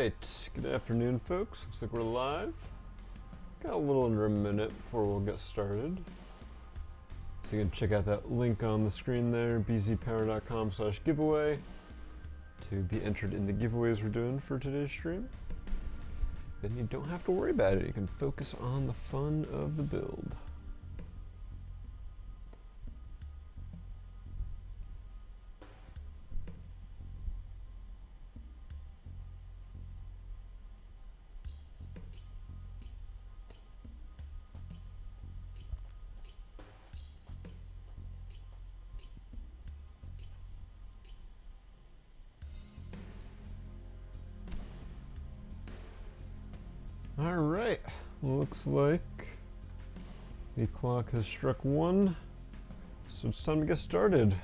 Alright, good afternoon folks. Looks like we're live. Got a little under a minute before we'll get started. So you can check out that link on the screen there, bzpower.com/giveaway, to be entered in the giveaways we're doing for today's stream. Then you don't have to worry about it. You can focus on the fun of the build. Alright, looks like the clock has struck 1, so it's time to get started.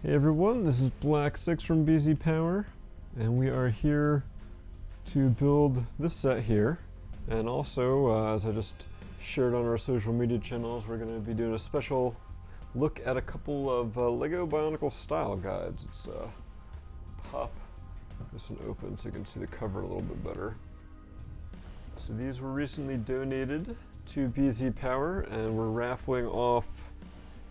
Hey everyone, this is Black6 from BZPower, and we are here to build this set here. And also, as I just shared on our social media channels, we're going to be doing a special look at a couple of LEGO Bionicle style guides. Let's pop this one open so you can see the cover a little bit better. So these were recently donated to BZPower, and we're raffling off, I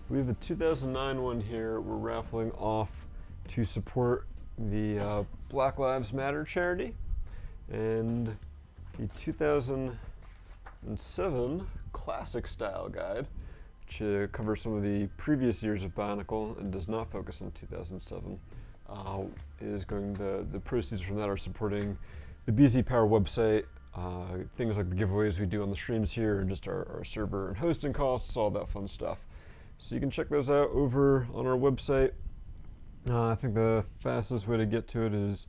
believe the 2009 one here, we're raffling off to support the Black Lives Matter charity. And the 2007 classic style guide, which covers some of the previous years of Bionicle and does not focus on 2007, is going, the proceeds from that are supporting the BZPower website. Things like the giveaways we do on the streams here, and just our server and hosting costs, all that fun stuff. So you can check those out over on our website. I think the fastest way to get to it is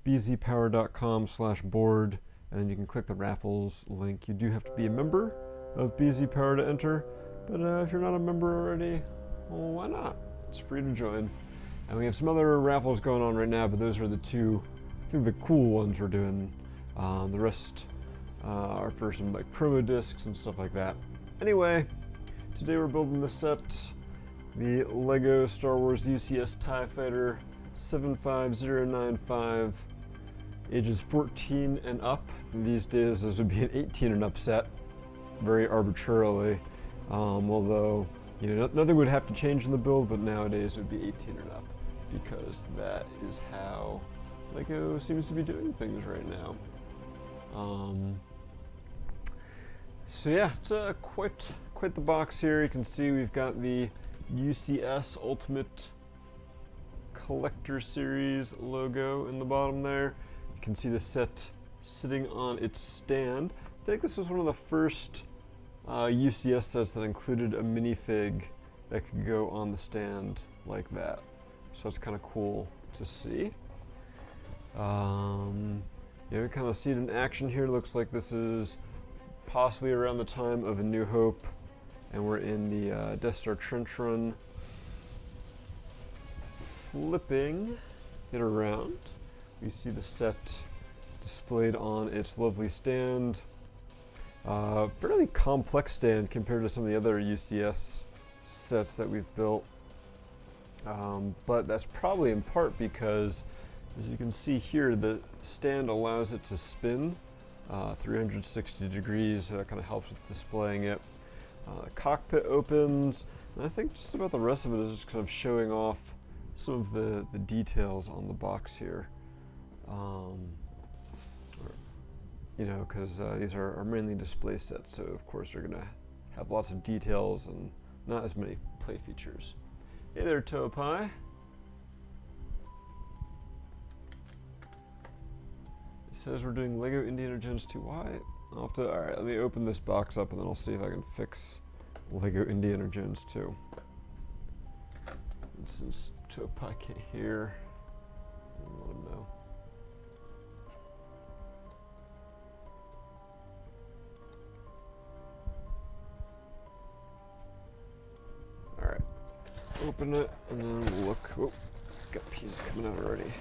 bzpower.com/board, and then you can click the raffles link. You do have to be a member of BZPower to enter, but if you're not a member already, well, why not? It's free to join. And we have some other raffles going on right now, but those are the two, I think, the cool ones we're doing. The rest are for some like promo discs and stuff like that. Anyway, today we're building the set, the LEGO Star Wars UCS TIE Fighter 75095, ages 14 and up. These days this would be an 18 and up set, very arbitrarily. Although, you know, nothing would have to change in the build, but nowadays it would be 18 and up, because that is how LEGO seems to be doing things right now. So yeah, it's quite the box here. You can see we've got the UCS Ultimate Collector Series logo in the bottom there. You can see the set sitting on its stand. I think this was one of the first UCS sets that included a minifig that could go on the stand like that. So it's kind of cool to see. You know, kind of see it in action here. Looks like this is possibly around the time of A New Hope, and we're in the Death Star trench run. Flipping it around, we see the set displayed on its lovely stand. Fairly complex stand compared to some of the other UCS sets that we've built, but that's probably in part because, as you can see here, the stand allows it to spin 360 degrees. That kind of helps with displaying it. The cockpit opens, and I think just about the rest of it is just kind of showing off some of the details on the box here. You know, because these are mainly display sets, so of course they're going to have lots of details and not as many play features. Hey there, Topai. Says we're doing LEGO Indiana Jones 2. Why? I'll have to. Alright, let me open this box up and then I'll see if I can fix LEGO Indiana Jones 2. And since Topai can't hear, I'll let him know. Alright, open it and then look. Oh, got pieces coming out already.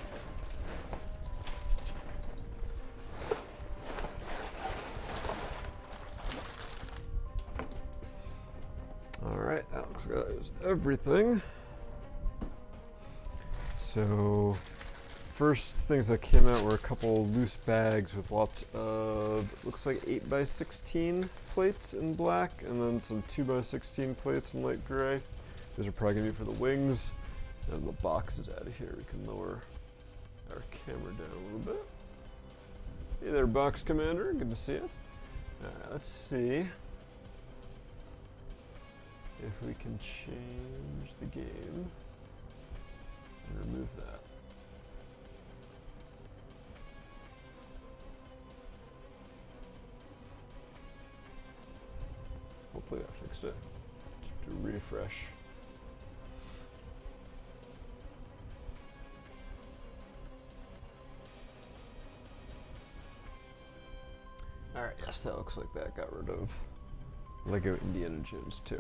Alright, that looks like that is everything. So, first things that came out were a couple loose bags with lots of, looks like 8x16 plates in black, and then some 2x16 plates in light gray. Those are probably gonna be for the wings. And the box is out of here. We can lower our camera down a little bit. Hey there, Box Commander. Good to see you. Alright, let's see if we can change the game and remove that. Hopefully that fixed it. Let's do a refresh. Alright, yes, that looks like that got rid of Lego Indiana Jones 2.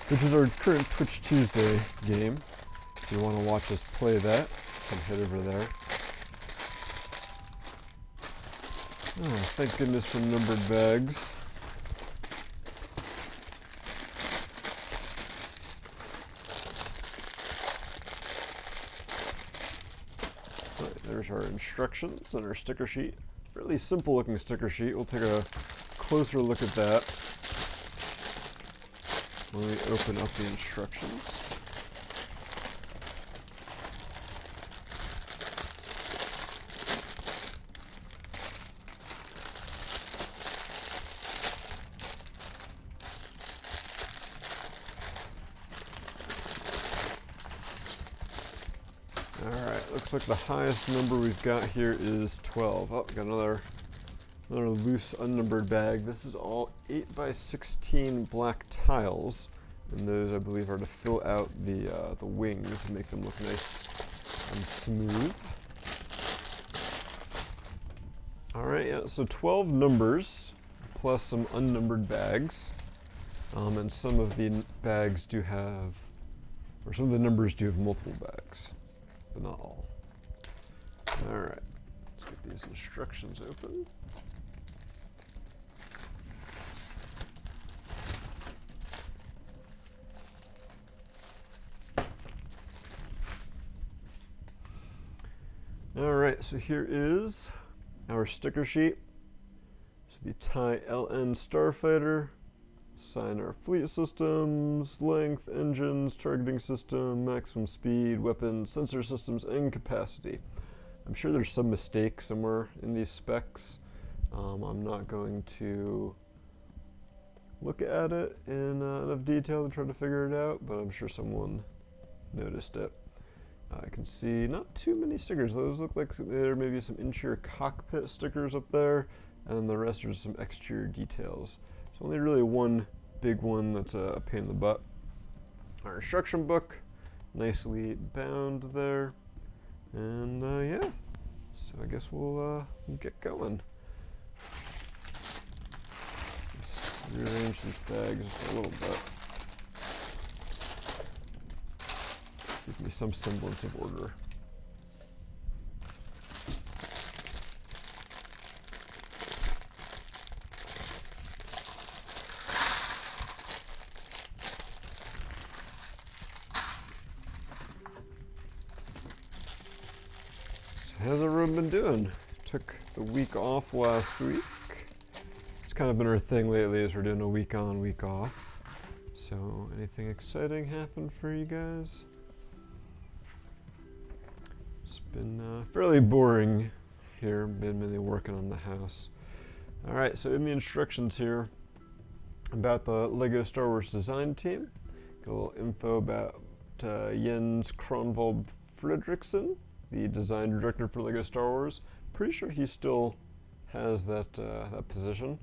Which is our current Twitch Tuesday game. If you want to watch us play that, you can head over there. Oh, thank goodness for numbered bags. Right, there's our instructions and our sticker sheet. Really simple looking sticker sheet. We'll take a closer look at that when we open up the instructions. Alright, looks like the highest number we've got here is 12. Oh, got another loose unnumbered bag. This is all 8x16 black tiles, and those I believe are to fill out the wings and make them look nice and smooth. Alright, yeah, so 12 numbers plus some unnumbered bags, and some of the bags do have, or some of the numbers do have multiple bags, but not all. Alright, let's get these instructions open. Alright, so here is our sticker sheet. So the TIE LN Starfighter, assign our fleet systems, length, engines, targeting system, maximum speed, weapons, sensor systems, and capacity. I'm sure there's some mistake somewhere in these specs. I'm not going to look at it in enough detail to try to figure it out, but I'm sure someone noticed it. I can see not too many stickers. Those look like there may be some interior cockpit stickers up there, and the rest are some exterior details. So only really one big one that's a pain in the butt. Our instruction book, nicely bound there. And yeah, so I guess we'll get going. Let's rearrange these bags just a little bit. Give me some semblance of order. So how's everyone been doing? Took the week off last week. It's kind of been our thing lately, is we're doing a week on, week off. So anything exciting happened for you guys? It's been fairly boring here. Been mainly working on the house. Alright, so in the instructions here about the LEGO Star Wars design team, got a little info about Jens Kronwald Fredriksson, the design director for LEGO Star Wars. Pretty sure he still has that position.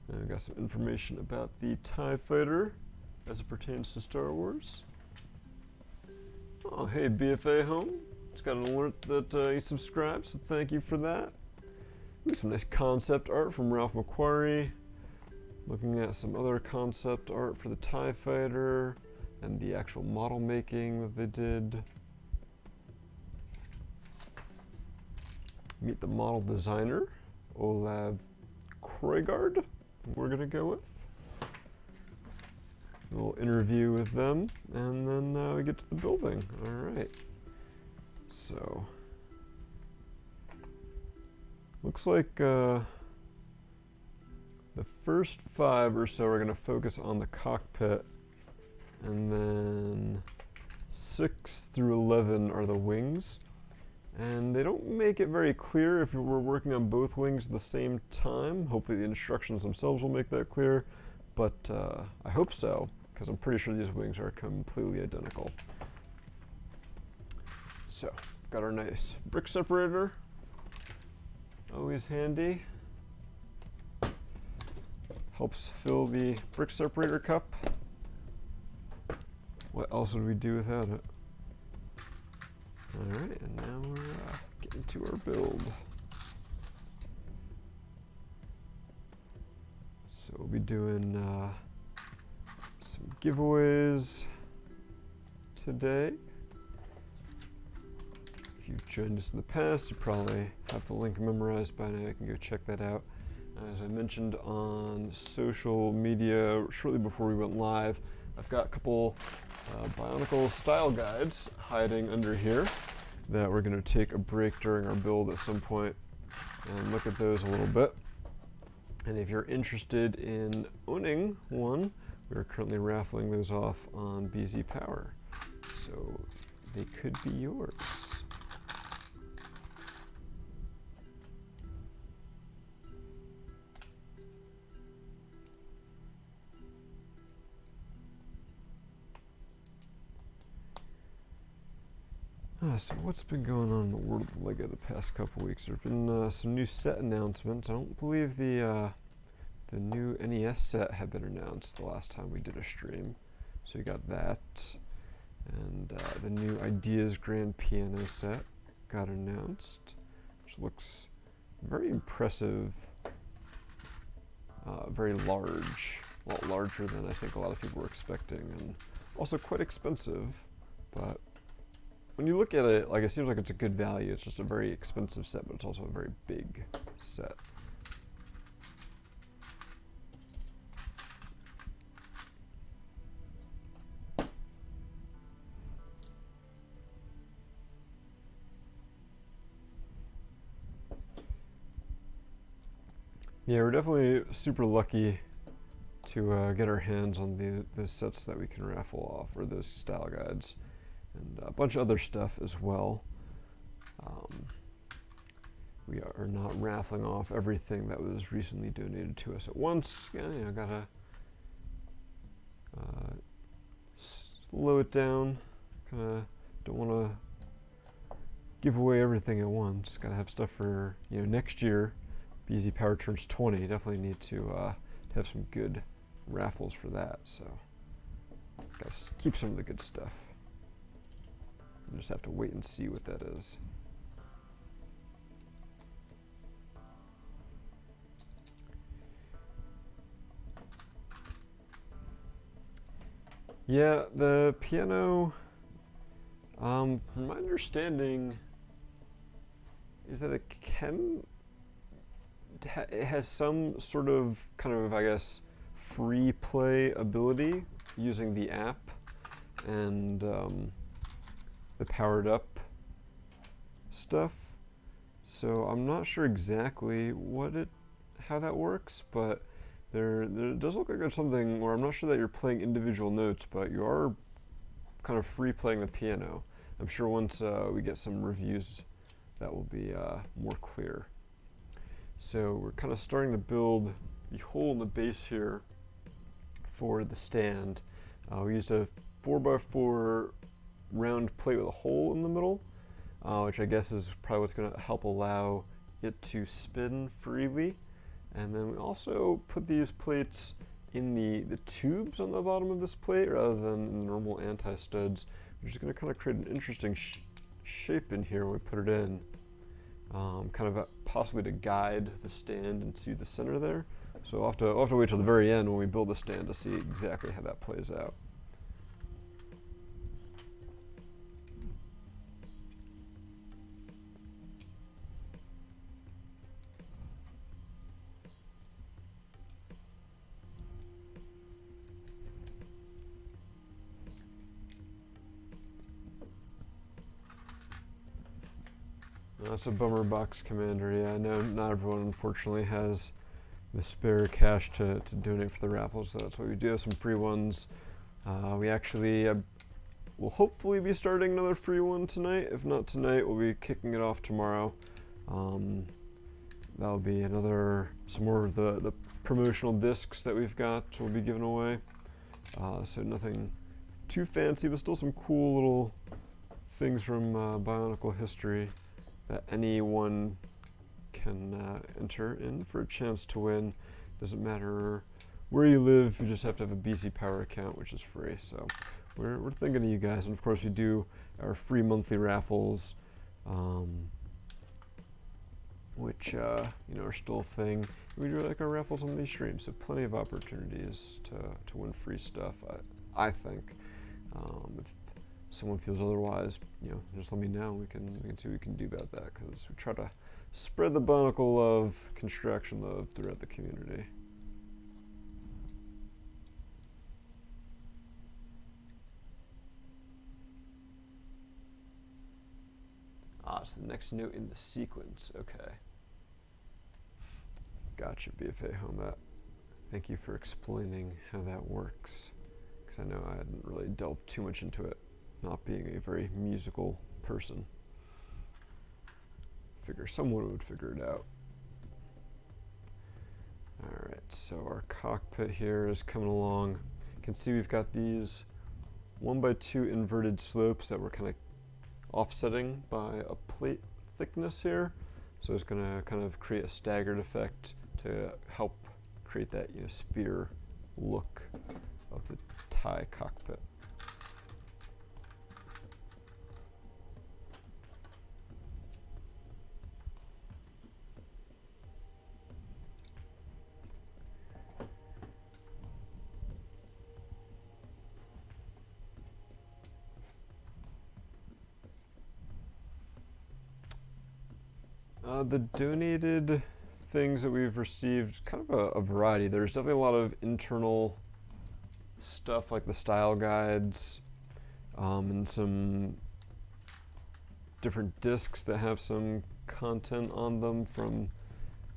And we got some information about the TIE Fighter as it pertains to Star Wars. Oh, hey BFA Home. Just got an alert that you subscribed, so thank you for that. Ooh, some nice concept art from Ralph McQuarrie. Looking at some other concept art for the TIE Fighter and the actual model making that they did. Meet the model designer, Olav Kroigard, we're gonna go with. A little interview with them, and then we get to the building. All right. So, looks like the first 5 or so are going to focus on the cockpit, and then 6 through 11 are the wings. And they don't make it very clear if we're working on both wings at the same time. Hopefully the instructions themselves will make that clear, but I hope so, because I'm pretty sure these wings are completely identical. So, got our nice brick separator, always handy. Helps fill the brick separator cup. What else would we do without it? Alright, and now we're getting to our build. So we'll be doing some giveaways today. If you've joined us in the past, you probably have the link memorized by now. You can go check that out. As I mentioned on social media shortly before we went live, I've got a couple Bionicle style guides hiding under here that we're going to take a break during our build at some point and look at those a little bit. And if you're interested in owning one, we're currently raffling those off on BZPower, so they could be yours. So what's been going on in the world of LEGO the past couple weeks? There have been some new set announcements. I don't believe the new NES set had been announced the last time we did a stream. So you got that. And the new Ideas Grand Piano set got announced, which looks very impressive, very large, a lot larger than I think a lot of people were expecting, and also quite expensive, but when you look at it, like, it seems like it's a good value. It's just a very expensive set, but it's also a very big set. Yeah, we're definitely super lucky to get our hands on the sets that we can raffle off, or those style guides, and a bunch of other stuff as well. We are not raffling off everything that was recently donated to us at once. Yeah, you know, gotta slow it down. Kinda don't want to give away everything at once. Gotta have stuff for, you know, next year. BZPower turns 20. Definitely need to have some good raffles for that. So gotta keep some of the good stuff. You just have to wait and see what that is. Yeah, the piano, from my understanding, is that it has some sort of kind of, I guess, free play ability using the app and the powered up stuff. So I'm not sure exactly how that works, but there does look like there's something where I'm not sure that you're playing individual notes, but you are kind of free playing the piano. I'm sure once we get some reviews, that will be more clear. So we're kind of starting to build the hole in the base here for the stand. We used a 4x4 round plate with a hole in the middle, which I guess is probably what's going to help allow it to spin freely. And then we also put these plates in the tubes on the bottom of this plate rather than in the normal anti-studs, which is going to kind of create an interesting shape in here when we put it in. Kind of possibly to guide the stand into the center there. So I'll have to wait till the very end when we build the stand to see exactly how that plays out. That's a bummer, Box Commander. Yeah, I know not everyone unfortunately has the spare cash to donate for the raffles, so that's why we do have some free ones. We actually will hopefully be starting another free one tonight. If not tonight, we'll be kicking it off tomorrow. That'll be some more of the promotional discs that we've got will be given away. So nothing too fancy, but still some cool little things from Bionicle history that anyone can enter in for a chance to win. Doesn't matter where you live, you just have to have a BZPower account, which is free. So we're thinking of you guys, and of course we do our free monthly raffles, which you know, are still a thing. We do like our raffles on these streams, so plenty of opportunities to win free stuff. I think. If someone feels otherwise, you know, just let me know. We can see what we can do about that, because we try to spread the Bionicle love, construction love throughout the community. It's the next note in the sequence. Okay. Gotcha, BFA Home. Thank you for explaining how that works, because I know I hadn't really delved too much into it, not being a very musical person. Figure someone would figure it out. Alright, so our cockpit here is coming along. You can see we've got these 1x2 inverted slopes that we're kind of offsetting by a plate thickness here. So it's going to kind of create a staggered effect to help create that, you know, sphere look of the TIE cockpit. The donated things that we've received, kind of a variety. There's definitely a lot of internal stuff like the style guides, and some different discs that have some content on them from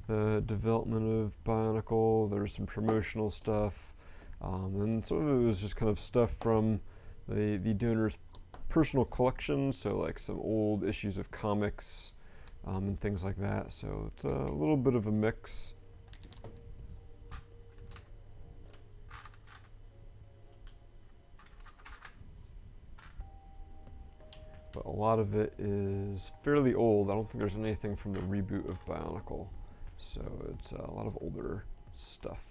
the development of Bionicle. There's some promotional stuff, and some of it was just kind of stuff from the donors' personal collections, so like some old issues of comics, and things like that. So it's a little bit of a mix. But a lot of it is fairly old. I don't think there's anything from the reboot of Bionicle. So it's a lot of older stuff.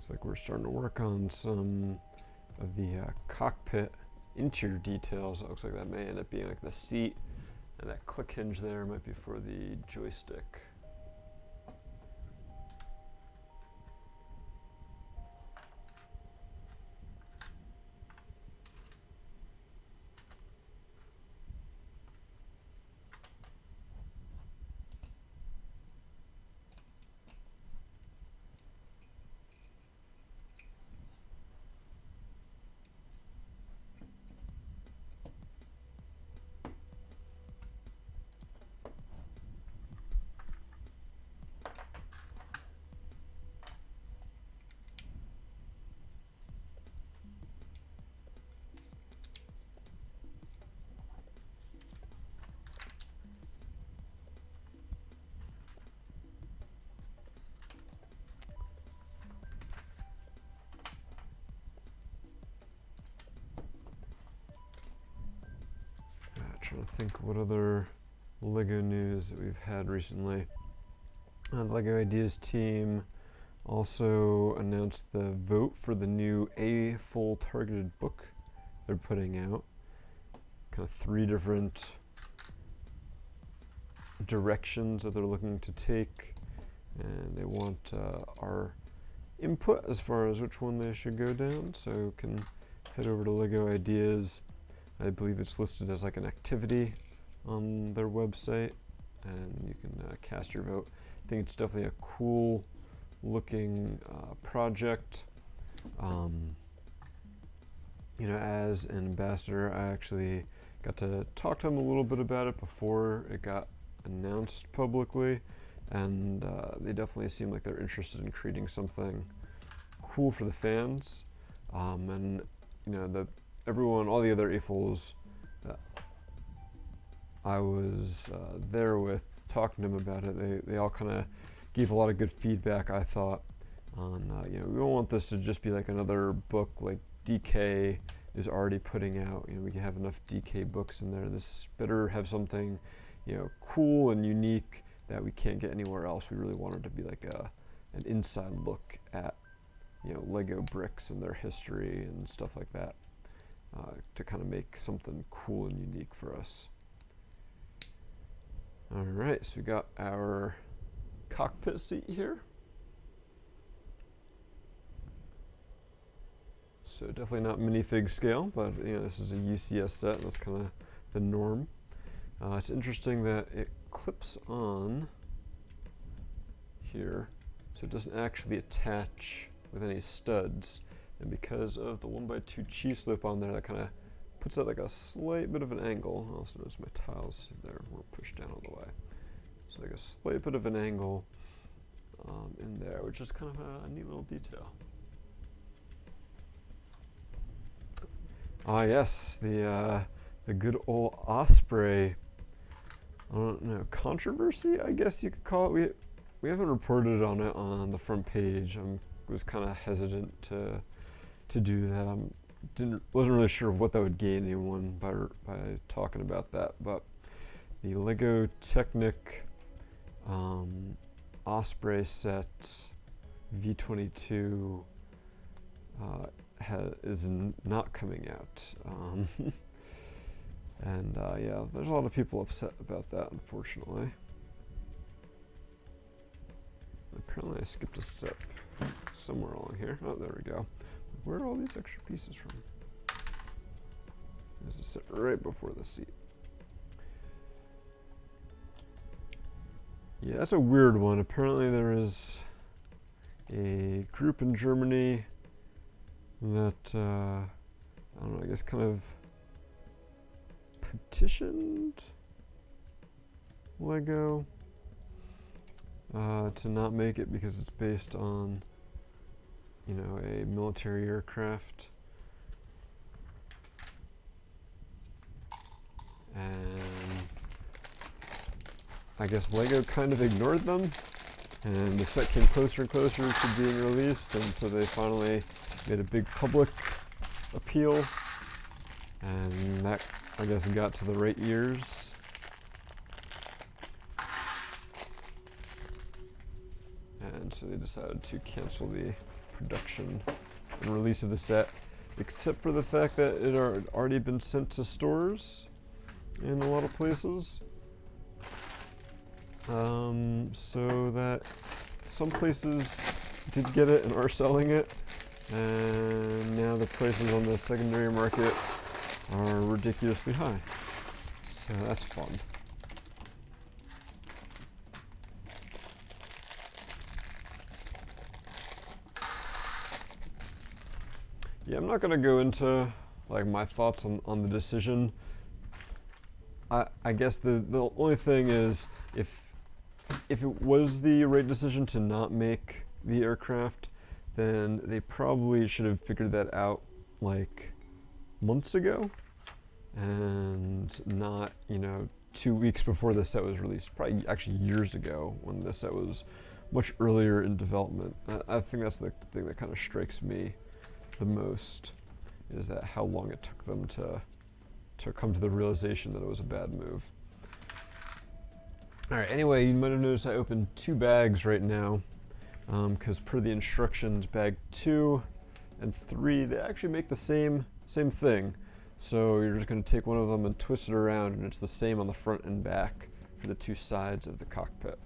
Looks like we're starting to work on some of the cockpit interior details. It looks like that may end up being like the seat, and that click hinge there might be for the joystick. Trying to think what other LEGO news that we've had recently. The LEGO Ideas team also announced the vote for the new A full targeted book they're putting out. kind of 3 different directions that they're looking to take, and they want our input as far as which one they should go down. So you can head over to Lego Ideas. I believe it's listed as like an activity on their website, and you can cast your vote. I think it's definitely a cool looking project. You know, as an ambassador, I actually got to talk to them a little bit about it before it got announced publicly, and they definitely seem like they're interested in creating something cool for the fans. And you know, all the other AFOLs that I was there with, talking to them about it, they all kind of gave a lot of good feedback, I thought, on you know, we don't want this to just be like another book like DK is already putting out. You know, we can have enough DK books in there. This better have something, you know, cool and unique that we can't get anywhere else. We really wanted to be like an inside look at, you know, Lego bricks and their history and stuff like that, to kind of make something cool and unique for us. All right, so we got our cockpit seat here. So definitely not minifig scale, but you know, this is a UCS set. That's kind of the norm. It's interesting that it clips on here, so it doesn't actually attach with any studs. And because of the 1x2 cheese slip on there, that kind of puts out like a slight bit of an angle. I also notice my tiles there were pushed down all the way. So like a slight bit of an angle in there, which is kind of a neat little detail. Ah yes, the good old Osprey, I don't know, controversy, I guess you could call it. We haven't reported on it on the front page. I was kind of hesitant to do that. Wasn't really sure what that would gain anyone by talking about that. But the Lego Technic Osprey set V22 is not coming out, and yeah, there's a lot of people upset about that, unfortunately. Apparently I skipped a step somewhere along here. Oh, there we go. Where are all these extra pieces from? There's a set right before the seat. Yeah, that's a weird one. Apparently there is a group in Germany that, I don't know, I guess kind of petitioned Lego to not make it because it's based on, you know, a military aircraft. And I guess Lego kind of ignored them, and the set came closer and closer to being released, and so they finally made a big public appeal, and that, I guess, got to the right ears. And so they decided to cancel the production and release of the set, except for the fact that it had already been sent to stores in a lot of places. So that some places did get it and are selling it, and now the prices on the secondary market are ridiculously high. So that's fun. Yeah, I'm not gonna go into like my thoughts on the decision. I guess the only thing is, if it was the right decision to not make the aircraft, then they probably should have figured that out like months ago, and not, you know, 2 weeks before the set was released. Probably actually years ago, when the set was much earlier in development. I think that's the thing that kind of strikes me the most, is that how long it took them to come to the realization that it was a bad move. All right, anyway, you might have noticed I opened 2 bags right now, because per the instructions, bag 2 and 3, they actually make the same thing. So you're just going to take one of them and twist it around, and it's the same on the front and back for the two sides of the cockpit.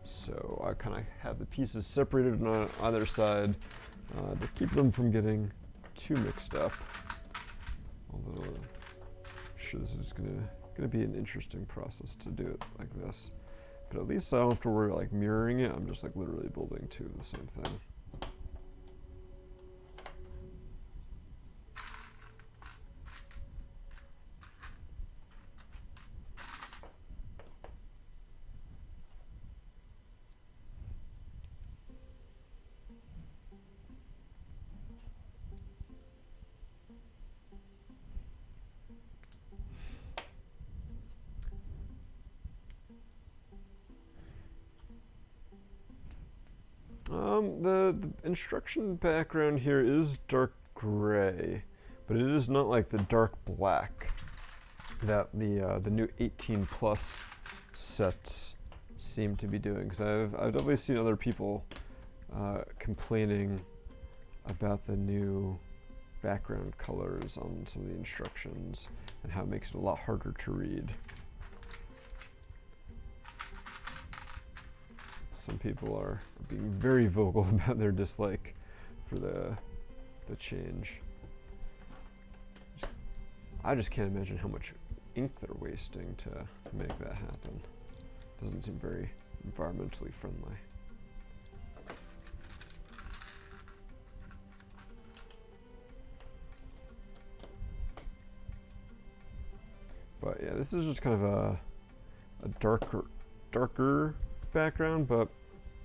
So I kind of have the pieces separated on either side to keep them from getting too mixed up. Although I'm sure this is gonna be an interesting process to do it like this. But at least I don't have to worry like mirroring it. I'm just like literally building two of the same thing. The instruction background here is dark gray, but it is not like the dark black that the new 18 plus sets seem to be doing. Because I've definitely seen other people complaining about the new background colors on some of the instructions and how it makes it a lot harder to read. Some people are being very vocal about their dislike for the change. I just can't imagine how much ink they're wasting to make that happen. Doesn't seem very environmentally friendly. But yeah, this is just kind of a darker background, but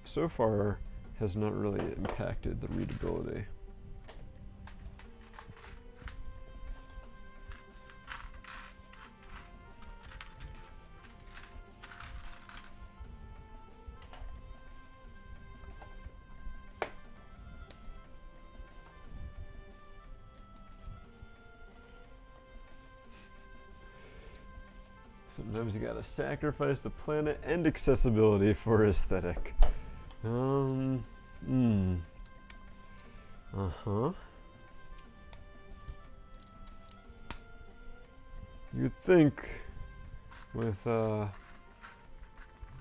so far has not really impacted the readability. Sometimes you gotta sacrifice the planet and accessibility for aesthetic. You'd think with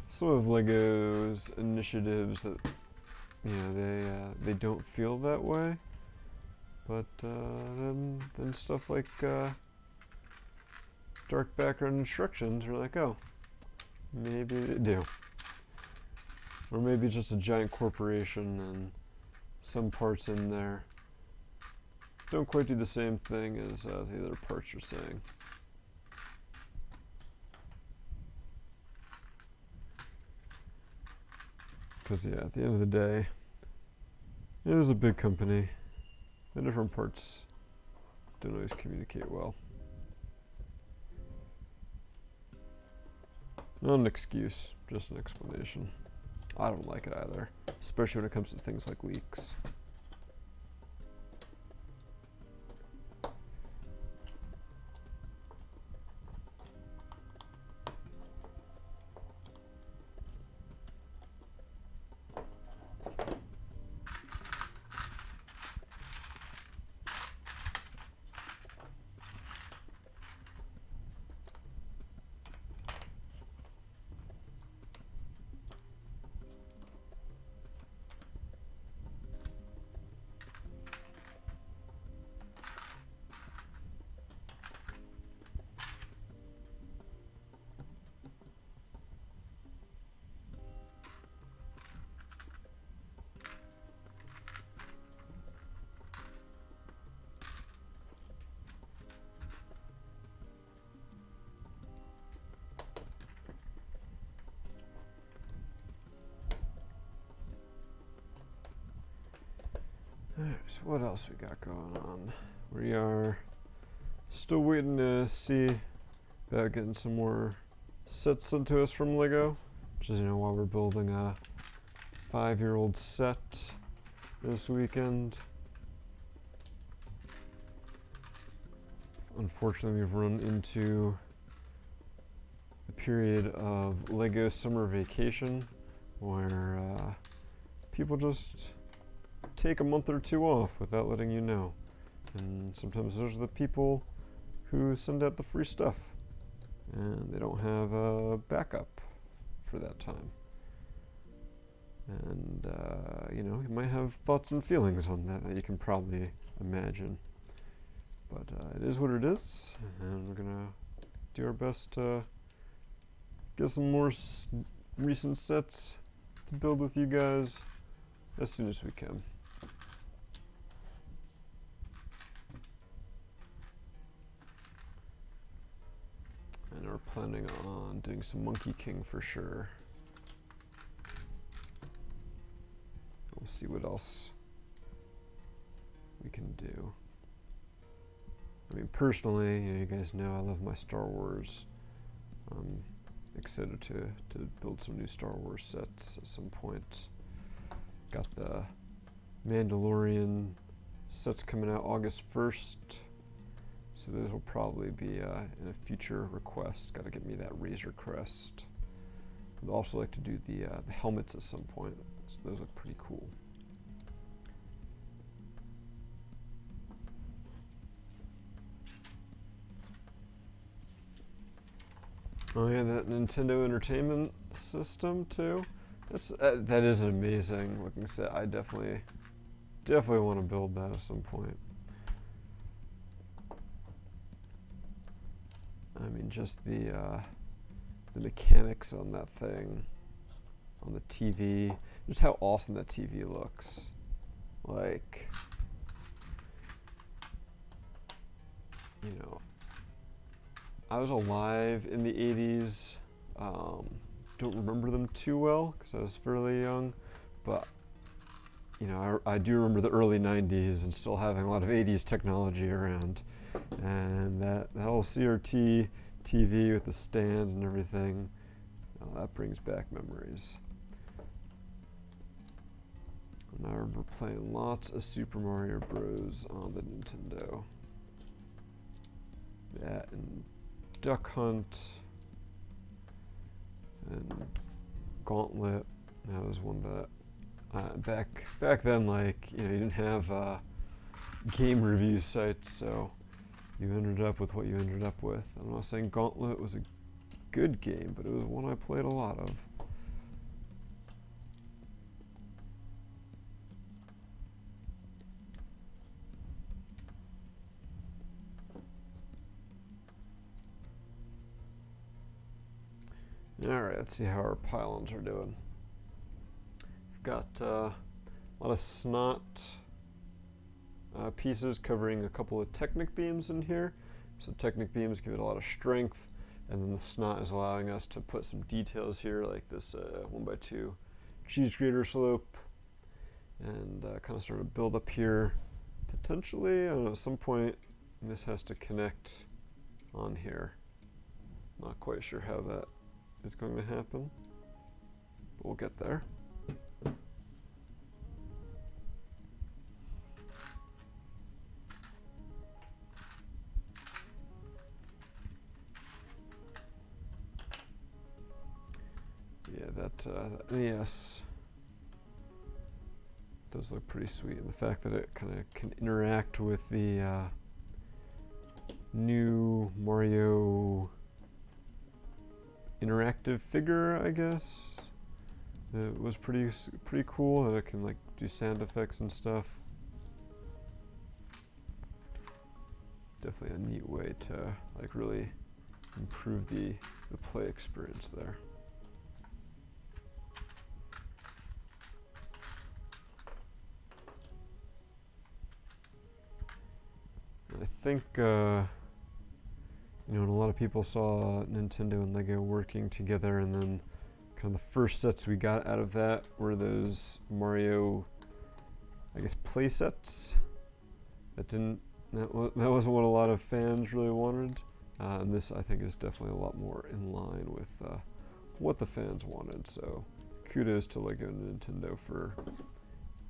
some of LEGO's initiatives that they don't feel that way, but then stuff like dark background instructions are like, oh, maybe they do. Or maybe it's just a giant corporation and some parts in there don't quite do the same thing as the other parts are saying. Because yeah, at the end of the day, it is a big company. The different parts don't always communicate well. Not an excuse, just an explanation. I don't like it either, especially when it comes to things like leaks. Alright, so what else we got going on? We are still waiting to see about getting some more sets sent to us from LEGO, which is, while we're building a 5-year-old set this weekend. Unfortunately, we've run into a period of LEGO summer vacation where people just take a month or two off without letting you know. And sometimes those are the people who send out the free stuff, and they don't have a backup for that time. And you know, you might have thoughts and feelings on that you can probably imagine. But it is what it is, and we're gonna do our best to get some more recent sets to build with you guys as soon as we can. And we're planning on doing some Monkey King for sure. We'll see what else we can do. I mean, personally, you guys know I love my Star Wars. I'm excited to build some new Star Wars sets at some point. Got the Mandalorian sets coming out August 1st. So those will probably be in a future request. Got to get me that Razor Crest. I'd also like to do the helmets at some point. So those look pretty cool. Oh yeah, that Nintendo Entertainment System too. That is an amazing looking set. I definitely want to build that at some point. I mean, just the mechanics on that thing, on the TV, just how awesome that TV looks. Like, you know, I was alive in the 80s. Don't remember them too well because I was fairly young, but you know, I do remember the early 90s and still having a lot of 80s technology around. And that whole CRT TV with the stand and everything, that brings back memories. And I remember playing lots of Super Mario Bros. On the Nintendo. That and Duck Hunt and Gauntlet. That was one that back then, like, you know, you didn't have game review sites, so you ended up with what you ended up with. I'm not saying Gauntlet was a good game, but it was one I played a lot of. Alright, let's see how our pylons are doing. We've got a lot of snot pieces covering a couple of Technic beams in here. So Technic beams give it a lot of strength, and then the snot is allowing us to put some details here, like this 1x2 cheese grater slope, and kind of sort of build up here. Potentially, I don't know, at some point this has to connect on here. Not quite sure how that is going to happen, but we'll get there. Yeah, that NES does look pretty sweet, and the fact that it kind of can interact with the new Mario interactive figure, I guess. It was pretty cool that it can like do sound effects and stuff. Definitely a neat way to like really improve the play experience there. I think, you know, and a lot of people saw Nintendo and Lego working together, and then kind of the first sets we got out of that were those Mario, I guess, play sets. That wasn't what a lot of fans really wanted, and this I think is definitely a lot more in line with what the fans wanted. So kudos to Lego and Nintendo for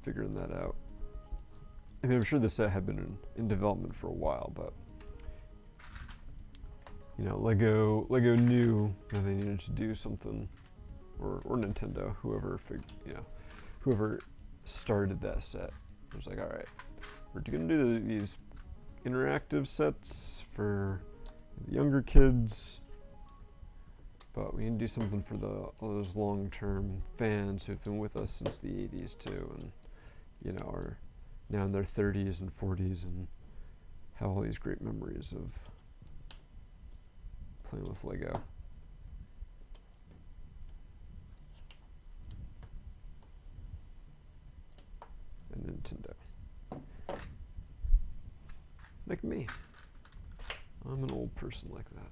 figuring that out. I mean, I'm sure the set had been in development for a while, but you know, Lego knew that they needed to do something, or Nintendo, whoever started that set. It was like, all right, we're gonna do these interactive sets for the younger kids. But we need to do something for all those long-term fans who've been with us since the 80s too, and you know, are now in their 30s and 40s and have all these great memories of playing with Lego. And Nintendo. Like me. I'm an old person like that.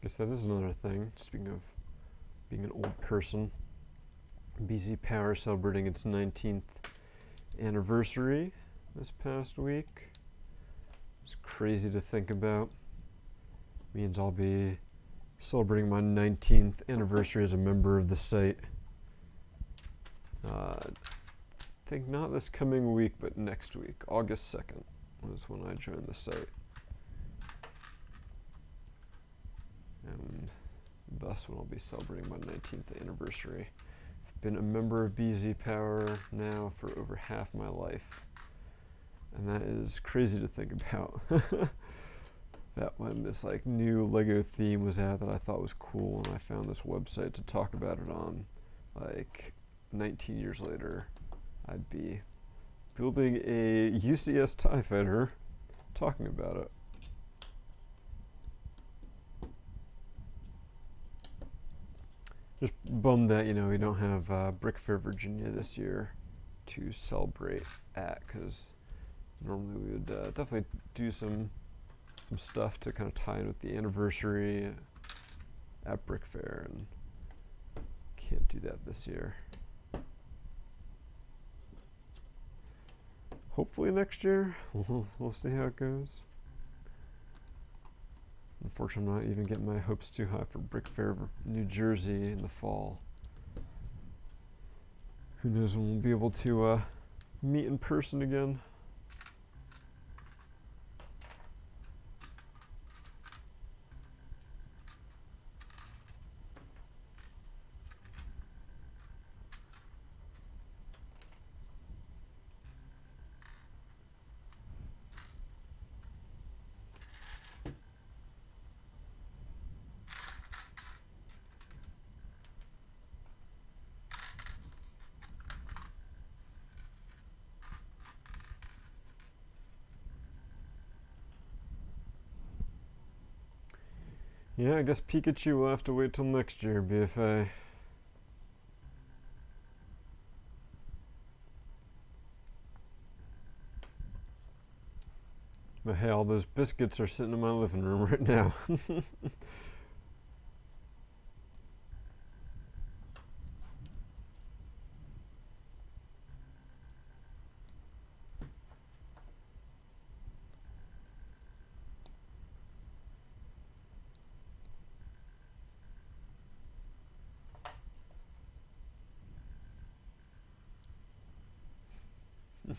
Guess that is another thing. Speaking of being an old person, BZPower celebrating its 19th anniversary this past week. It's crazy to think about. Means I'll be celebrating my 19th anniversary as a member of the site. I think not this coming week, but next week, August 2nd, was when I joined the site. And thus when I'll be celebrating my 19th anniversary. I've been a member of BZPower now for over half my life. And that is crazy to think about. That when this like new Lego theme was out that I thought was cool, and I found this website to talk about it on, like 19 years later, I'd be building a UCS TIE fighter talking about it. Just bummed that, you know, we don't have Brick Fair Virginia this year to celebrate at, because normally we would definitely do some stuff to kind of tie in with the anniversary at Brick Fair, and can't do that this year. Hopefully next year. We'll see how it goes. Unfortunately, I'm not even getting my hopes too high for Brick Fair, New Jersey in the fall. Who knows when we'll be able to meet in person again. Yeah, I guess Pikachu will have to wait till next year, BFA. But hey, all those biscuits are sitting in my living room right now.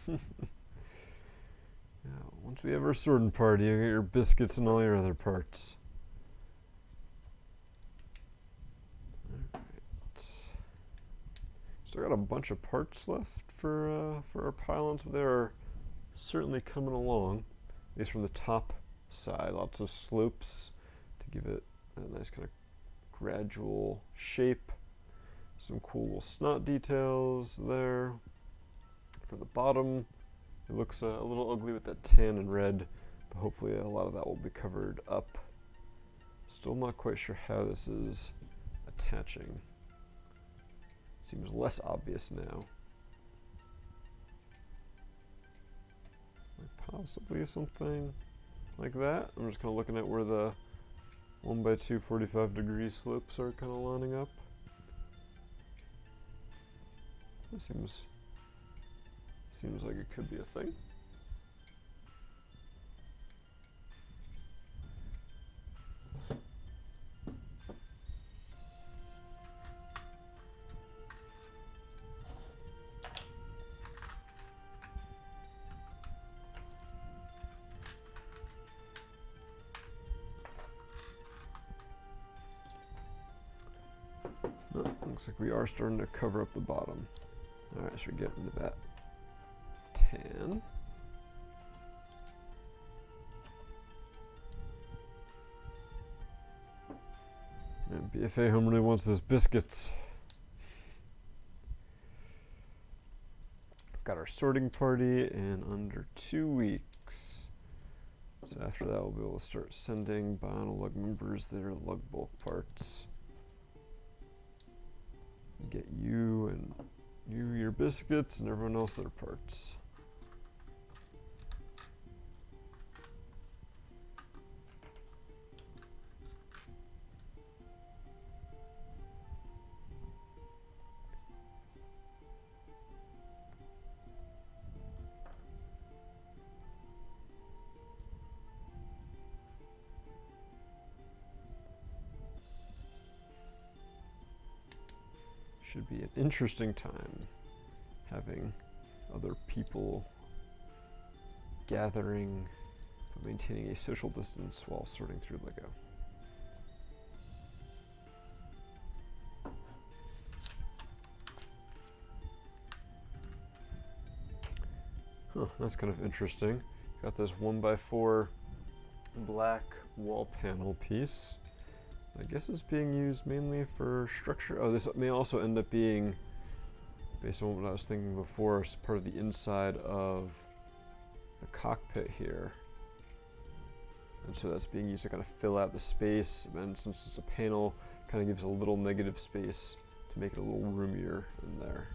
Now, once we have our sorting party, you get your biscuits and all your other parts. Alright. Still got a bunch of parts left for our pylons, but they're certainly coming along. At least from the top side, lots of slopes to give it a nice kind of gradual shape. Some cool little snot details there. For the bottom, it looks a little ugly with that tan and red, but hopefully a lot of that will be covered up. Still not quite sure how this is attaching. Seems less obvious now. Possibly something like that. I'm just kind of looking at where the 1x2 45-degree slopes are kind of lining up. That seems like it could be a thing. Looks like we are starting to cover up the bottom. Alright, so we're getting to that tan. And BFA Home really wants those biscuits. Got our sorting party in under 2 weeks. So after that, we'll be able to start sending Bionicle Lug members their lug bulk parts. Get you and you your biscuits and everyone else their parts. Should be an interesting time having other people gathering but maintaining a social distance while sorting through Lego. Huh, that's kind of interesting. Got this 1x4 black wall panel piece. I guess it's being used mainly for structure. Oh, this may also end up being, based on what I was thinking before, as part of the inside of the cockpit here. And so that's being used to kind of fill out the space. And since it's a panel, kind of gives a little negative space to make it a little roomier in there.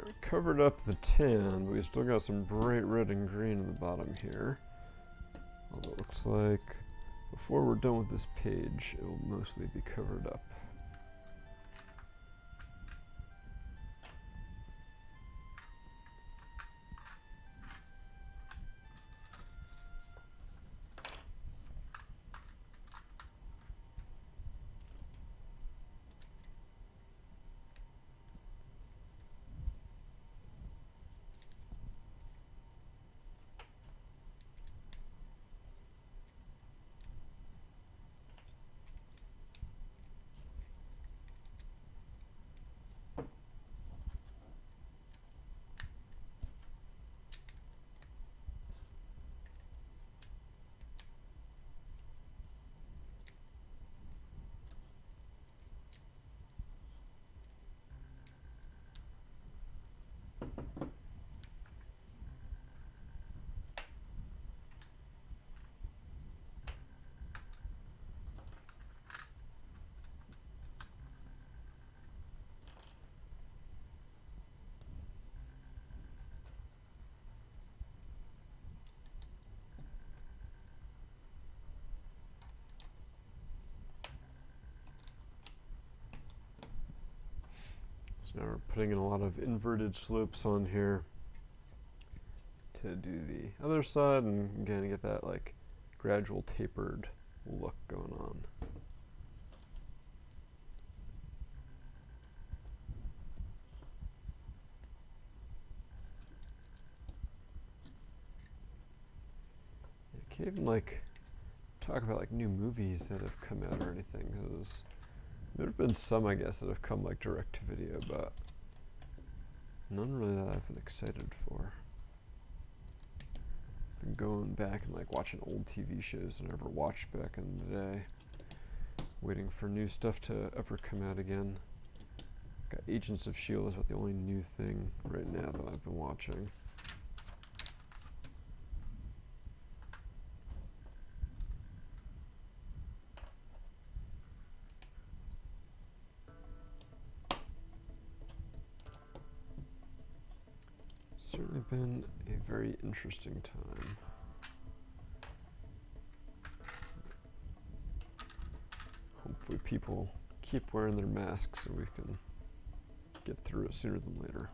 We covered up the tan, but we still got some bright red and green in the bottom here. Although it looks like before we're done with this page, it will mostly be covered up. So now we're putting in a lot of inverted slopes on here to do the other side, and again get that like gradual tapered look going on. You can't even like talk about like new movies that have come out or anything, because there have been some, I guess, that have come like direct to video, but none really that I've been excited for. Been going back and like watching old TV shows I never watched back in the day, waiting for new stuff to ever come out again. Got Agents of S.H.I.E.L.D. is about the only new thing right now that I've been watching. certainly been a very interesting time. Hopefully people keep wearing their masks so we can get through it sooner than later.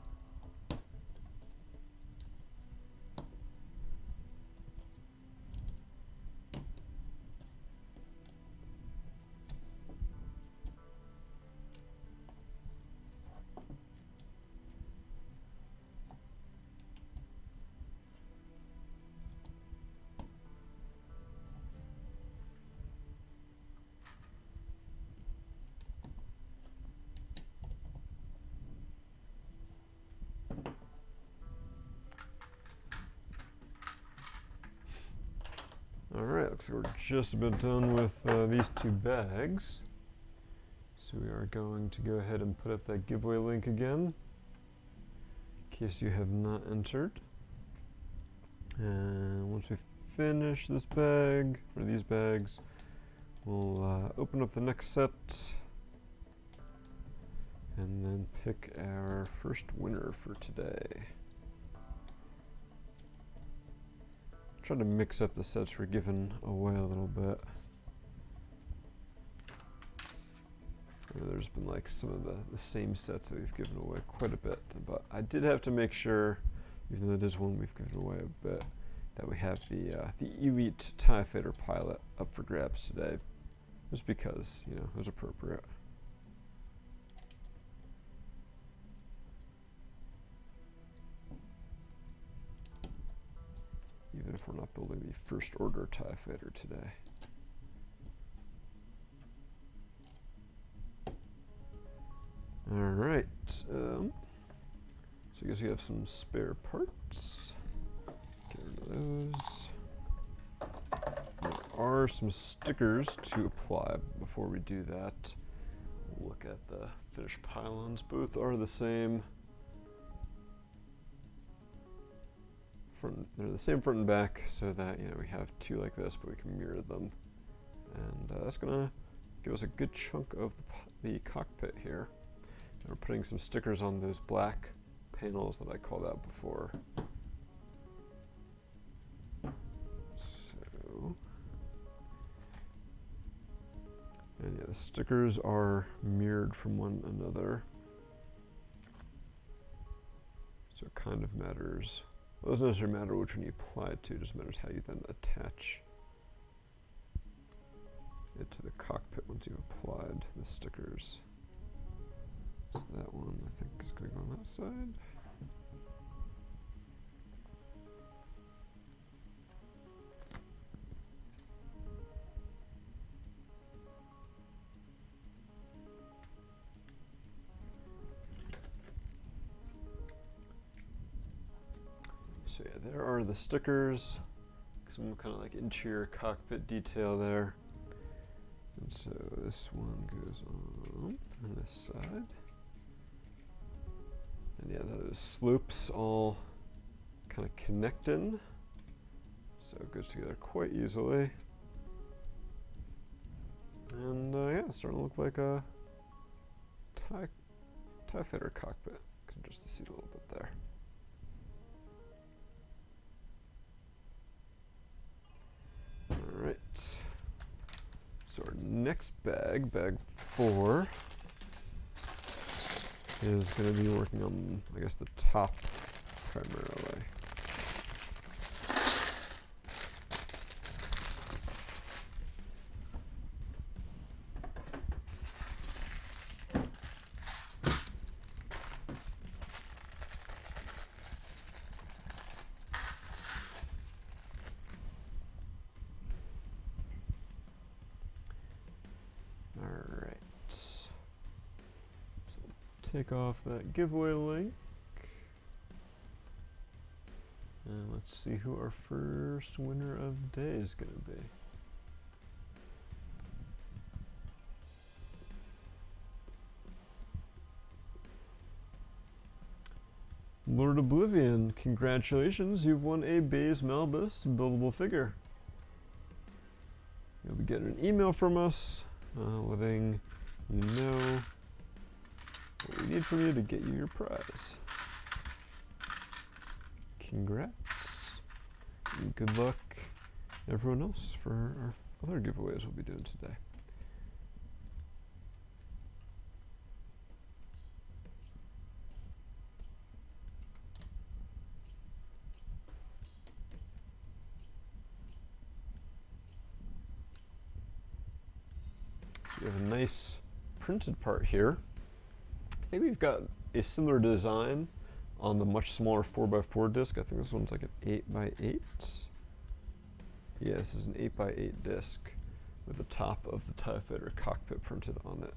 Alright, looks like we're just about done with these two bags. So we are going to go ahead and put up that giveaway link again, in case you have not entered. And once we finish this bag, or these bags, we'll open up the next set and then pick our first winner for today. Try to mix up the sets we're giving away a little bit. There's been like some of the same sets that we've given away quite a bit, but I did have to make sure, even though there's one we've given away a bit, that we have the Elite TIE Fighter pilot up for grabs today, just because, you know, it was appropriate. Even if we're not building the First Order TIE Fighter today. Alright, so I guess we have some spare parts. Get rid of those. There are some stickers to apply before we do that. Look at the finished pylons. Both are the same. They're the same front and back, so that, you know, we have two like this, but we can mirror them, and that's gonna give us a good chunk of the cockpit here. And we're putting some stickers on those black panels that I called out before. So, and yeah, the stickers are mirrored from one another, so it kind of matters. Well, it doesn't necessarily matter which one you apply it to, it just matters how you then attach it to the cockpit once you've applied the stickers. So that one, I think, is going on that side. So yeah, there are the stickers. Some kind of like interior cockpit detail there. And so this one goes on this side. And yeah, those slopes all kind of connect in. So it goes together quite easily. And yeah, it's starting to look like a TIE Fighter cockpit. Can adjust the seat a little bit there. Alright, so our next bag, bag 4, is going to be working on, I guess, the top primarily. Take off that giveaway link, and let's see who our first winner of the day is going to be. Lord Oblivion, congratulations, you've won a Baze Malbus buildable figure. You'll be getting an email from us letting you know what we need from you to get you your prize. congrats. And good luck, everyone else, for our other giveaways we'll be doing today. We have a nice printed part here. I think we've got a similar design on the much smaller 4x4 disc. I think this one's like an 8x8. Yeah, this is an 8x8 disc with the top of the TIE Fighter cockpit printed on it.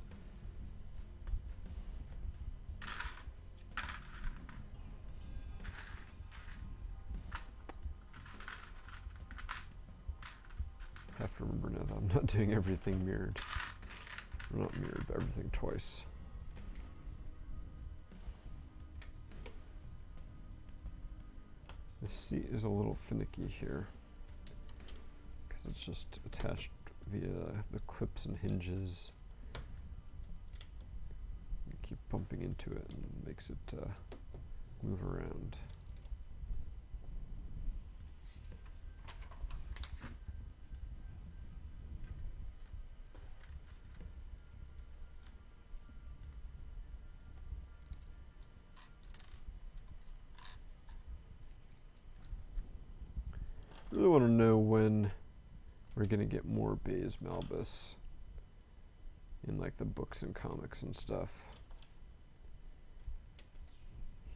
I have to remember now that I'm not doing everything mirrored. Or not mirrored, but everything twice. The seat is a little finicky here because it's just attached via the clips and hinges. You keep bumping into it and it makes it move around. I really want to know when we're going to get more Baze Malbus in like the books and comics and stuff.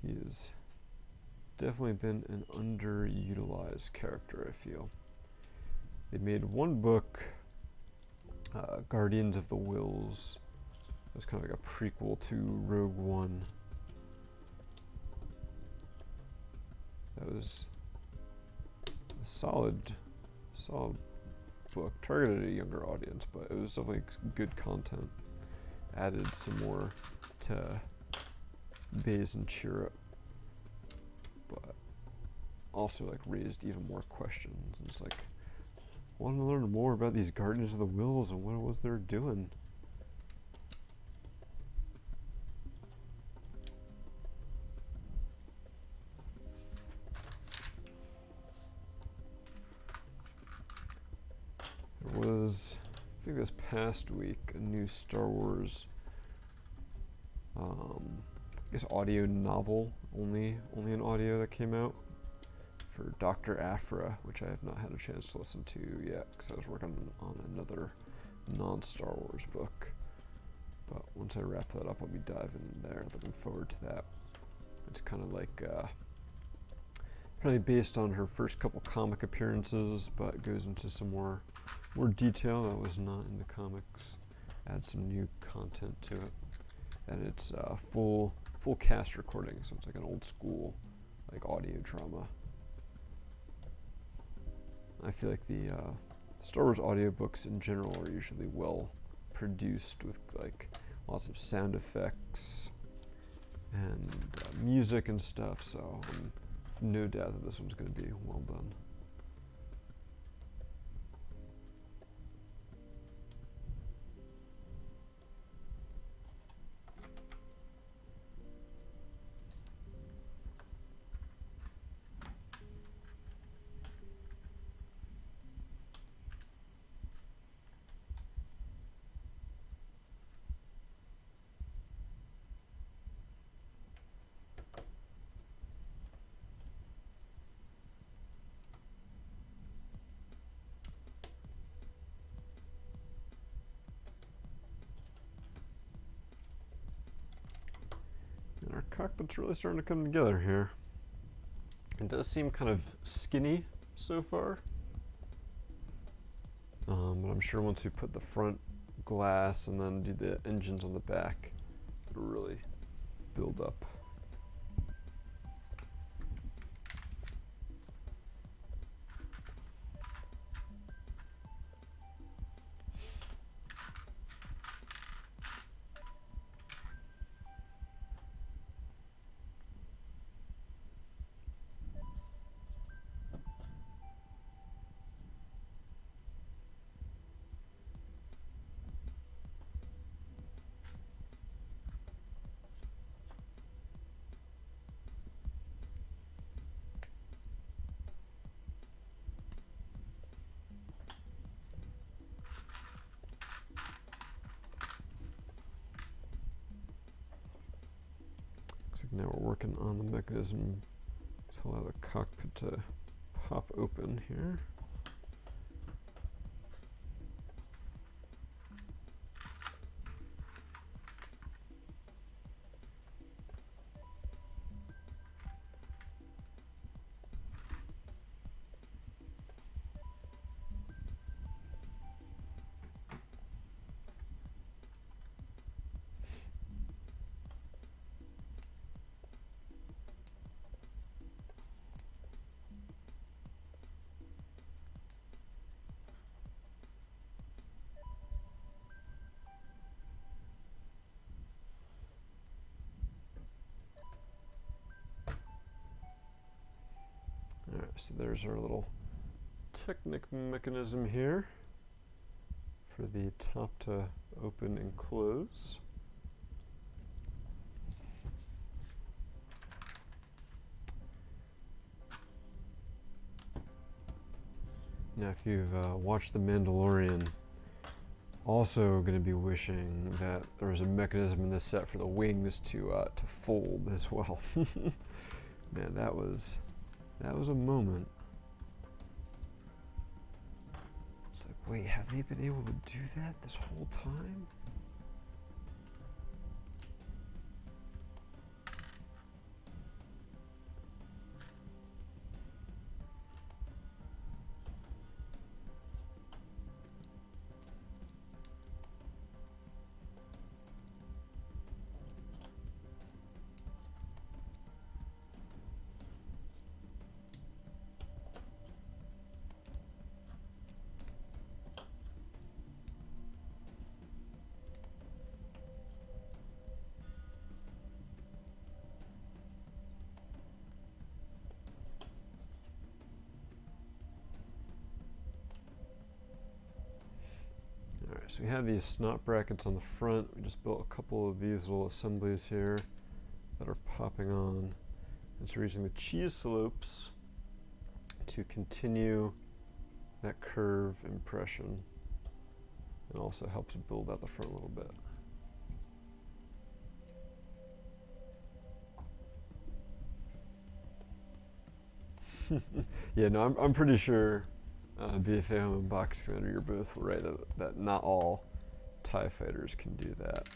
He has definitely been an underutilized character, I feel. They made one book, Guardians of the Wills. It was kind of like a prequel to Rogue One. That was a solid book, targeted at a younger audience, but it was definitely good content. Added some more to Baze and Chirrut, but also like raised even more questions. And it's like, I want to learn more about these Guardians of the Wills and what it was they were doing. There was, I think this past week, a new Star Wars, I guess audio novel, only an audio that came out for Dr. Aphra, which I have not had a chance to listen to yet because I was working on another non-Star Wars book. But once I wrap that up, I'll be diving in there. Looking forward to that. It's kind of like probably based on her first couple comic appearances, but goes into some more detail that was not in the comics. Add some new content to it, and it's full cast recording, so it's like an old school like audio drama. I feel like the Star Wars audiobooks in general are usually well produced with like lots of sound effects and music and stuff, so no doubt that this one's going to be well done. And our cockpit's really starting to come together here. It does seem kind of skinny so far. But I'm sure once we put the front glass and then do the engines on the back, it'll really build up. Looks like now we're working on the mechanism to allow the cockpit to pop open here. Alright, so there's our little Technic mechanism here for the top to open and close. Now if you've watched The Mandalorian, also going to be wishing that there was a mechanism in this set for the wings to fold as well. Man, that was a moment. It's like, wait, have they been able to do that this whole time? Alright, so we have these snot brackets on the front. We just built a couple of these little assemblies here that are popping on. And so we're using the cheese slopes to continue that curve impression. It also helps build out the front a little bit. Yeah, no, I'm pretty sure BZPower and Box Commander, you're both right that not all TIE fighters can do that.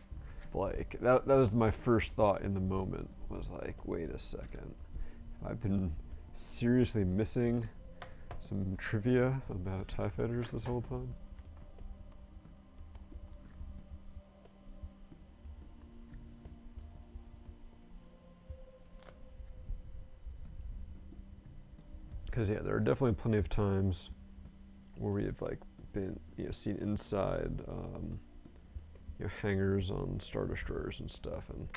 Like, that was my first thought in the moment, was like, wait a second. I've been seriously missing some trivia about TIE fighters this whole time. Because yeah, there are definitely plenty of times where we have like been seen inside hangars on Star Destroyers and stuff, and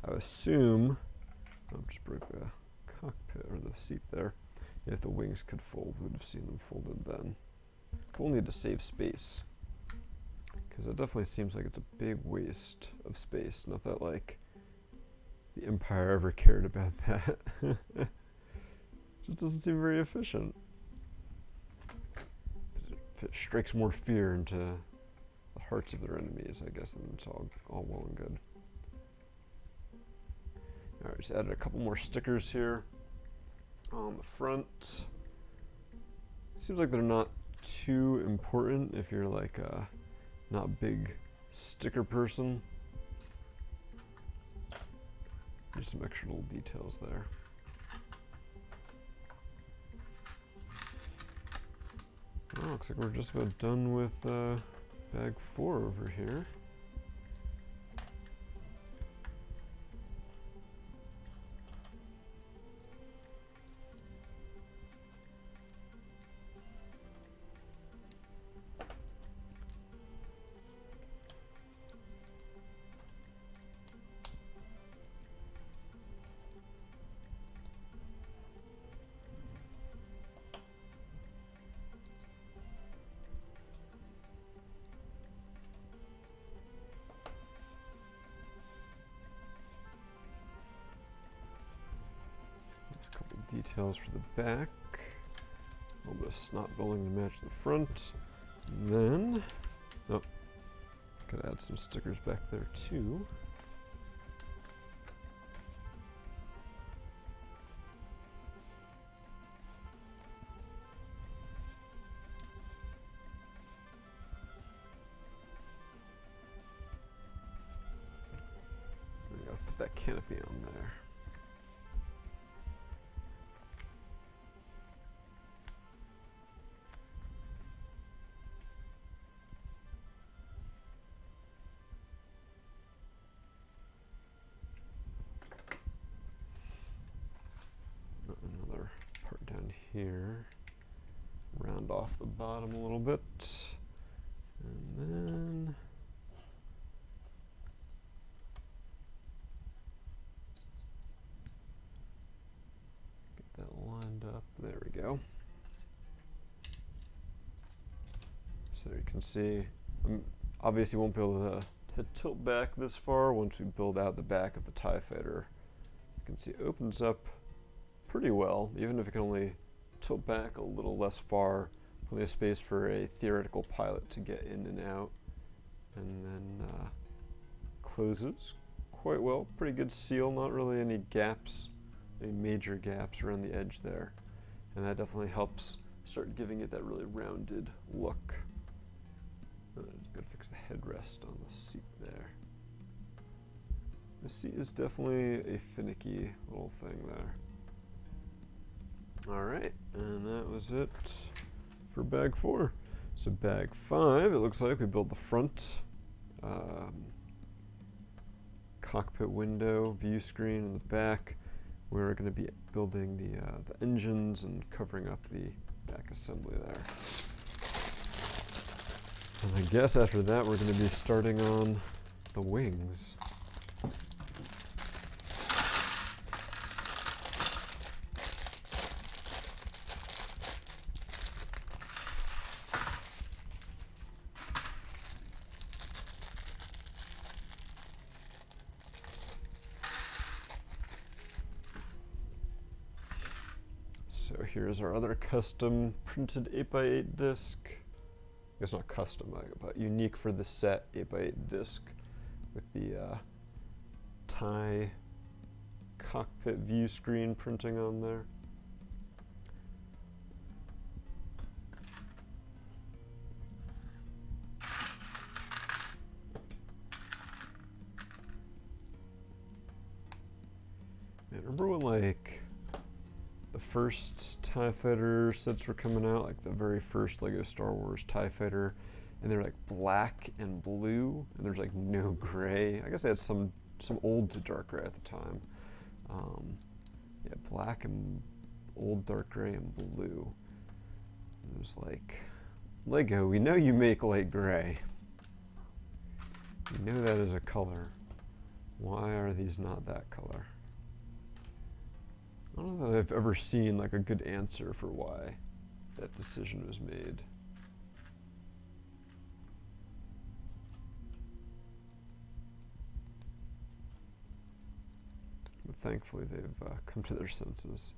I assume just broke the cockpit or the seat there. If the wings could fold, we'd have seen them folded then. If only to save space, because it definitely seems like it's a big waste of space. Not that like the Empire ever cared about that. Just doesn't seem very efficient. If it strikes more fear into the hearts of their enemies, I guess then it's all well and good. Alright, just added a couple more stickers here on the front. Seems like they're not too important if you're like a not big sticker person. Just some extra little details there. Oh, looks like we're just about done with bag 4 over here. Details for the back, a little bit of snot building to match the front, and then, gotta add some stickers back there too. canopy on there. Another part down here. Round off the bottom a little bit. And then get that lined up. There we go. So you can see, obviously won't be able to tilt back this far once we build out the back of the TIE Fighter. You can see it opens up pretty well, even if it can only tilt back a little less far. Plenty of space for a theoretical pilot to get in and out, and then closes quite well. Pretty good seal, not really any gaps, any major gaps around the edge there, and that definitely helps start giving it that really rounded look. Gotta fix the headrest on the seat there. The seat is definitely a finicky little thing there. Alright, and that was it for bag 4. So bag 5, it looks like we built the front cockpit window, view screen in the back. We're going to be building the engines and covering up the back assembly there. And I guess after that we're going to be starting on the wings. So here's our other custom printed 8x8 disc. I guess not custom, but unique for the set 8x8 disc with the TIE cockpit view screen printing on there. Man, remember when like the first TIE Fighter sets were coming out, like the very first Lego Star Wars TIE Fighter, and they're like black and blue, and there's like no gray. I guess they had some old to dark gray at the time. Yeah, black and old dark gray and blue. It was like, Lego, we know you make light gray. We know that is a color. Why are these not that color? I don't know that I've ever seen like a good answer for why that decision was made. But thankfully they've come to their senses.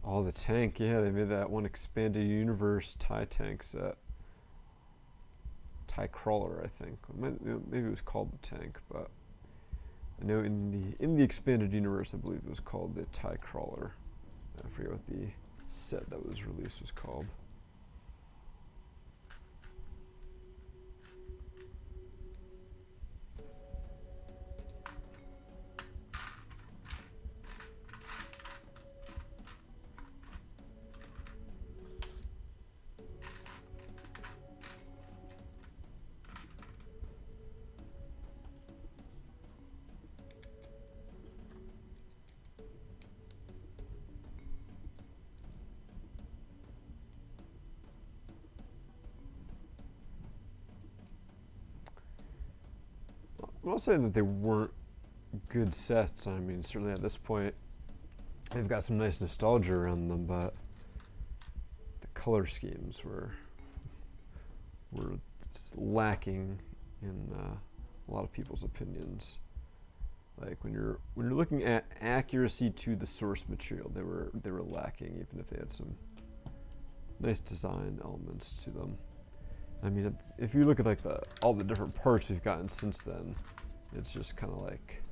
Oh, the tank, yeah, they made that one expanded universe TIE tank set. TIE crawler, I think. Maybe it was called the tank, but I know in the expanded universe, I believe it was called the TIE Crawler. I forget what the set that was released was called. I'm not saying that they weren't good sets. I mean, certainly at this point, they've got some nice nostalgia around them, but the color schemes were just lacking in a lot of people's opinions. Like when you're looking at accuracy to the source material, they were lacking, even if they had some nice design elements to them. I mean, if you look at like all the different parts we've gotten since then, it's just kind of like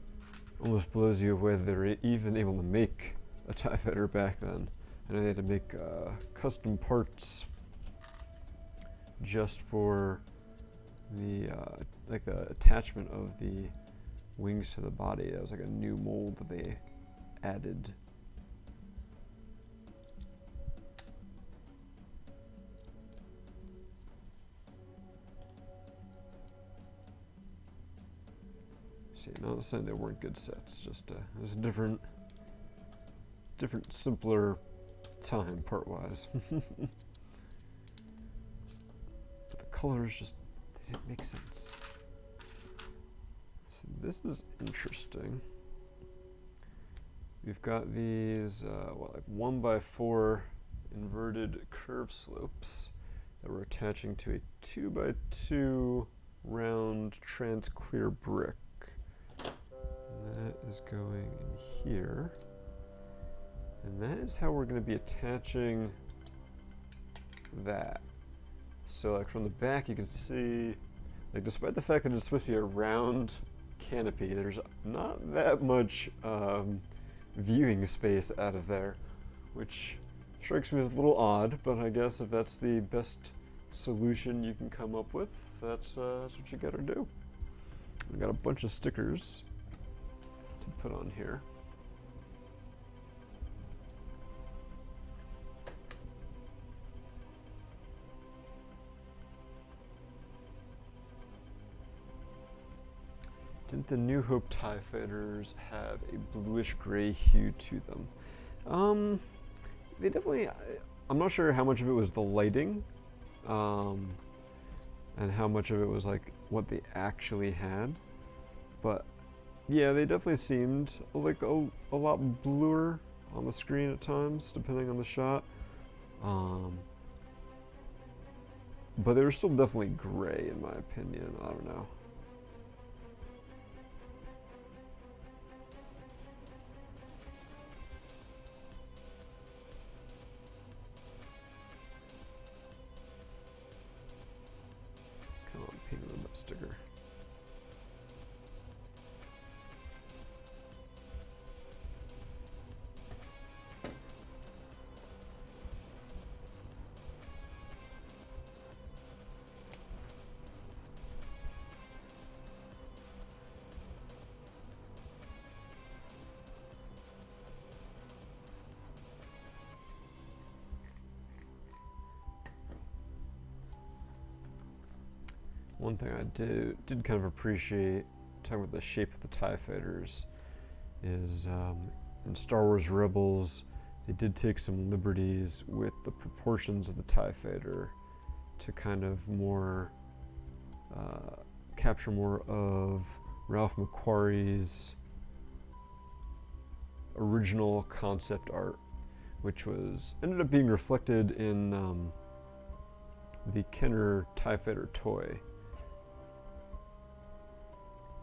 almost blows you away that they were even able to make a TIE Fighter back then. I know they had to make custom parts just for the like the attachment of the wings to the body. That was like a new mold that they added. See, not saying they weren't good sets, just it was a different, simpler time part-wise. But the colors just, they didn't make sense. So this is interesting. We've got these, like 1x4 inverted curve slopes that we're attaching to a 2x2 round trans clear brick. That is going in here. And that is how we're going to be attaching that. So like from the back you can see, like despite the fact that it's supposed to be a round canopy, there's not that much viewing space out of there, which strikes me as a little odd, but I guess if that's the best solution you can come up with, that's what you gotta do. We got a bunch of stickers to put on here. Didn't the New Hope TIE Fighters have a bluish gray hue to them? They definitely, I'm not sure how much of it was the lighting, and how much of it was like what they actually had, but yeah, they definitely seemed like a lot bluer on the screen at times, depending on the shot. But they were still definitely gray in my opinion, I don't know. Come on, paint on that sticker. One thing I did kind of appreciate, talking about the shape of the TIE Fighters, is in Star Wars Rebels, they did take some liberties with the proportions of the TIE Fighter to kind of more capture more of Ralph McQuarrie's original concept art, which ended up being reflected in the Kenner TIE Fighter toy.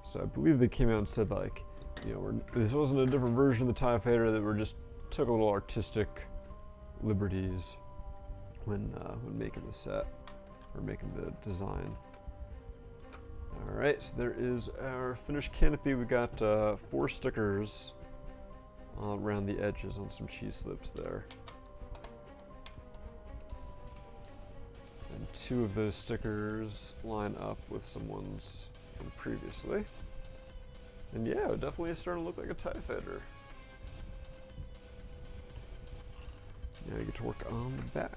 So I believe they came out and said, like, you know, this wasn't a different version of the TIE Fighter, that we just took a little artistic liberties when making the set, or making the design. Alright, so there is our finished canopy. We got 4 stickers around the edges on some cheese slips there. And 2 of those stickers line up with some ones from previously. And yeah, it definitely is starting to look like a TIE Fighter. Now you get to work on the back.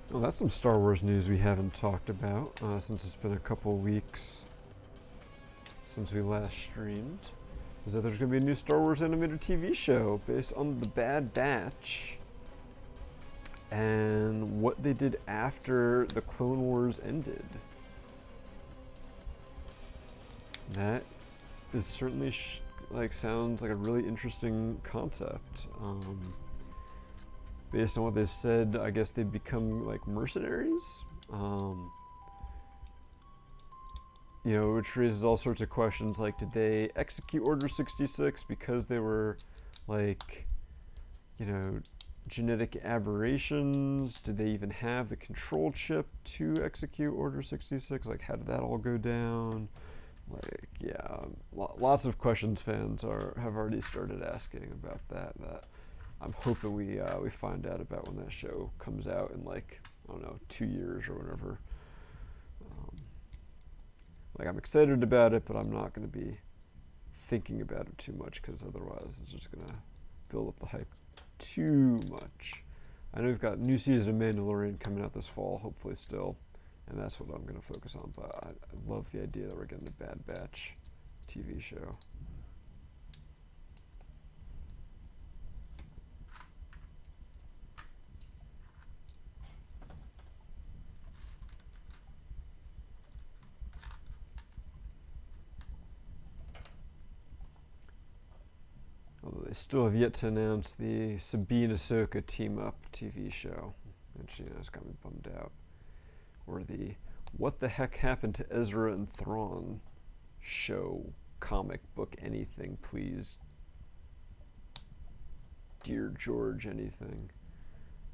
Well, that's some Star Wars news we haven't talked about since it's been a couple weeks since we last streamed. Is that there's going to be a new Star Wars animated TV show based on The Bad Batch and what they did after the Clone Wars ended. That is certainly sounds like a really interesting concept. Based on what they said, I guess they'd become like mercenaries. You know, which raises all sorts of questions, like, did they execute Order 66 because they were, like, you know, genetic aberrations? Did they even have the control chip to execute Order 66? Like, how did that all go down? Like, yeah, lots of questions fans have already started asking about that. That I'm hoping we find out about when that show comes out in, like, I don't know, 2 years or whatever. Like, I'm excited about it, but I'm not going to be thinking about it too much, because otherwise it's just going to build up the hype too much. I know we've got new season of Mandalorian coming out this fall, hopefully still, and that's what I'm going to focus on. But I love the idea that we're getting a Bad Batch TV show. Although they still have yet to announce the Sabine Ahsoka team-up TV show, which, you know, has got me bummed out. Or the What the Heck Happened to Ezra and Thrawn show, comic book, anything, please. Dear George, anything.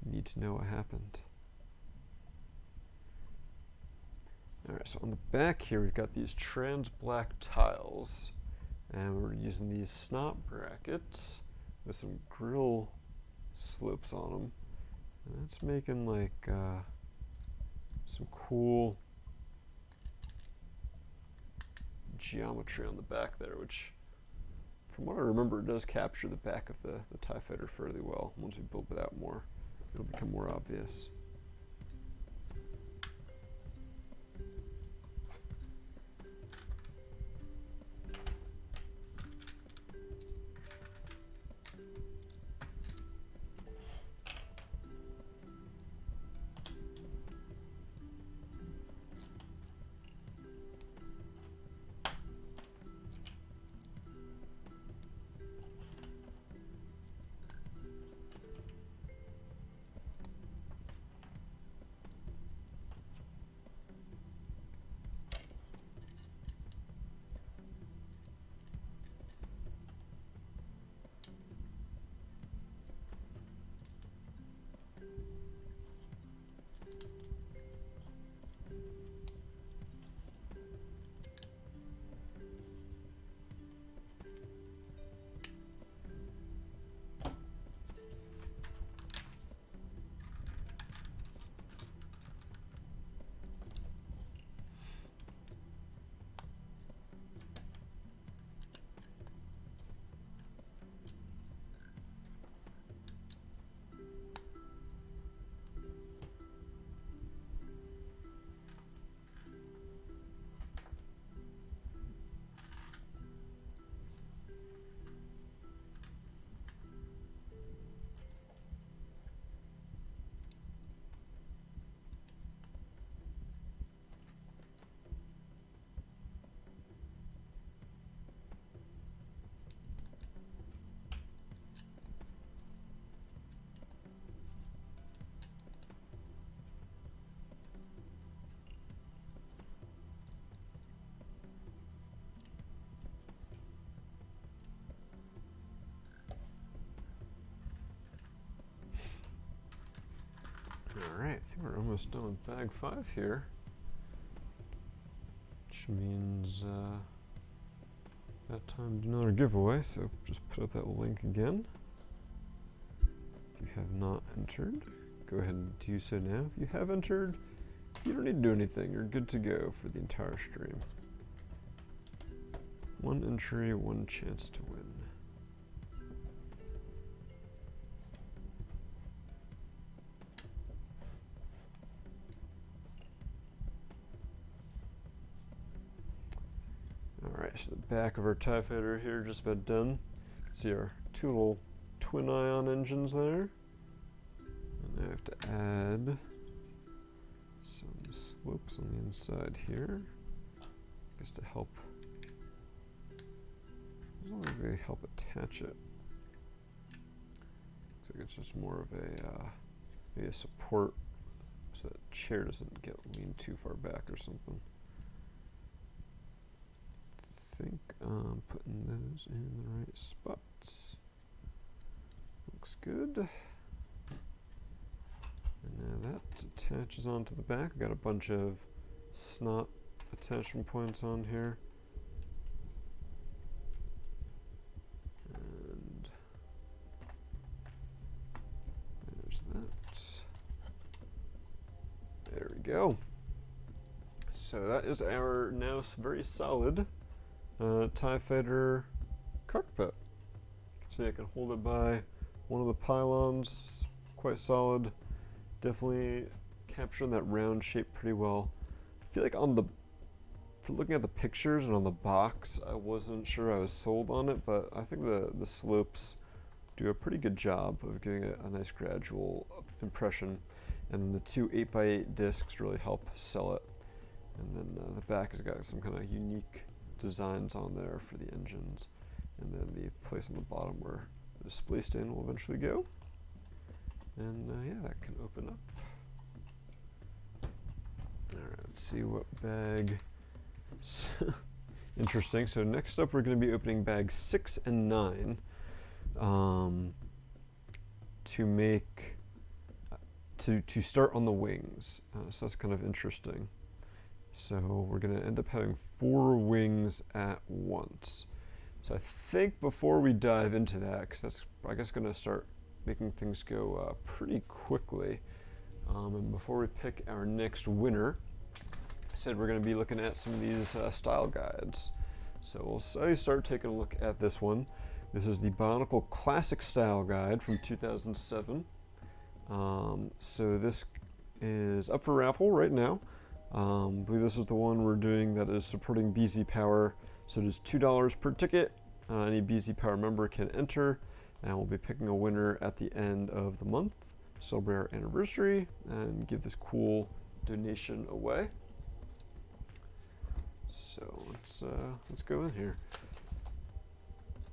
Need to know what happened. Alright, so on the back here we've got these trans black tiles. And we're using these snot brackets with some grill slopes on them. And that's making, like, some cool geometry on the back there, which, from what I remember, it does capture the back of the TIE Fighter fairly well. Once we build it out more, it'll become more obvious. Alright, I think we're almost done with bag 5 here. Which means that time to do another giveaway, so just put up that link again. If you have not entered, go ahead and do so now. If you have entered, you don't need to do anything. You're good to go for the entire stream. 1 entry, 1 chance to win. Alright, so the back of our TIE Fighter here, just about done. You can see our 2 little twin ion engines there. And I have to add some slopes on the inside here. I guess to help, as long as they help attach it. Looks like it's just more of a, maybe a support so that chair doesn't get leaned too far back or something. I think I'm putting those in the right spots. Looks good. And now that attaches onto the back. I've got a bunch of snot attachment points on here. go. So that is our now very solid TIE Fighter cockpit. You can see I can hold it by one of the pylons, quite solid. Definitely capturing that round shape pretty well. I feel like for looking at the pictures and on the box, I wasn't sure I was sold on it, but I think the slopes do a pretty good job of giving it a nice gradual impression. And then the two 8x8 discs really help sell it. And then the back has got some kind of unique designs on there for the engines. And then the place on the bottom where the display stand will eventually go. And yeah, that can open up. Alright, let's see what bag. Interesting. So next up we're going to be opening bags 6 and 9 to make to start on the wings. So that's kind of interesting. So we're going to end up having 4 wings at once. So I think before we dive into that, because that's I guess going to start making things go pretty quickly, and before we pick our next winner, I said we're going to be looking at some of these style guides. So we'll start taking a look at this one. This is the Bionicle Classic Style Guide from 2007. So this is up for raffle right now. I believe this is the one we're doing that is supporting BZPower. So it is $2 per ticket. Any BZPower member can enter, and we'll be picking a winner at the end of the month, celebrate our anniversary, and give this cool donation away. So let's go in here.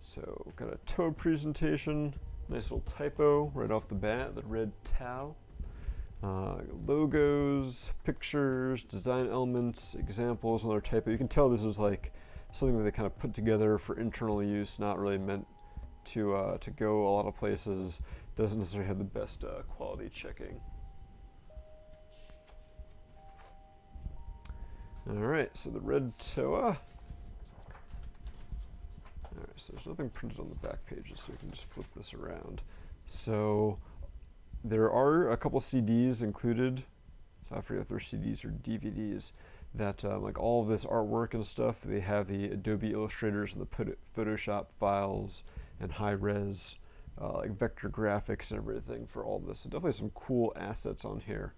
So we've got a TOA presentation, nice little typo right off the bat, the red tau. Logos, pictures, design elements, examples, another typo. You can tell this is like something that they kind of put together for internal use, not really meant to go a lot of places. Doesn't necessarily have the best quality checking. All right, so the red TOA. All right, so there's nothing printed on the back pages, so we can just flip this around. So there are a couple CDs included. So I forget if they're CDs or DVDs. That like all of this artwork and stuff, they have the Adobe Illustrators and the Photoshop files and high-res like vector graphics and everything for all this. So definitely some cool assets on here.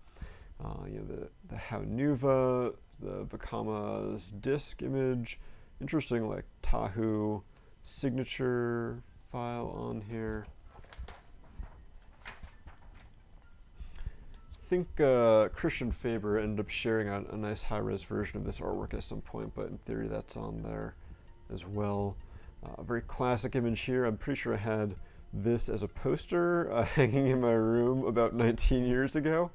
You know, the Haunuva, the Vekama's disk image, interesting like Tahoe signature file on here. I think Christian Faber ended up sharing a nice high-res version of this artwork at some point, but in theory that's on there as well. A very classic image here. I'm pretty sure I had this as a poster hanging in my room about 19 years ago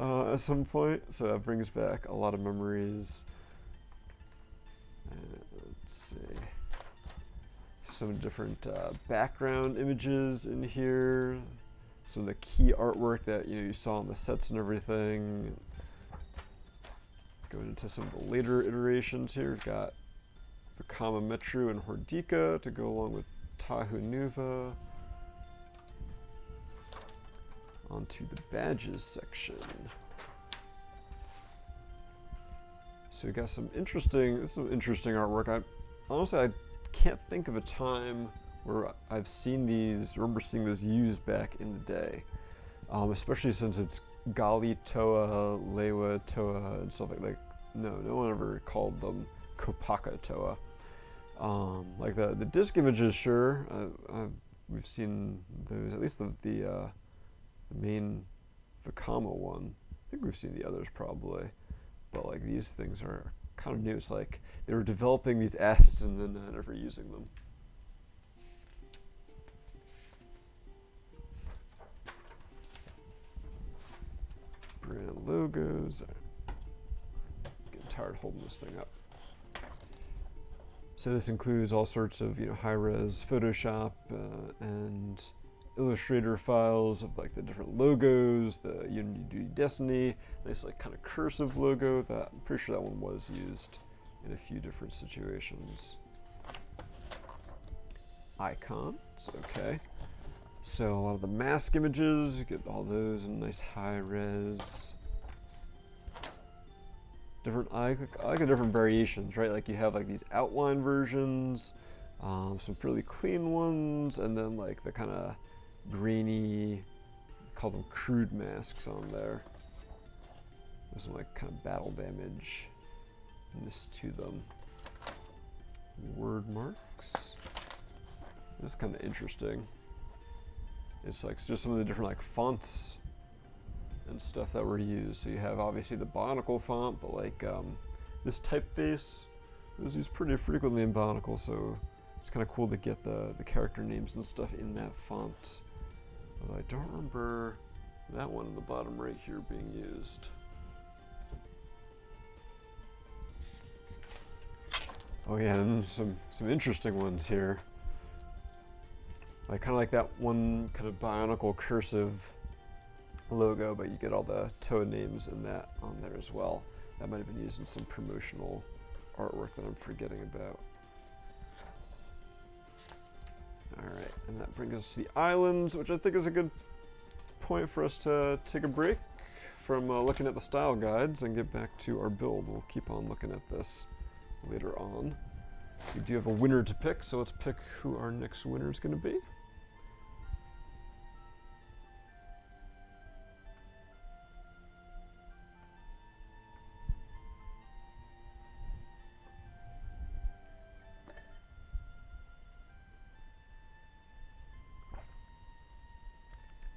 at some point, so that brings back a lot of memories. Let's see. Some different background images in here. Some of the key artwork that you saw on the sets and everything. Going into some of the later iterations here, we've got Vekama Metru and Hordika to go along with Haunuva. Onto the badges section. So we got some interesting artwork. Honestly, I can't think of a time where I've seen these, remember seeing this used back in the day, especially since it's Gali Toa, Lewa Toa, and stuff like that. No one ever called them Kopaka Toa. Like the disc images, sure, we've seen those, at least the main Vekama one. I think we've seen the others probably, but like these things are kind of new. It's like they were developing these assets and then never using them. Brand logos. Getting tired holding this thing up. So this includes all sorts of high-res Photoshop and Illustrator files of like the different logos, the Unity Destiny, nice like kind of cursive logo that I'm pretty sure that one was used in a few different situations. Icons, okay. So a lot of the mask images, you get all those in nice high res. different, I like the different variations, right? Like you have like these outline versions, some fairly clean ones, and then like the kind of grainy, call them crude masks on there. There's some like kind of battle damage to them. Word marks. This is kind of interesting. It's like just some of the different like fonts and stuff that were used. So you have obviously the Bionicle font, but like this typeface was used pretty frequently in Bionicle, so it's kind of cool to get the character names and stuff in that font. Although I don't remember that one in the bottom right here being used. Oh yeah, and some interesting ones here. Like kind of like that one kind of Bionicle cursive logo, but you get all the Toad names in that on there as well. That might have been used in some promotional artwork that I'm forgetting about. Alright, and that brings us to the islands, which I think is a good point for us to take a break from looking at the style guides and get back to our build. We'll keep on looking at this later on. We do have a winner to pick, so let's pick who our next winner is going to be.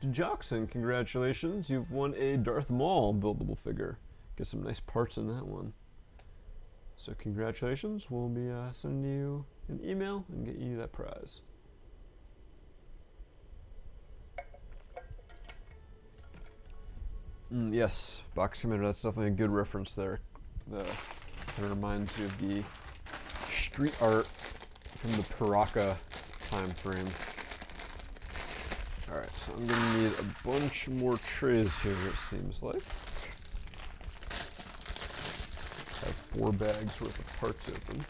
Jackson, congratulations. You've won a Darth Maul buildable figure. Get some nice parts in that one. So congratulations. We'll be sending you an email and get you that prize. Yes, Box Commander, that's definitely a good reference there. Kind of reminds you of the street art from the Paraka time frame. Alright, so I'm going to need a bunch more trays here, it seems like. I have 4 bags worth of parts open.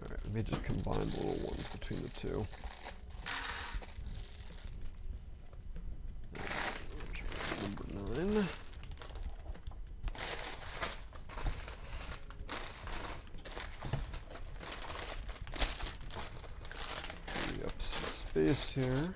Alright, let me just combine the little ones between the two. Number 9. Space here.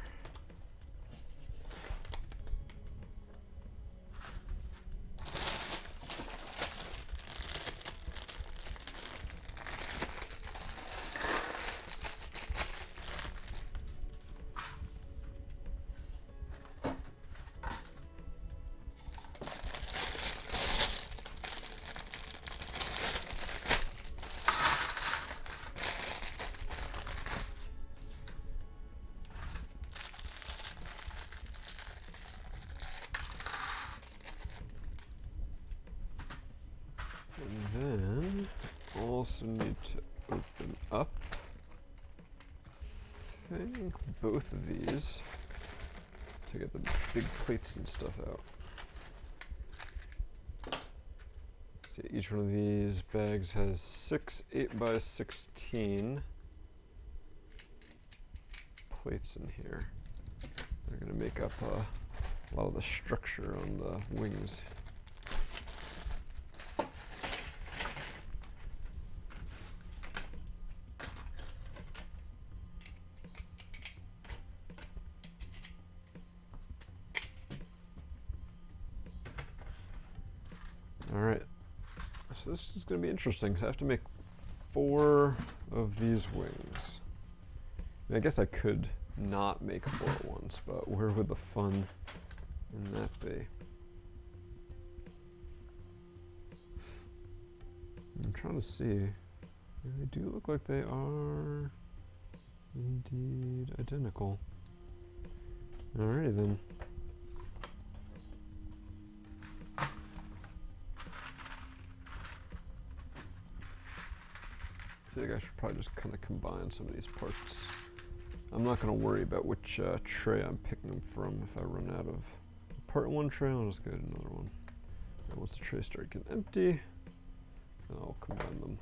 And then also need to open up, I think, both of these to get the big plates and stuff out. See, each one of these bags has 6 8x16 plates in here. They're going to make up a lot of the structure on the wings. Alright, so this is going to be interesting, because I have to make 4 of these wings. I guess I could not make 4 at once, but where would the fun in that be? I'm trying to see. They do look like they are indeed identical. Alrighty then. I think I should probably just kind of combine some of these parts. I'm not going to worry about which tray I'm picking them from. If I run out of part 1 tray, I'll just go to another one. And once the trays start getting empty, then I'll combine them.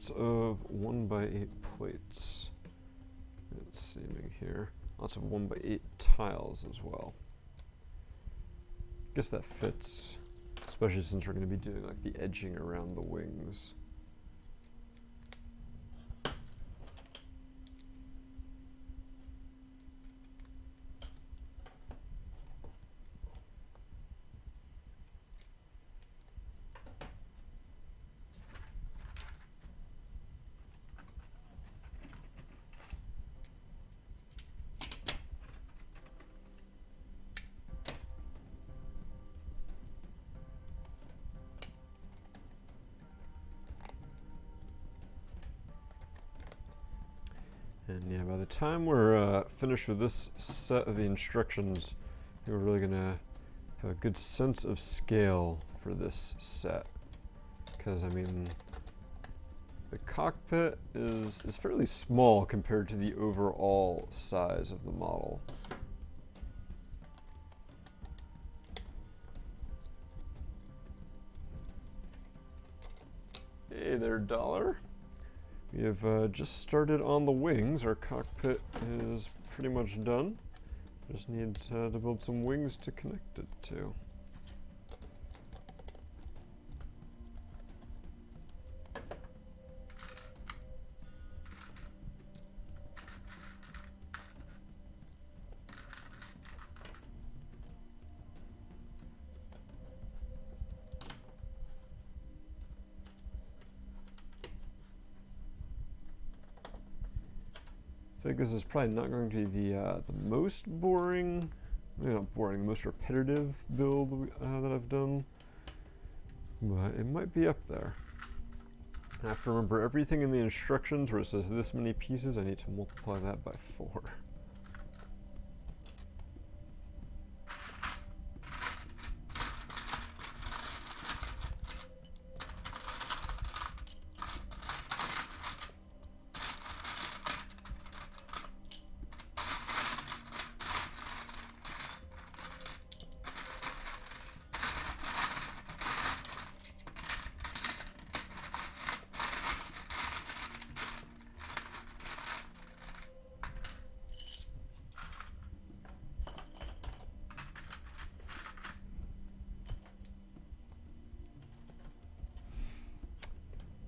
lots of 1x8 plates. It's seeming here. Lots of 1x8 tiles as well. Guess that fits, especially since we're going to be doing like the edging around the wings. And yeah, by the time we're finished with this set of the instructions, I think we're really gonna have a good sense of scale for this set. Because I mean, the cockpit is fairly small compared to the overall size of the model. Hey there, Dollar. We have just started on the wings. Our cockpit is pretty much done. Just need to build some wings to connect it to. I think this is probably not going to be the most boring, maybe not boring, the most repetitive build that I've done, but it might be up there. I have to remember everything in the instructions where it says this many pieces, I need to multiply that by 4.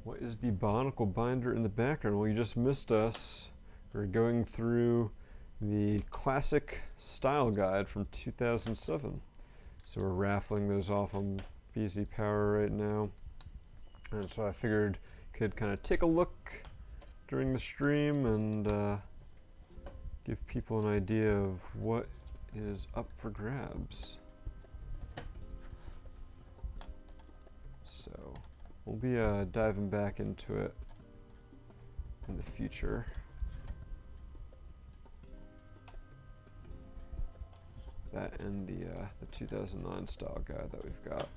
What is the Bionicle binder in the background? Well, you just missed us. We're going through the classic style guide from 2007. So we're raffling those off on BZPower right now. And so I figured could kind of take a look during the stream and give people an idea of what is up for grabs. So we'll be diving back into it in the future. That and the 2009 style guide that we've got.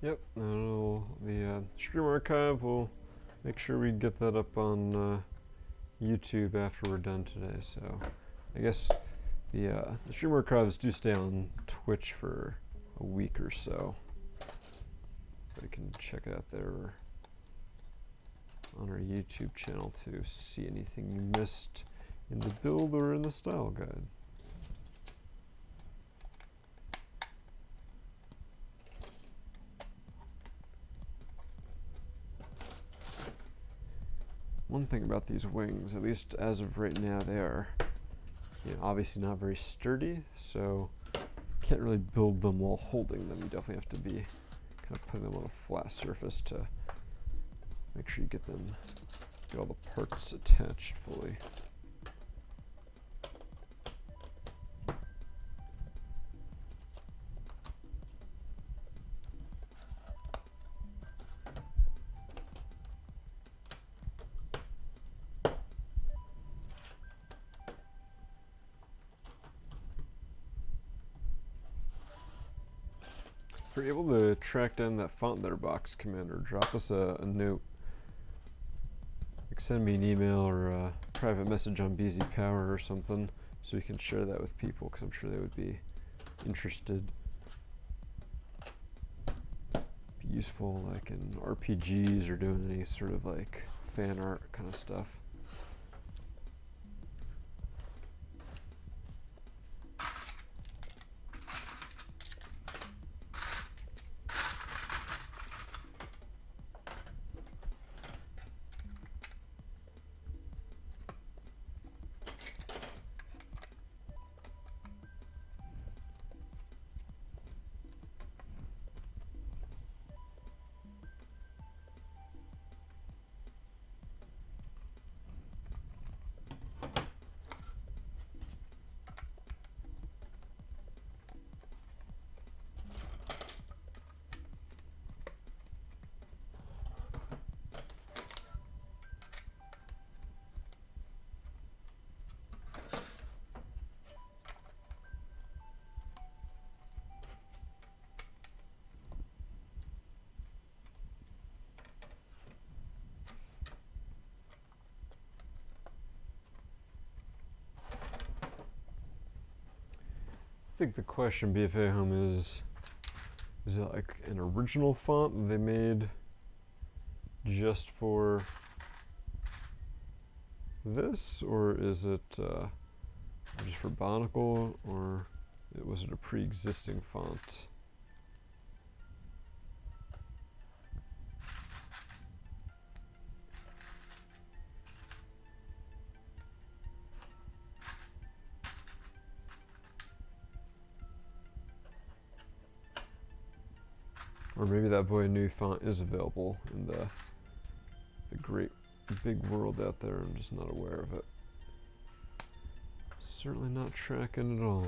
Yep, the stream archive, we'll make sure we get that up on YouTube after we're done today. So I guess the stream archives do stay on Twitch for a week or so. But you can check it out there on our YouTube channel to see anything you missed in the build or in the style guide. One thing about these wings, at least as of right now, they are, obviously not very sturdy, so can't really build them while holding them. You definitely have to be kind of putting them on a flat surface to make sure you get all the parts attached fully. If you're able to track down that font letterbox commander, drop us a note. Like send me an email or a private message on BZPower or something so we can share that with people, because I'm sure they would be interested. Be useful like in RPGs or doing any sort of like fan art kind of stuff. I think the question, BFA Home, is it like an original font that they made just for this, or is it just for Bionicle, or was it a pre-existing font? Or maybe that Void New font is available in the great big world out there. I'm just not aware of it. Certainly not tracking at all.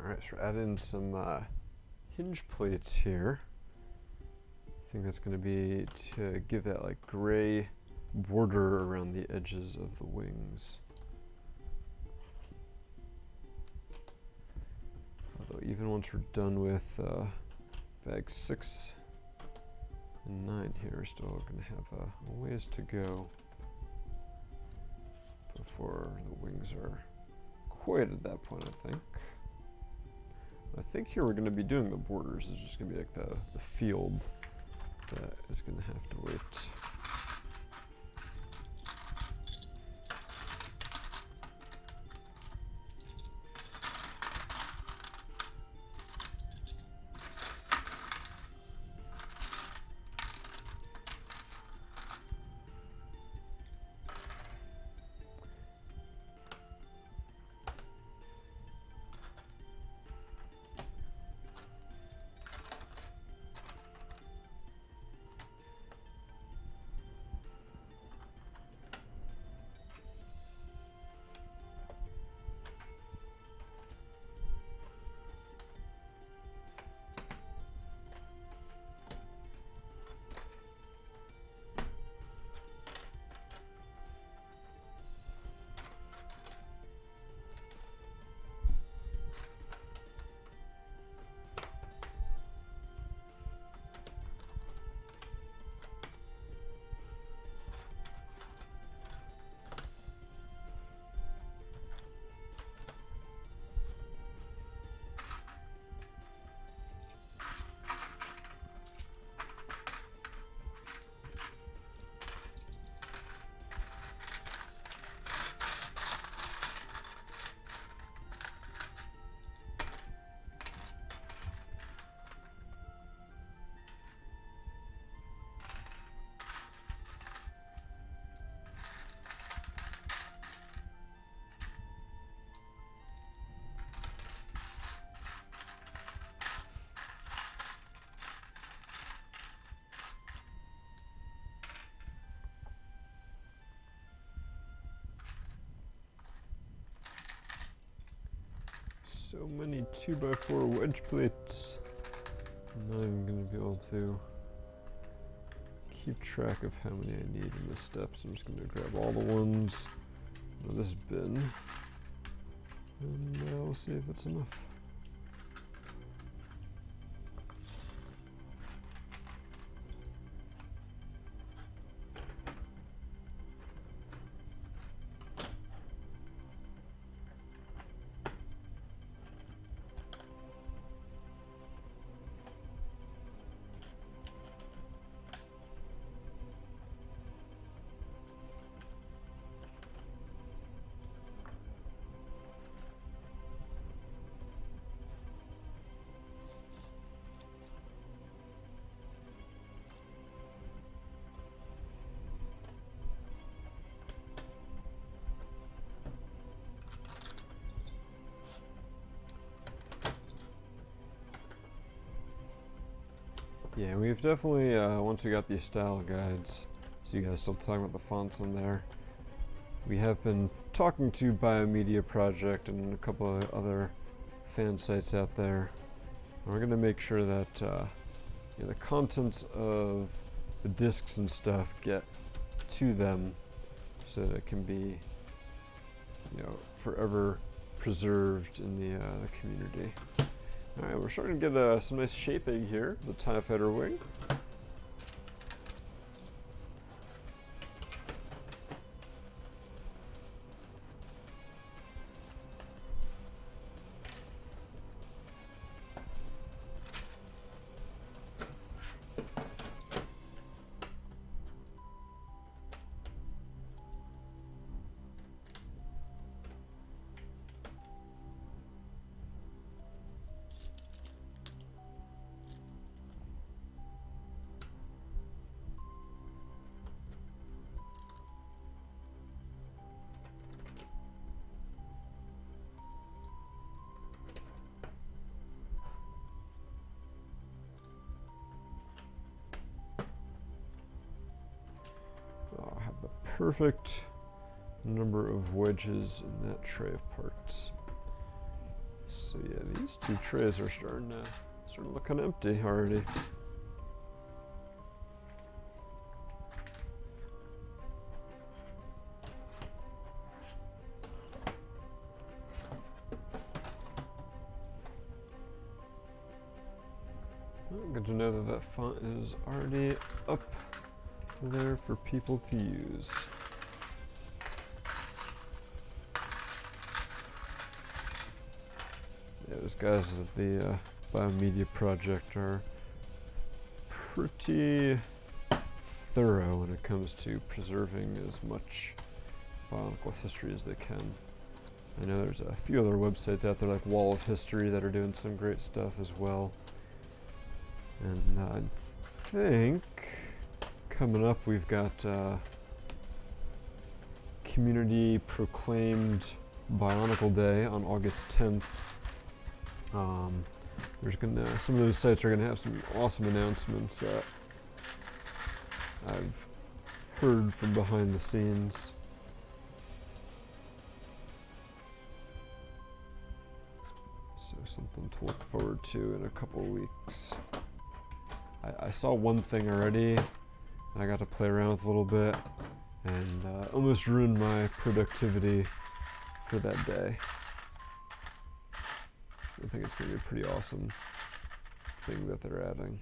Alright, so we're adding some hinge plates here. I think that's going to be to give that like gray border around the edges of the wings. Although even once we're done with bag 6 and 9 here, we're still going to have a ways to go before the wings are quite at that point, I think. I think here we're going to be doing the borders. It's just going to be like the field that is going to have to wait. So many 2x4 wedge plates. I'm not even going to be able to keep track of how many I need in the steps. I'm just going to grab all the ones in this bin, and we'll see if it's enough. Yeah, we've definitely, once we got these style guides, so you guys still talking about the fonts on there, we have been talking to Biomedia Project and a couple of other fan sites out there. And we're going to make sure that the contents of the discs and stuff get to them so that it can be, forever preserved in the community. Alright, we're starting to get some nice shaping here, the TIE Fighter wing. I'll have the perfect number of wedges in that tray of parts. So yeah, these two trays are starting to look kind of empty already. Well, good to know that that font is already up there for people to use. Yeah, those guys at the Biomedia Project are pretty thorough when it comes to preserving as much bionicle history as they can. I know there's a few other websites out there like Wall of History that are doing some great stuff as well. And I think coming up we've got community proclaimed Bionicle Day on August 10th. There's some of those sites are gonna have some awesome announcements that I've heard from behind the scenes. So something to look forward to in a couple of weeks. I saw one thing already, and I got to play around with a little bit, and almost ruined my productivity for that day. I think it's going to be a pretty awesome thing that they're adding.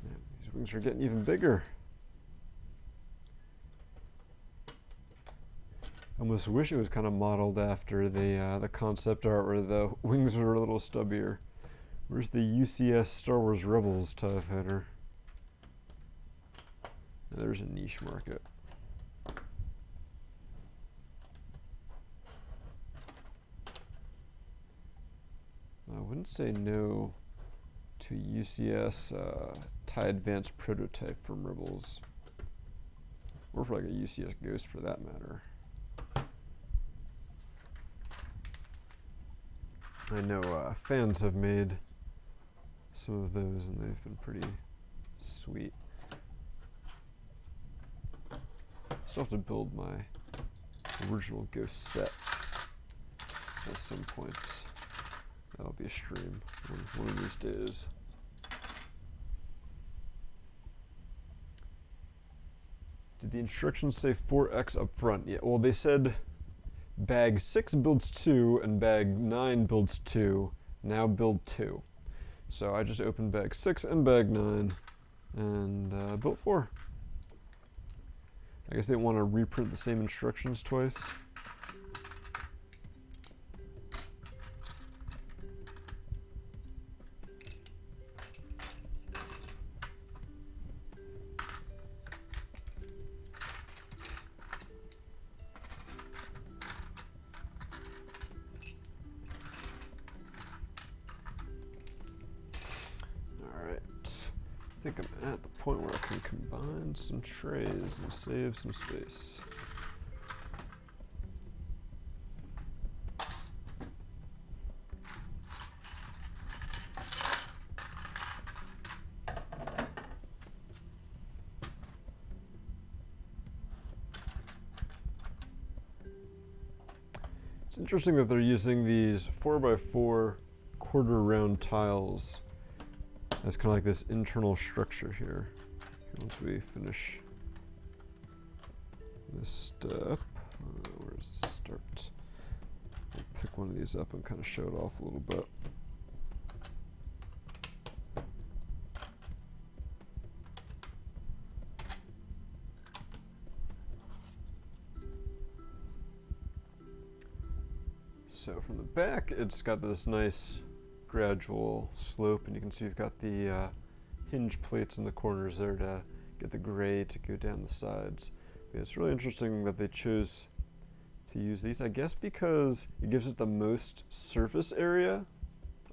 Man, these wings are getting even bigger. I almost wish it was kind of modeled after the concept art where the wings were a little stubbier. Where's the UCS Star Wars Rebels TIE Fighter? There's a niche market. I wouldn't say no to UCS anti-advanced prototype from Rebels. Or for like a UCS Ghost for that matter. I know fans have made some of those and they've been pretty sweet. Still have to build my original Ghost set at some point. That'll be a stream one of these days. Did the instructions say 4x up front? Yeah, well they said bag 6 builds 2 and bag 9 builds 2. Now build 2. So I just opened bag 6 and bag 9 and built 4. I guess they didn't want to reprint the same instructions twice. I think I'm at the point where I can combine some trays and save some space. It's interesting that they're using these 4x4 quarter round tiles as kind of like this internal structure here. Once we finish this step, where's the start? I'll pick one of these up and kind of show it off a little bit. So from the back, it's got this nice gradual slope, and you can see we've got the hinge plates in the corners there to get the gray to go down the sides. But it's really interesting that they chose to use these, I guess because it gives it the most surface area,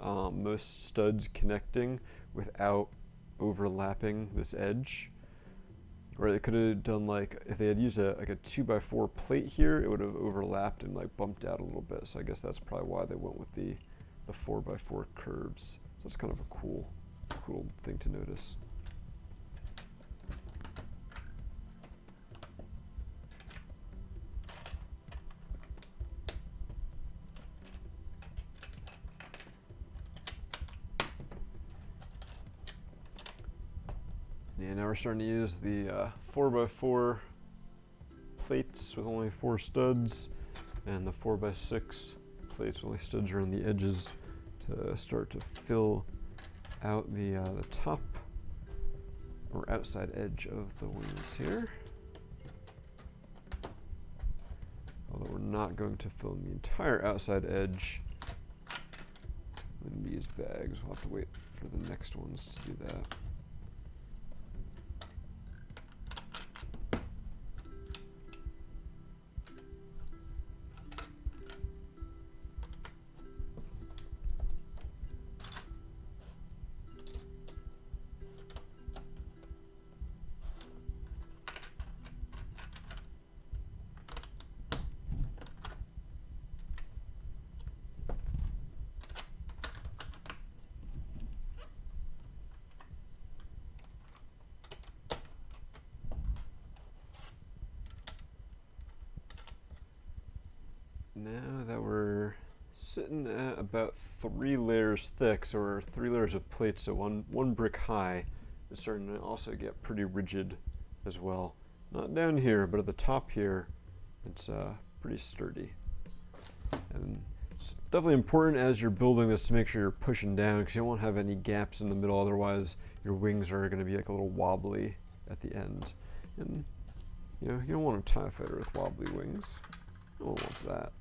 most studs connecting without overlapping this edge. Or they could have done like, if they had used like a 2x4 plate here, it would have overlapped and like bumped out a little bit. So I guess that's probably why they went with the 4x4 curves. So it's kind of a cool thing to notice. Yeah, now we're starting to use the 4x4 plates with only 4 studs and the 4x6 plates with only studs around the edges to start to fill out the top or outside edge of the wings here. Although we're not going to fill in the entire outside edge in these bags. We'll have to wait for the next ones to do that. Now that we're sitting at about 3 layers thick, so we're 3 layers of plates, so one brick high, it's starting to also get pretty rigid as well. Not down here, but at the top here, it's pretty sturdy. And it's definitely important as you're building this to make sure you're pushing down, because you won't have any gaps in the middle, otherwise your wings are going to be like a little wobbly at the end. And you know, you don't want a TIE fighter with wobbly wings. No one wants that.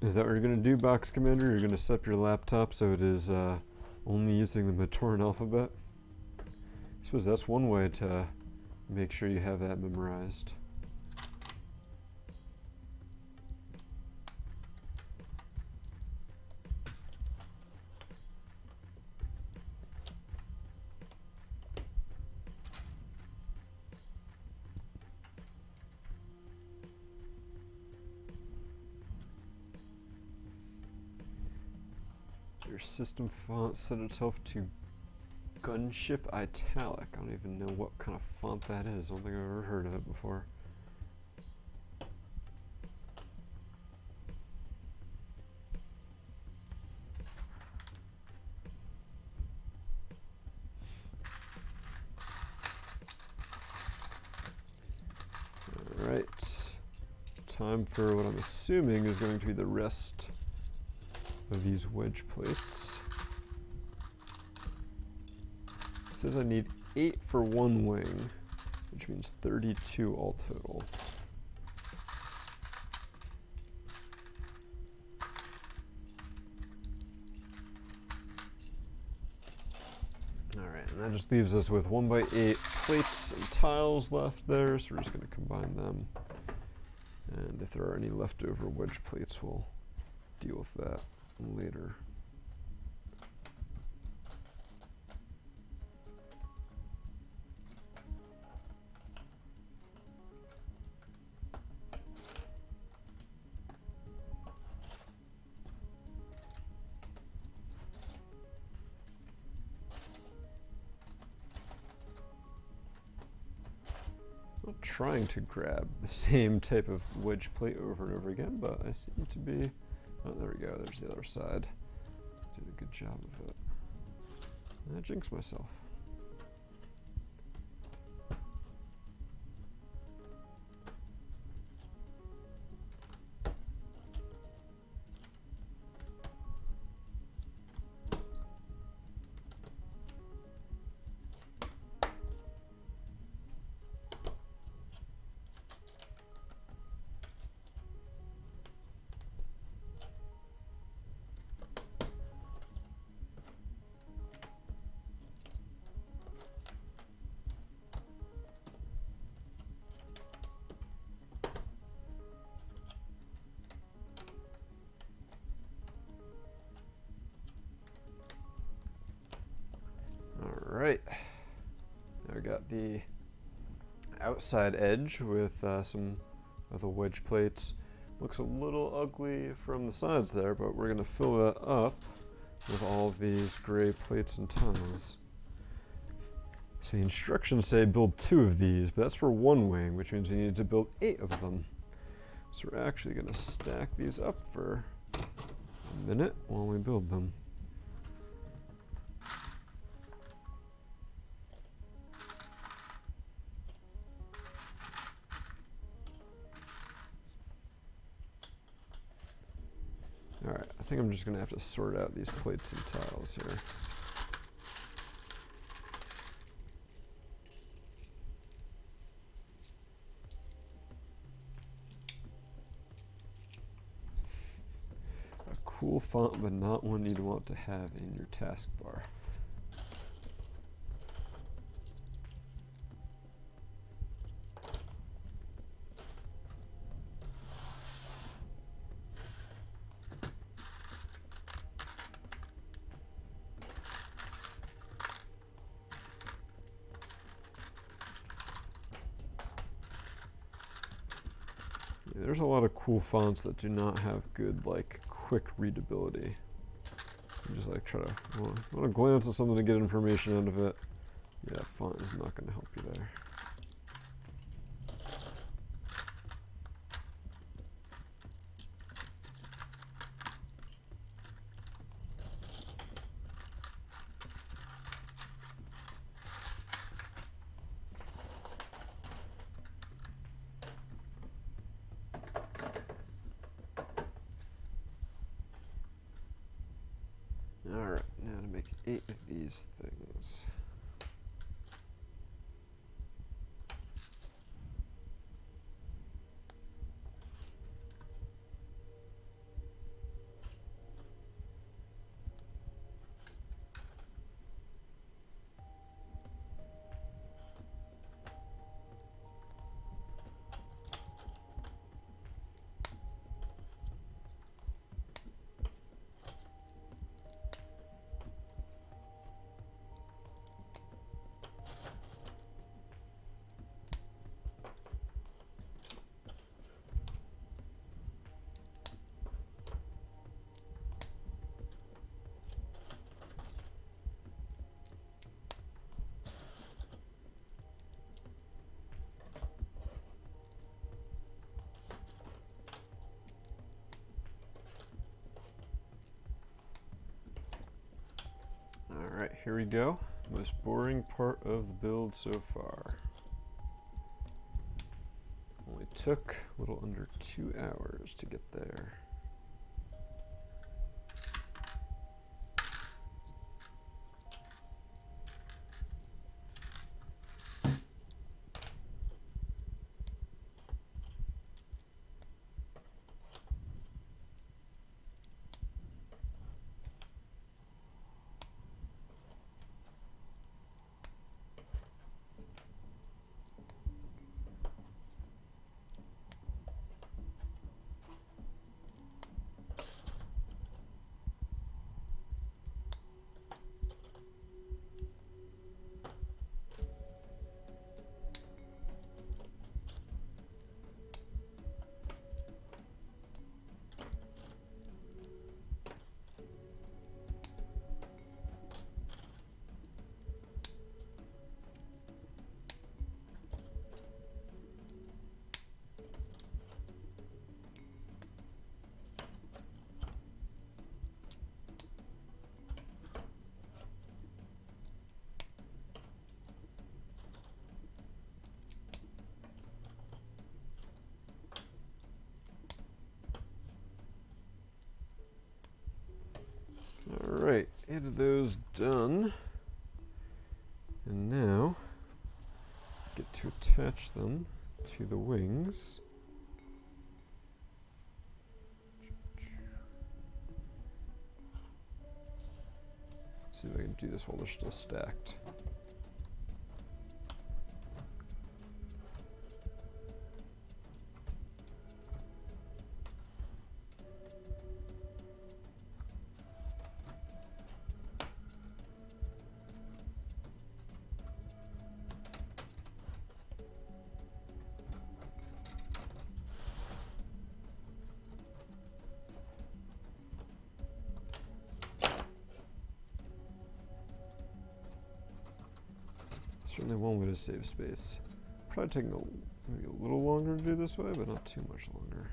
Is that what you're going to do, Box Commander? You're going to set up your laptop so it is only using the Matoran alphabet? I suppose that's one way to make sure you have that memorized. Your system font set itself to Gunship Italic. I don't even know what kind of font that is. I don't think I've ever heard of it before. Alright. Time for what I'm assuming is going to be the rest of these wedge plates. It says I need 8 for one wing, which means 32 all total. Alright, and that just leaves us with 1x8 plates and tiles left there, so we're just going to combine them. And if there are any leftover wedge plates, we'll deal with that later. Not trying to grab the same type of wedge plate over and over again, but I seem to be. Oh, there we go. There's the other side. Did a good job of it. And I jinxed myself. Alright, now we got the outside edge with some of the wedge plates. Looks a little ugly from the sides there, but we're going to fill that up with all of these gray plates and tiles. So the instructions say build 2 of these, but that's for one wing, which means we need to build 8 of them. So we're actually going to stack these up for a minute while we build them. Alright, I think I'm just going to have to sort out these plates and tiles here. A cool font, but not one you'd want to have in your taskbar. There's a lot of cool fonts that do not have good, like, quick readability. You just like try to want to glance at something to get information out of it. Yeah, font is not going to help you there. Alright, now to make 8 of these things. here we go. Most boring part of the build so far. Only took a little under 2 hours to get there. Alright, 8 of those done. And now, get to attach them to the wings. See if I can do this while they're still stacked. Certainly one way to save space. Probably taking maybe a little longer to do this way, but not too much longer.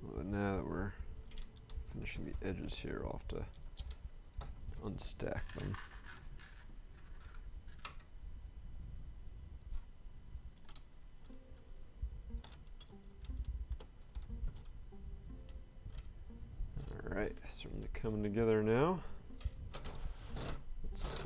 Well, now that we're finishing the edges here, I'll have to unstack them. Alright, certainly coming together now. Let's see.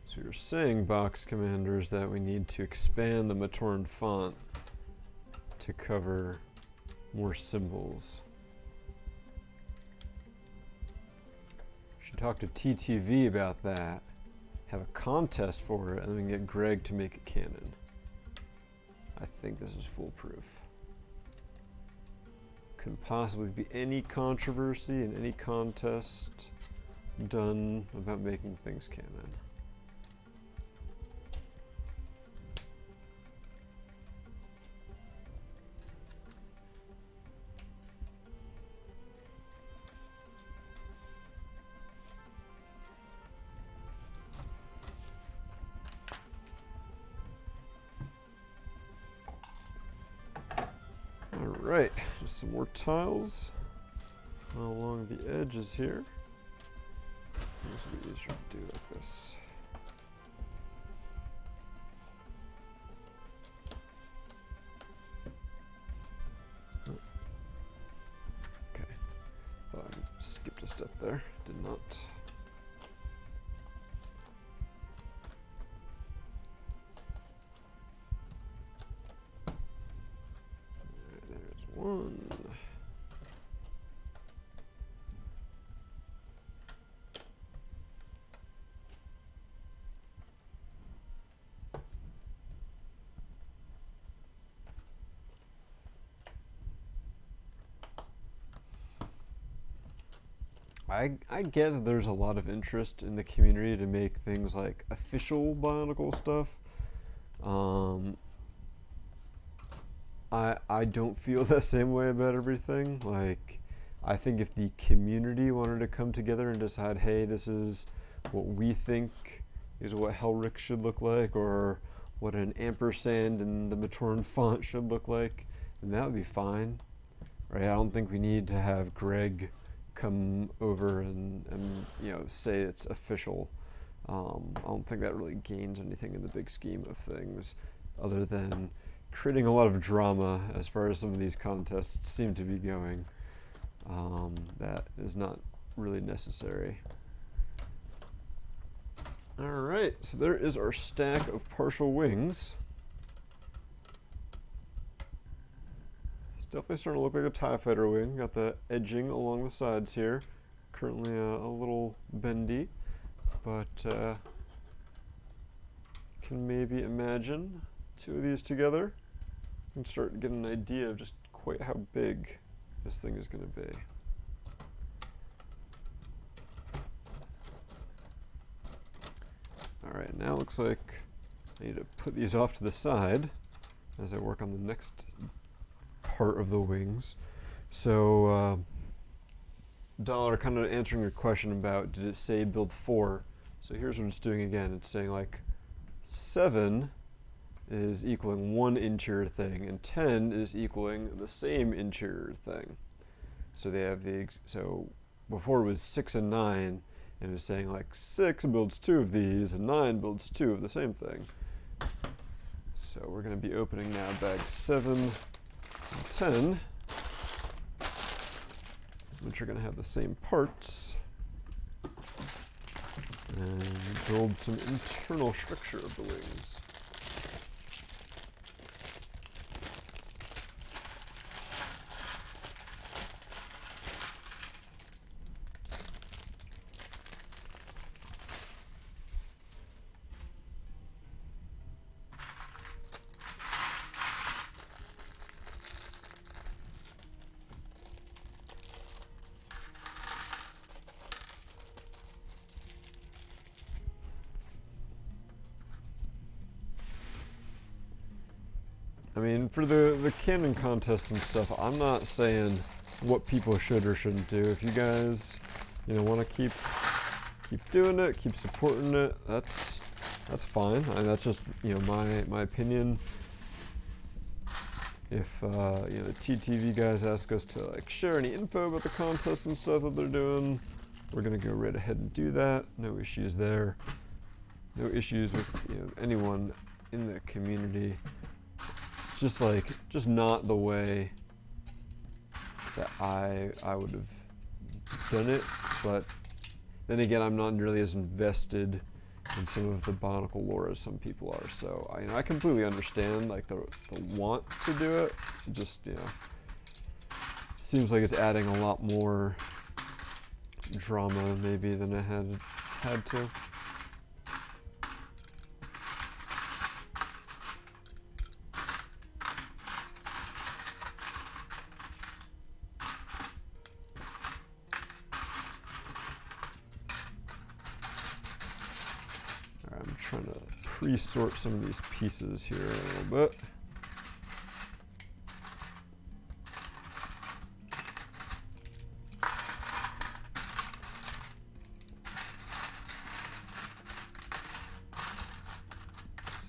So you're saying, box commanders, that we need to expand the Matoran font to cover more symbols. Should talk to TTV about that, have a contest for it, and then get Greg to make it canon. I think this is foolproof. Couldn't possibly be any controversy in any contest done about making things canon. Alright, just some more tiles along the edges here. This will be easier to do like this. Okay, thought I skipped a step there, did not. One. I get that there's a lot of interest in the community to make things like official Bionicle stuff. I don't feel the same way about everything. Like, I think if the community wanted to come together and decide, hey, this is what we think is what Hellrick should look like, or what an ampersand in the Matoran font should look like, then that would be fine. Right? I don't think we need to have Greg come over and say it's official. I don't think that really gains anything in the big scheme of things, other than creating a lot of drama as far as some of these contests seem to be going. That is not really necessary. Alright, so there is our stack of partial wings. It's definitely starting to look like a TIE Fighter wing. Got the edging along the sides here. Currently a little bendy, but can maybe imagine two of these together and start getting an idea of just quite how big this thing is going to be. Alright, now it looks like I need to put these off to the side as I work on the next part of the wings. So, Dollar, kind of answering your question about did it say build 4? So here's what it's doing again. It's saying like 7 is equaling one interior thing, and 10 is equaling the same interior thing. So they have so before it was 6 and 9, and it was saying like 6 builds 2 of these, and 9 builds 2 of the same thing. So we're going to be opening now bags 7 and 10, which are going to have the same parts, and build some internal structure of the wings. I mean, for the cannon contests and stuff, I'm not saying what people should or shouldn't do. If you guys, want to keep doing it, keep supporting it, that's fine. I mean, that's just my opinion. If the TTV guys ask us to like share any info about the contests and stuff that they're doing, we're gonna go right ahead and do that. No issues there. No issues with anyone in the community. Just not the way that I would have done it, but then again, I'm not really as invested in some of the Bionicle lore as some people are. So I completely understand like the want to do it. It just seems like it's adding a lot more drama maybe than it had to. I'm trying to pre-sort some of these pieces here a little bit.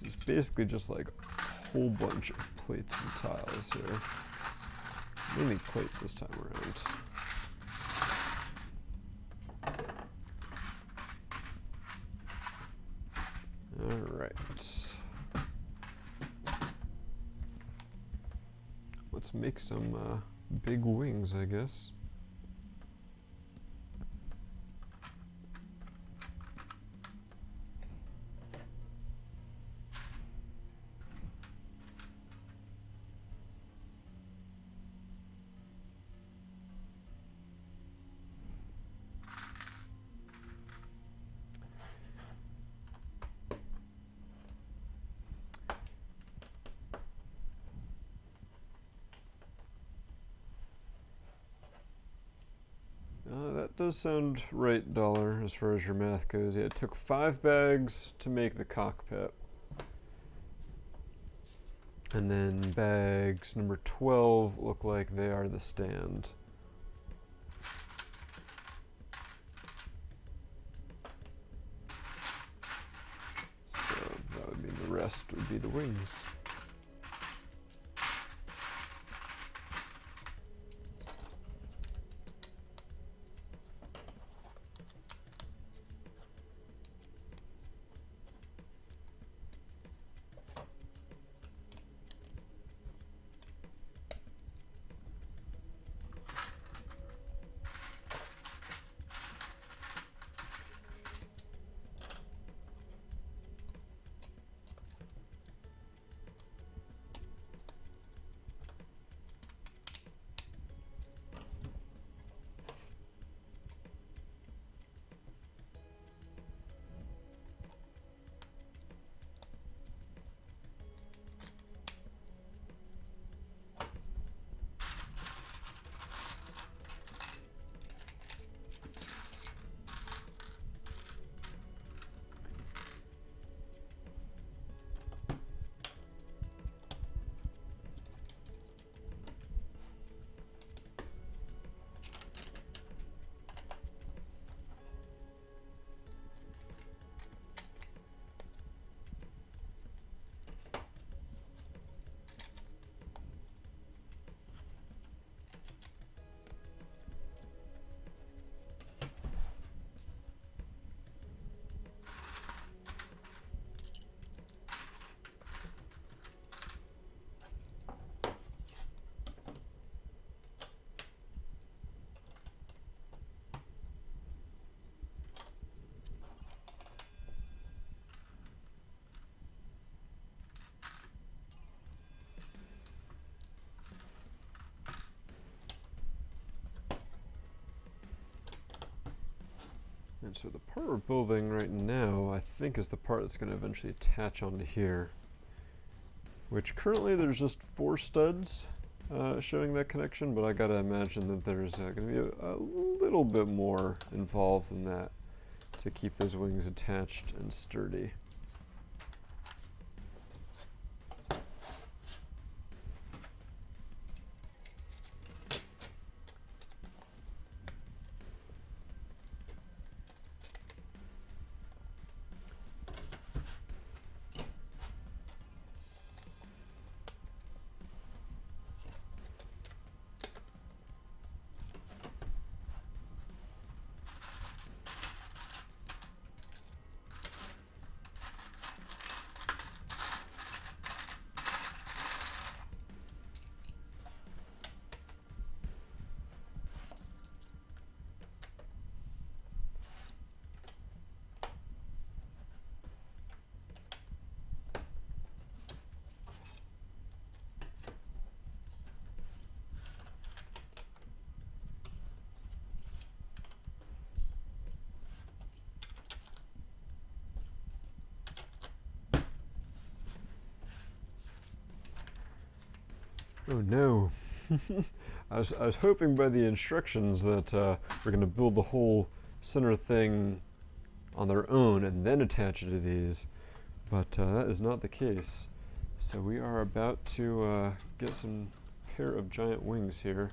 This is basically just like a whole bunch of plates and tiles here. Mainly plates this time around. Alright. Let's make some big wings, I guess. that does sound right, Dollar, as far as your math goes. Yeah, it took 5 bags to make the cockpit. And then bags number 12 look like they are the stand. So that would mean the rest would be the wings. And so the part we're building right now, I think, is the part that's going to eventually attach onto here. Which currently there's just 4 studs showing that connection, but I gotta imagine that there's going to be a little bit more involved than that to keep those wings attached and sturdy. Oh no. I was hoping by the instructions that we're going to build the whole center thing on their own and then attach it to these, but that is not the case. So we are about to get some pair of giant wings here.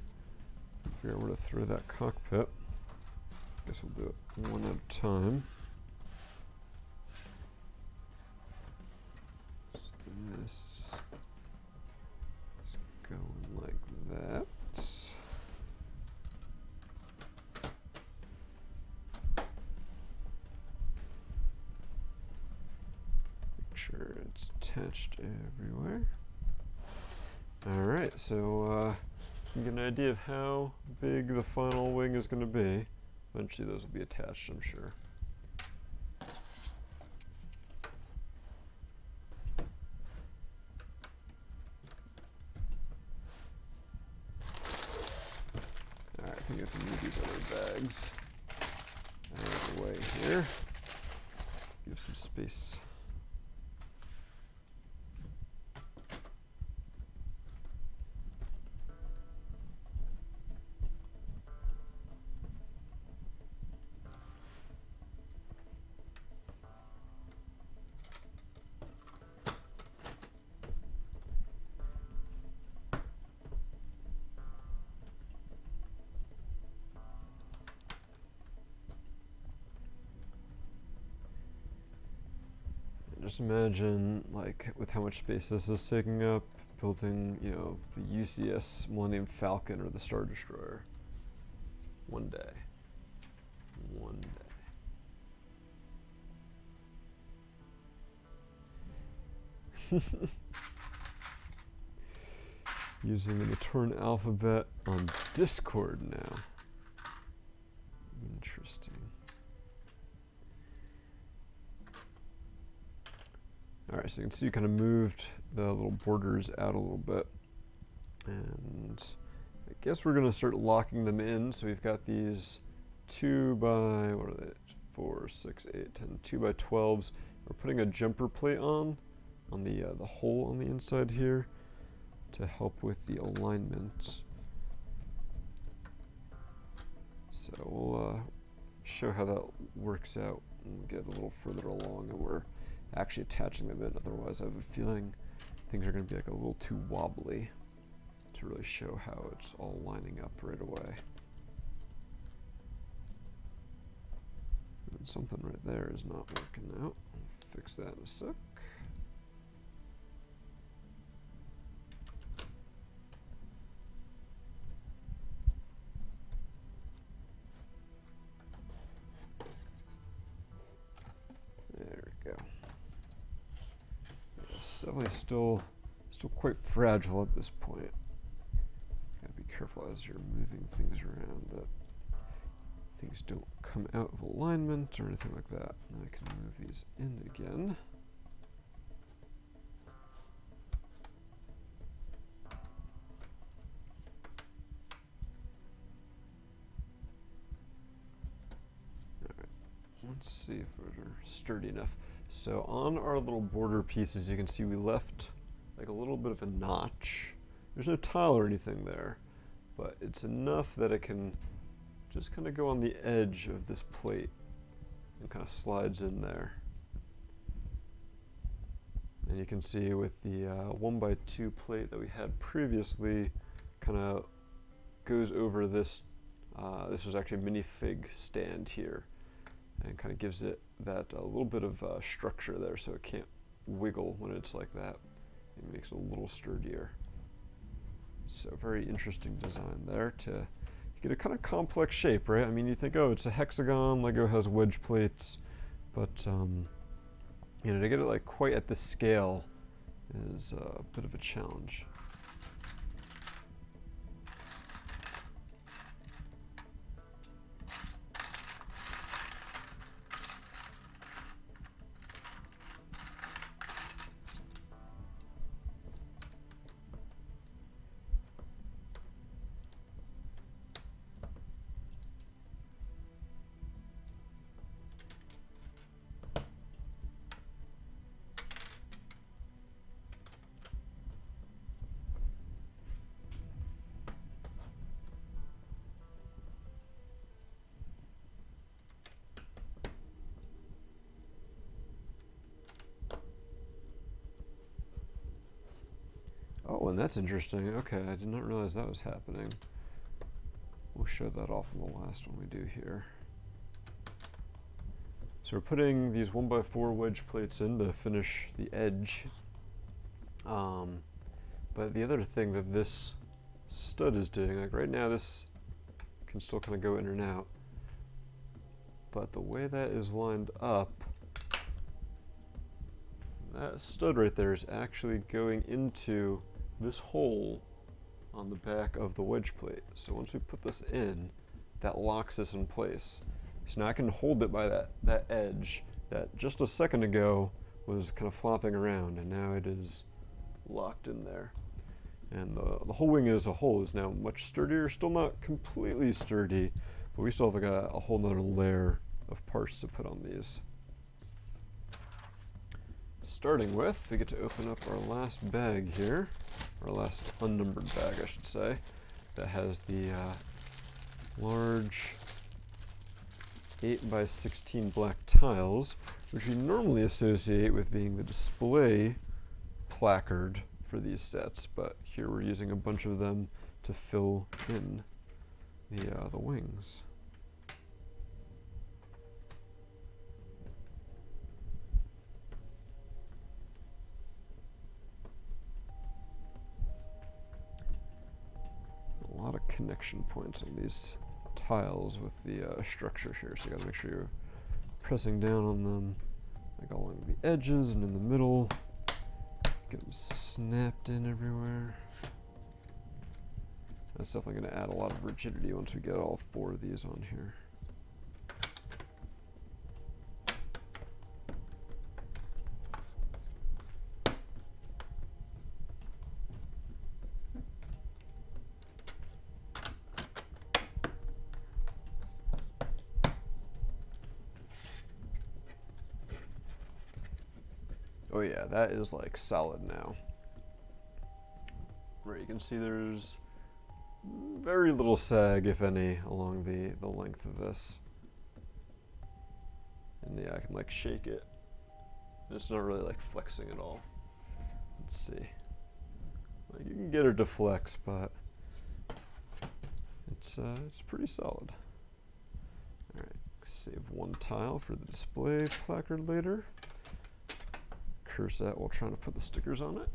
Figure out where to throw that cockpit. Guess we'll do it one at a time. So this is going like that. Make sure it's attached everywhere. Alright, so you can get an idea of how big the final wing is going to be. Eventually those will be attached, I'm sure. Alright, I think I can move these other bags out of the way here. Give some space. just imagine, like, with how much space this is taking up, building, you know, the UCS Millennium Falcon or the Star Destroyer. One day. One day. Using an Eternal alphabet on Discord now. Interesting. Alright, so you can see you kind of moved the little borders out a little bit. And I guess we're going to start locking them in. So we've got these 2 by, what are they? 4, 6, 8, 10, 2 by 12s. We're putting a jumper plate on the hole on the inside here to help with the alignment. So we'll show how that works out when we get a little further along and we're actually attaching them in. Otherwise, I have a feeling things are going to be like a little too wobbly to really show how it's all lining up right away. And something right there is not working out. I'll fix that in a sec. There we go. It's definitely still quite fragile at this point. Gotta be careful as you're moving things around that things don't come out of alignment or anything like that. Now I can move these in again. Alright, let's see if we're sturdy enough. So on our little border pieces, you can see we left like a little bit of a notch. There's no tile or anything there, but it's enough that it can just kind of go on the edge of this plate and kind of slides in there. And you can see with the 1x2 plate that we had previously, kind of goes over this. This was actually a minifig stand here, and kind of gives it that a little bit of structure there, so it can't wiggle when it's like that. It makes it a little sturdier. So very interesting design there to get a kind of complex shape, right? I mean, you think, oh, it's a hexagon, Lego has wedge plates, but you know, to get it like quite at this scale is a bit of a challenge. Oh, and that's interesting. Okay, I did not realize that was happening. We'll show that off in the last one we do here. So we're putting these 1x4 wedge plates in to finish the edge. But the other thing that this stud is doing, like right now this can still kind of go in and out, but the way that is lined up, that stud right there is actually going into this hole on the back of the wedge plate. So once we put this in, that locks this in place. So now I can hold it by that edge that just a second ago was kind of flopping around, and now it is locked in there. And the whole wing as a whole is now much sturdier. Still not completely sturdy, but we still have like a whole nother layer of parts to put on these. Starting with, we get to open up our last bag here, our last unnumbered bag, I should say, that has the large 8x16 black tiles, which we normally associate with being the display placard for these sets, but here we're using a bunch of them to fill in the wings. connection points on these tiles with the structure here. So you gotta make sure you're pressing down on them, like along the edges and in the middle. Get them snapped in everywhere. That's definitely going to add a lot of rigidity once we get all 4 of these on here. Oh yeah, that is like solid now. Right, you can see there's very little sag, if any, along the length of this. And yeah, I can like shake it. It's not really like flexing at all. Let's see. Like you can get her to flex, but it's pretty solid. All right, save 1 tile for the display placard later. Curse that while trying to put the stickers on it.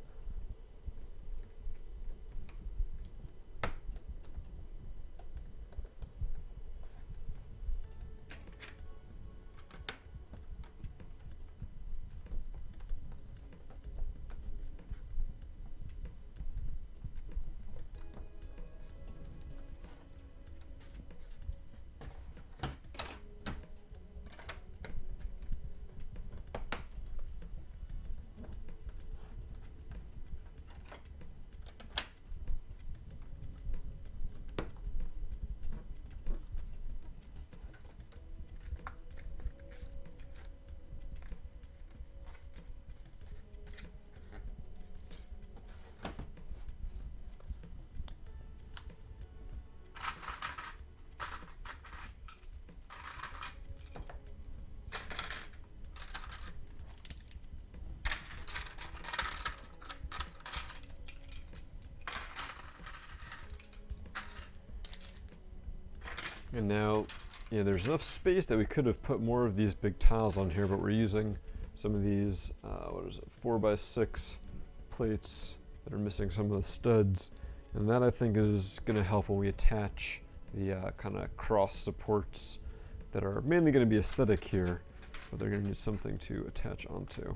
And now, yeah, there's enough space that we could have put more of these big tiles on here, but we're using some of these, 4x6 plates that are missing some of the studs. And that I think is going to help when we attach the kind of cross supports that are mainly going to be aesthetic here, but they're going to need something to attach onto.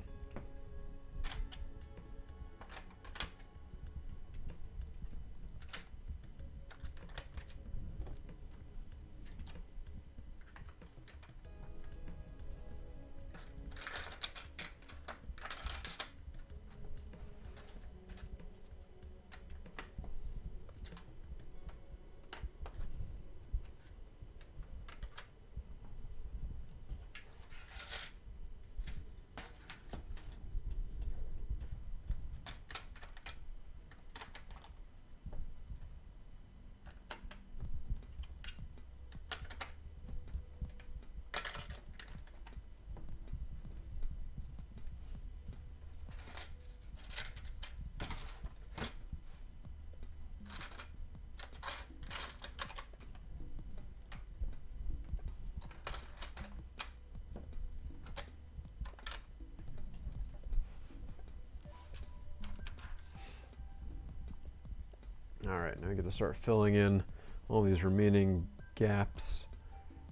All right, now we get to start filling in all these remaining gaps.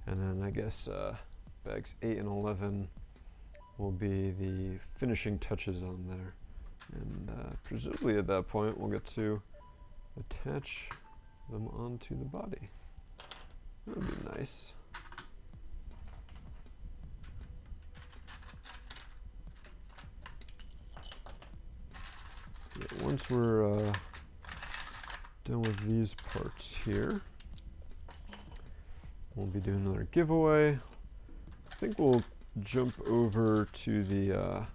And then I guess bags 8 and 11 will be the finishing touches on there. And presumably at that point, we'll get to attach them onto the body. That would be nice. Yeah, once we're done with these parts here, we'll be doing another giveaway. I think we'll jump over to the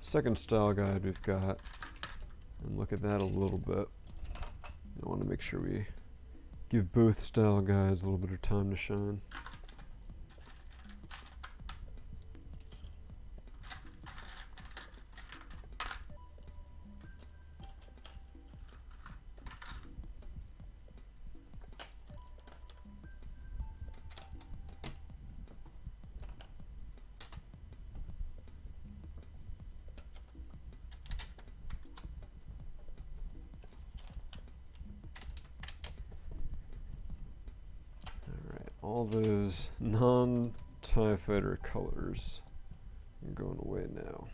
second style guide we've got and look at that a little bit. I want to make sure we give both style guides a little bit of time to shine. all those non-TIE Fighter colors are going away now.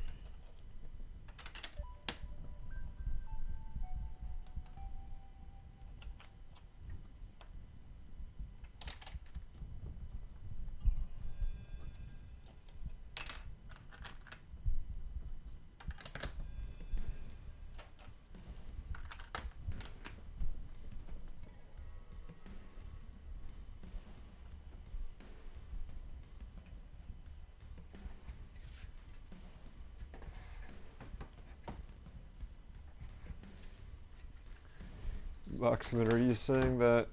Boxman, are you saying that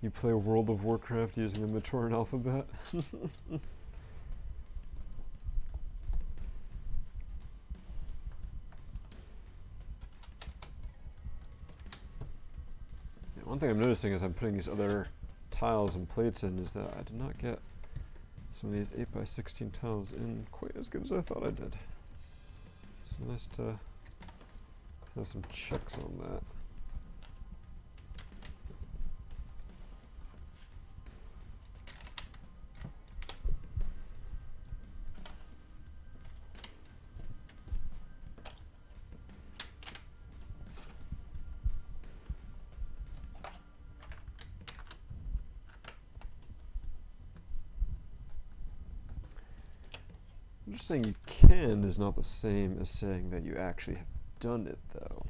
you play World of Warcraft using the Matoran alphabet? One thing I'm noticing as I'm putting these other tiles and plates in is that I did not get some of these 8x16 tiles in quite as good as I thought I did. So nice to have some checks on that. I'm just saying you can is not the same as saying that you actually have done it, though.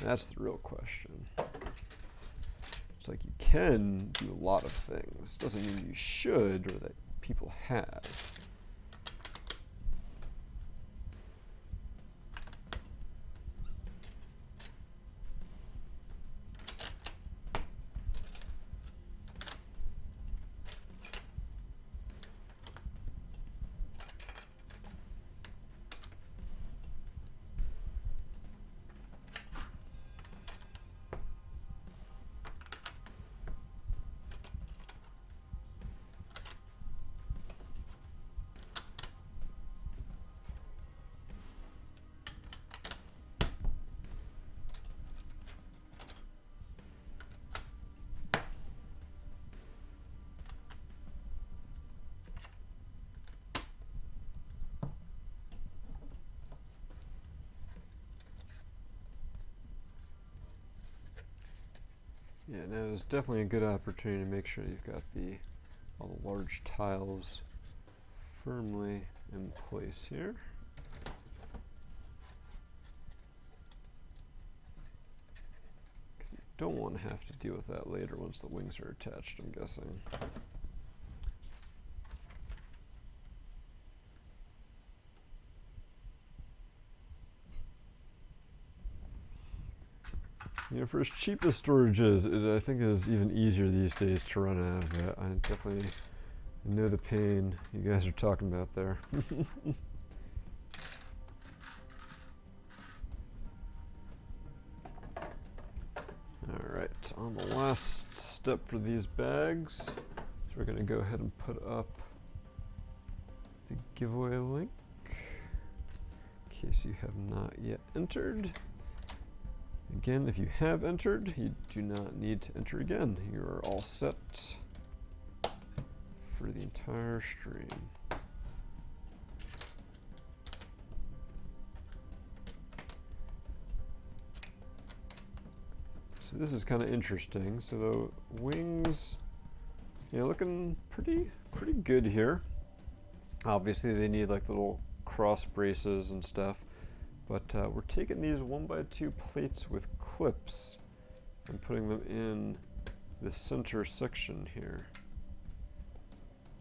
That's the real question. It's like you can do a lot of things. Doesn't mean you should or that people have. Yeah, now it's definitely a good opportunity to make sure you've got all the large tiles firmly in place here. Because you don't want to have to deal with that later once the wings are attached, I'm guessing. You know, for as cheap as storage is, it I think is even easier these days to run out of it. I definitely know the pain you guys are talking about there. Alright, on the last step for these bags, so we're going to go ahead and put up the giveaway link in case you have not yet entered. Again, if you have entered, you do not need to enter again. You are all set for the entire stream. So this is kind of interesting. So the wings, you know, looking pretty good here. Obviously, they need like little cross braces and stuff. But we're taking these 1x2 plates with clips and putting them in the center section here.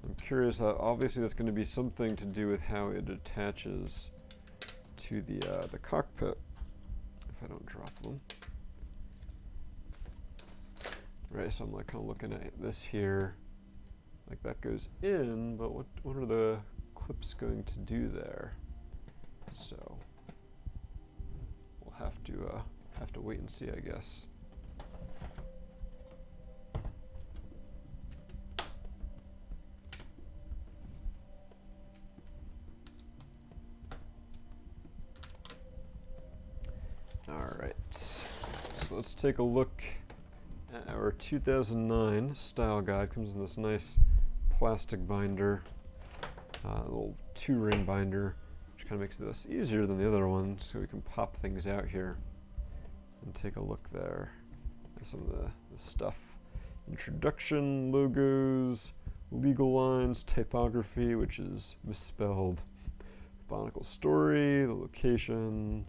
I'm curious, obviously that's going to be something to do with how it attaches to the cockpit, if I don't drop them. Right, so I'm like kind of looking at this here, like that goes in, but what are the clips going to do there? So have to wait and see, I guess. All right, so let's take a look at our our 2009 style guide. Comes in this nice plastic binder, a little 2-ring binder, which kind of makes this easier than the other one, so we can pop things out here and take a look there at some of the stuff. Introduction, logos, legal lines, typography, which is misspelled, Bionicle story, the location,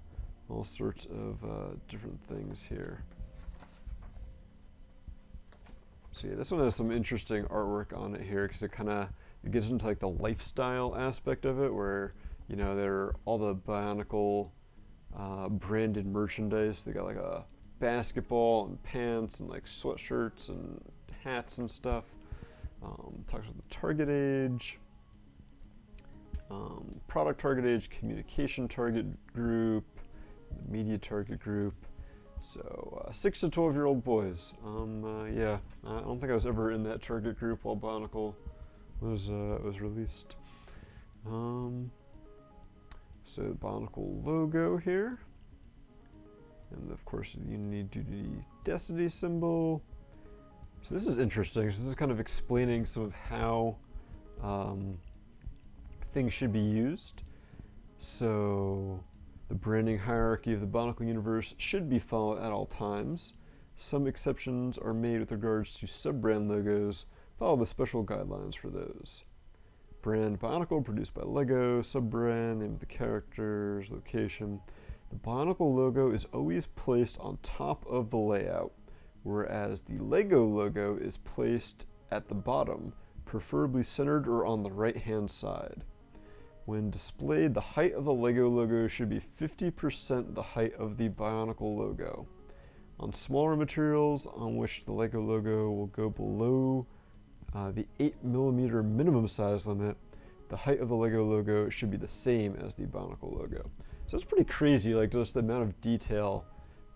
all sorts of different things here. So yeah, this one has some interesting artwork on it here because it gets into like the lifestyle aspect of it, where you know there are all the Bionicle branded merchandise. They got like a basketball and pants and like sweatshirts and hats and stuff. Talks about the target age, product target age, communication target group, the media target group. So 6 to 12-year-old boys. Yeah, I don't think I was ever in that target group while Bionicle was released. So the Bionicle logo here, and of course the Unity Duty Destiny symbol. So this is interesting. So this is kind of explaining some of how things should be used. So the branding hierarchy of the Bionicle universe should be followed at all times. Some exceptions are made with regards to sub-brand logos. Follow the special guidelines for those. Brand Bionicle produced by Lego, sub-brand, name of the characters, location. The Bionicle logo is always placed on top of the layout, whereas the Lego logo is placed at the bottom, preferably centered or on the right-hand side. When displayed, the height of the Lego logo should be 50% the height of the Bionicle logo. On smaller materials on which the Lego logo will go below the 8mm minimum size limit, the height of the Lego logo should be the same as the Bionicle logo. So it's pretty crazy, like just the amount of detail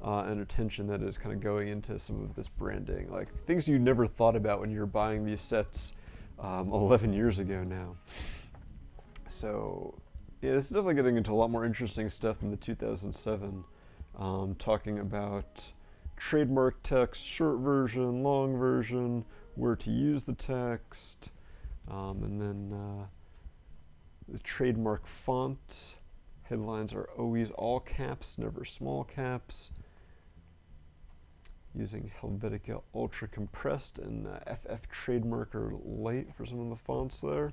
and attention that is kind of going into some of this branding, like things you never thought about when you're buying these sets 11 years ago now. So yeah, this is definitely getting into a lot more interesting stuff than the 2007, talking about trademark text, short version, long version, where to use the text, and then the trademark font. Headlines are always all caps, never small caps. Using Helvetica Ultra Compressed and FF Trademarker Light for some of the fonts there.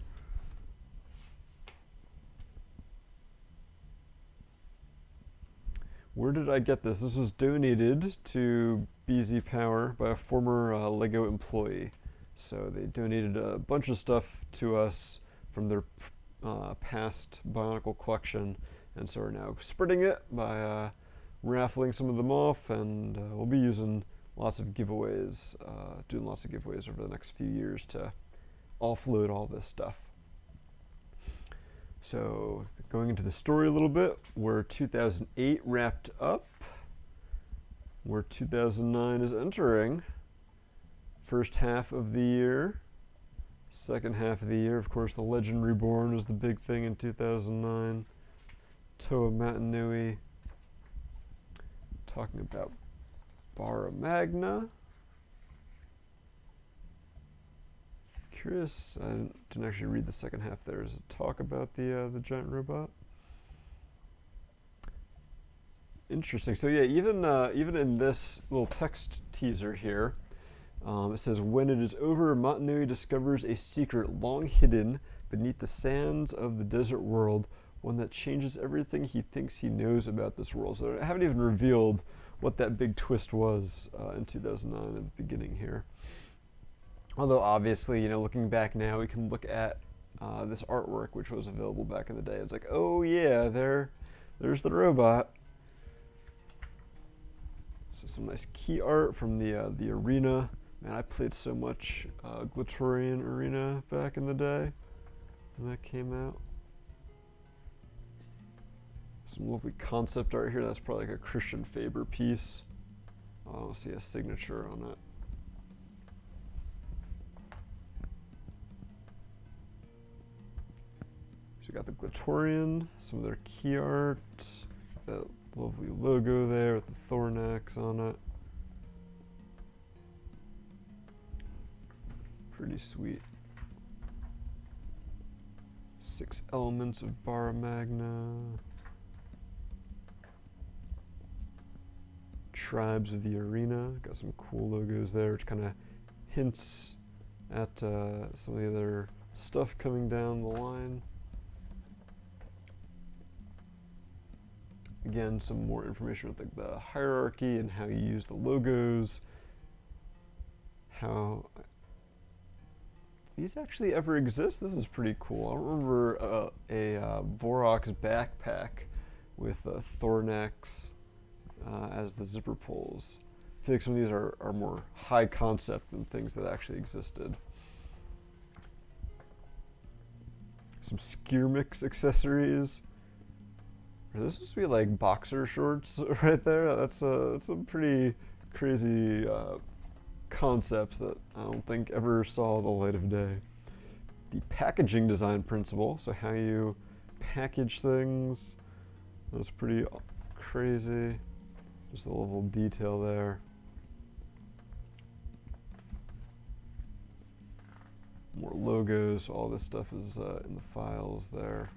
Where did I get this? This was donated to BZPower by a former Lego employee. So they donated a bunch of stuff to us from their past Bionicle collection, and so we're now spreading it by raffling some of them off, and we'll be using lots of giveaways, doing lots of giveaways over the next few years to offload all this stuff. So going into the story a little bit, where 2008 wrapped up, where 2009 is entering. First half of the year, second half of the year, of course, the Legend Reborn was the big thing in 2009. Toa Matanui, talking about Bara Magna. Curious, I didn't actually read the second half there. Does it talk about the giant robot? Interesting. So yeah, even in this little text teaser here, it says, when it is over, Matanui discovers a secret long hidden beneath the sands of the desert world, one that changes everything he thinks he knows about this world. So I haven't even revealed what that big twist was in 2009 at the beginning here. Although obviously, you know, looking back now, we can look at this artwork which was available back in the day. It's like, oh yeah, there's the robot. So some nice key art from the arena. Man, I played so much Glatorian Arena back in the day when that came out. Some lovely concept art here. That's probably like a Christian Faber piece. I don't see a signature on it. So we got the Glatorian, some of their key art, that lovely logo there with the Thornax on it. pretty sweet. 6 elements of Bar Magna. Tribes of the Arena. Got some cool logos there, which kind of hints at some of the other stuff coming down the line. Again, some more information with the hierarchy and how you use the logos. How these actually ever exist? This is pretty cool. I remember a Vorox backpack with Thornax as the zipper pulls. I feel like some of these are more high concept than things that actually existed. Some Skiermix accessories. Are those supposed to be like boxer shorts right there? That's some pretty crazy concepts that I don't think ever saw the light of day. The packaging design principle, so how you package things, that's pretty crazy. Just a little detail there. More logos, all this stuff is in the files there.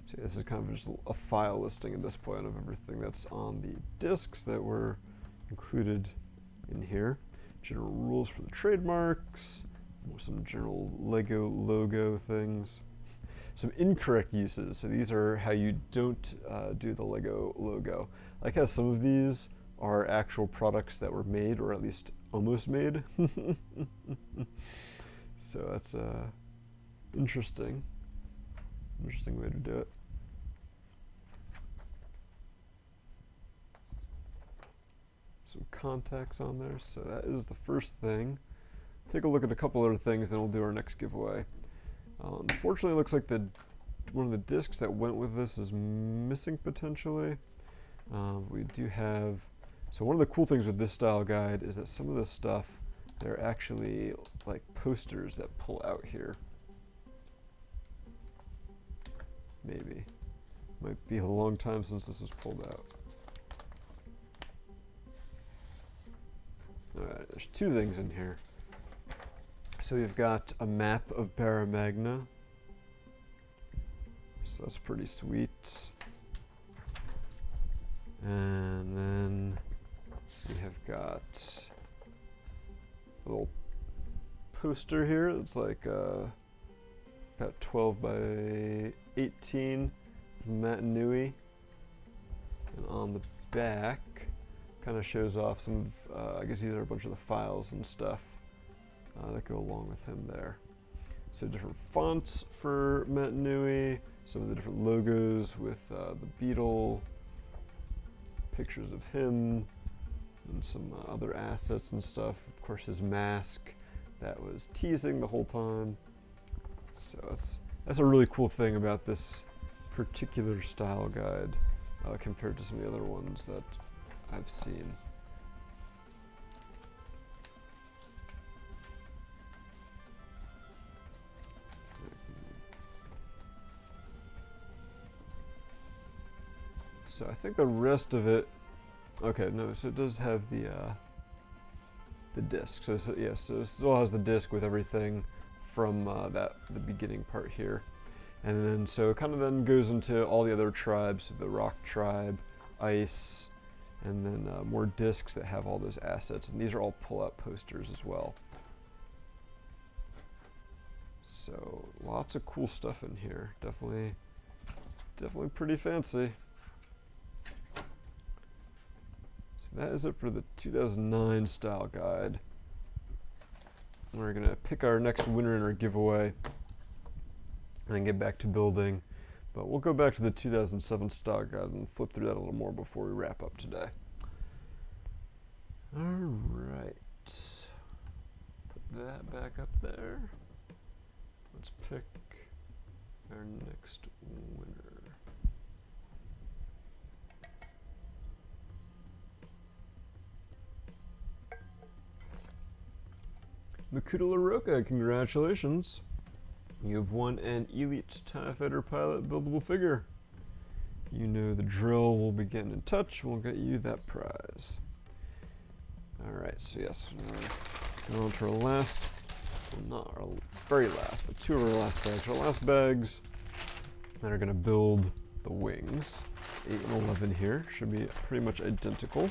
So this is kind of just a file listing at this point of everything that's on the discs that were included in here. General rules for the trademarks, some general Lego logo things. Some incorrect uses, so these are how you don't do the Lego logo. I like how some of these are actual products that were made, or at least almost made. So that's interesting way to do it. Some contacts on there, so that is the first thing. Take a look at a couple other things, then we'll do our next giveaway. Unfortunately, it looks like one of the discs that went with this is missing potentially. We do have, so one of the cool things with this style guide is that some of this stuff, they're actually like posters that pull out here. Maybe. Might be a long time since this was pulled out. Alright, there's 2 things in here. So we've got a map of Barra Magna. So that's pretty sweet. And then we have got a little poster here that's like about 12 by 18 of Matt Nui. And on the back, kind of shows off some of, I guess these are a bunch of the files and stuff that go along with him there. So different fonts for Matt Nui, some of the different logos with the beetle, pictures of him, and some other assets and stuff. Of course, his mask that was teasing the whole time. So that's a really cool thing about this particular style guide compared to some of the other ones that I've seen. So I think the rest of it, okay, no, so it does have the disc. So yes, so it still has the disc with everything from the beginning part here. And then so it kind of then goes into all the other tribes, the rock tribe, ice, and then more discs that have all those assets. And these are all pull-out posters as well. So lots of cool stuff in here. Definitely pretty fancy. So that is it for the 2009 style guide. We're gonna pick our next winner in our giveaway and then get back to building. But we'll go back to the 2007 style guide and flip through that a little more before we wrap up today. All right, put that back up there. Let's pick our next winner. Makuta LaRocca, congratulations. You have won an Elite TIE Fighter Pilot buildable figure. You know the drill. We'll be getting in touch. We'll get you that prize. Alright, so yes, we're going on to our last, well, not our very last, but two of our last bags. Our last bags that are going to build the wings. 8 and 11 here should be pretty much identical.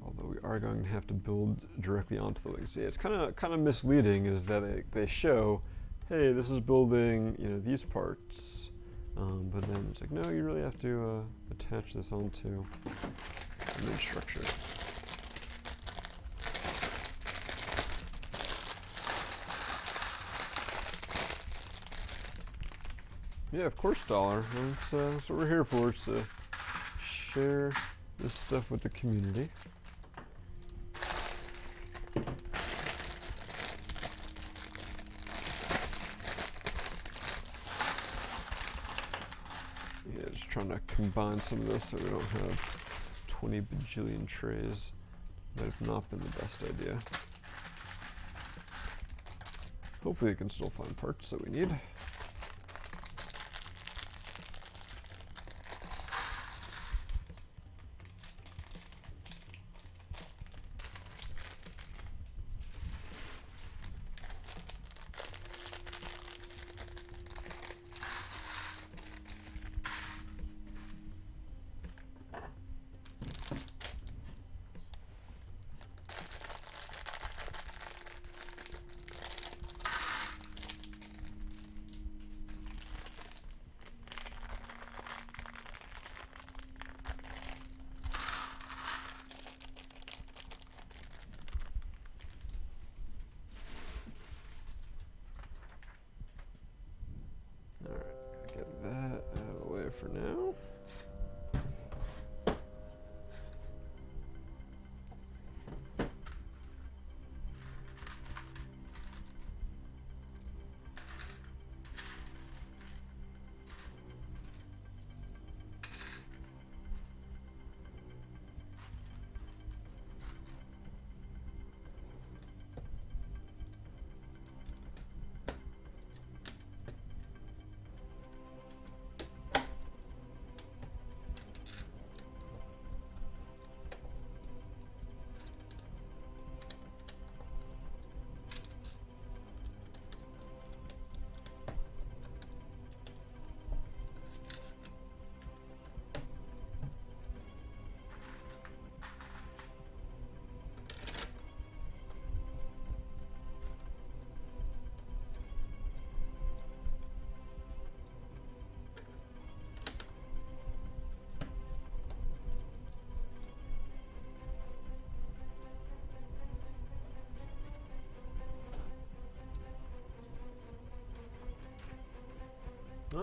Although we are going to have to build directly onto the wings. Yeah, it's kind of misleading is that they show, hey, this is building, you know, these parts, but then it's like, no, you really have to attach this onto the main structure. Yeah, of course, Dollar. That's what we're here for, is to share this stuff with the community. Yeah, just trying to combine some of this so we don't have 20 bajillion trays. Might have not been the best idea. Hopefully we can still find parts that we need. Get that out of the way for now.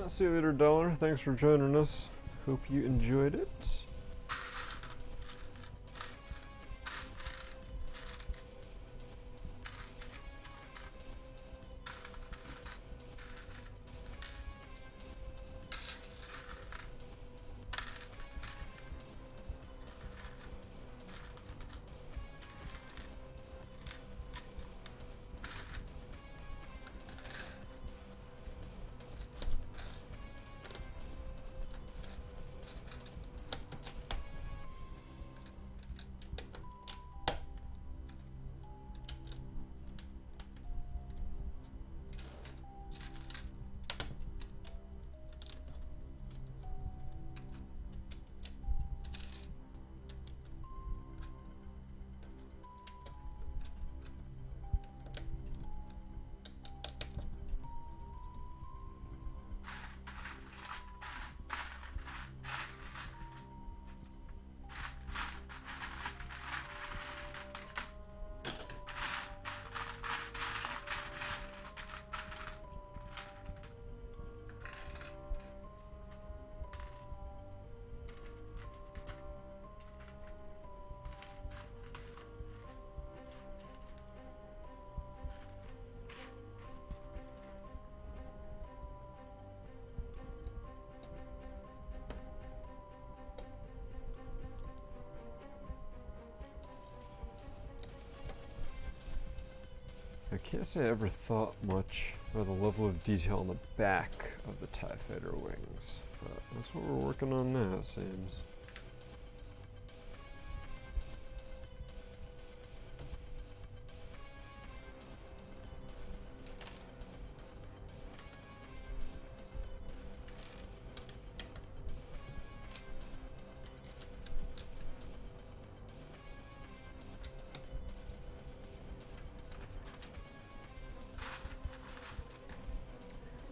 See you later, Dollar. Thanks for joining us. Hope you enjoyed it. can't say I ever thought much about the level of detail on the back of the TIE Fighter wings, but that's what we're working on now, it seems.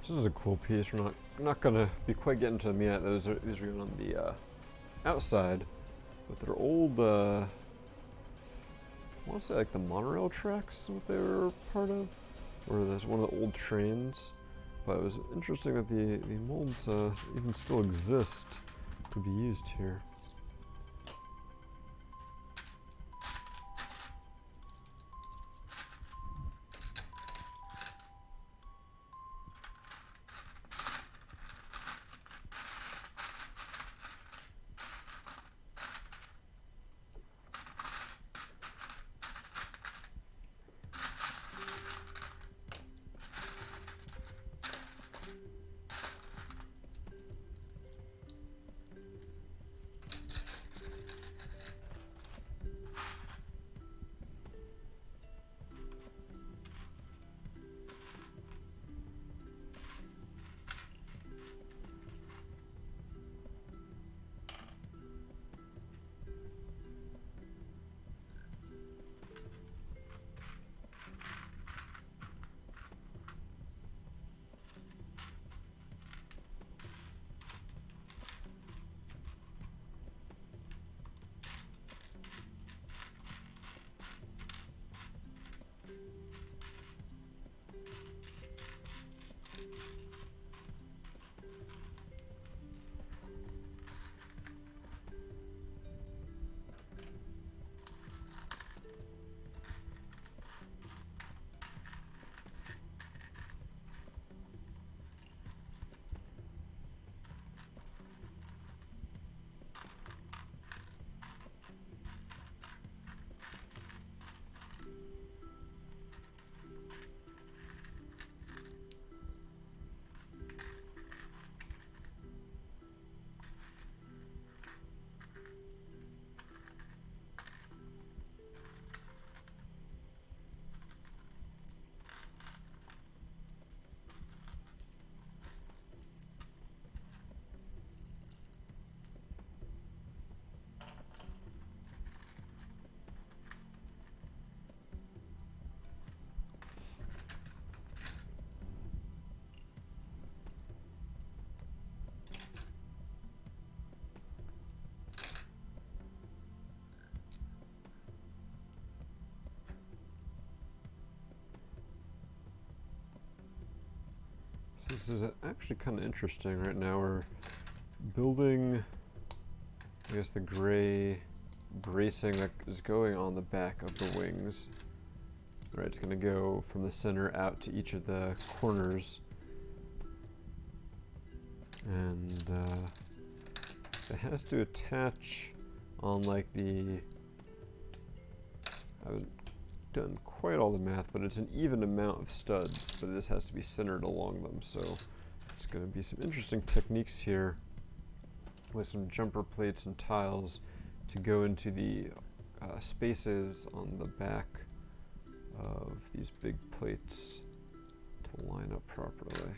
This is a cool piece. We're not gonna be quite getting to them yet. These are going on the outside, but they're old. I want to say like the monorail tracks is what they were part of, or there's one of the old trains. But it was interesting that the molds even still exist to be used here. So this is actually kind of interesting right now. We're building, I guess, the gray bracing that is going on the back of the wings. Right, it's going to go from the center out to each of the corners. And it has to attach on like the, I haven't done quite all the math, but it's an even amount of studs, but this has to be centered along them. So it's going to be some interesting techniques here with some jumper plates and tiles to go into the spaces on the back of these big plates to line up properly.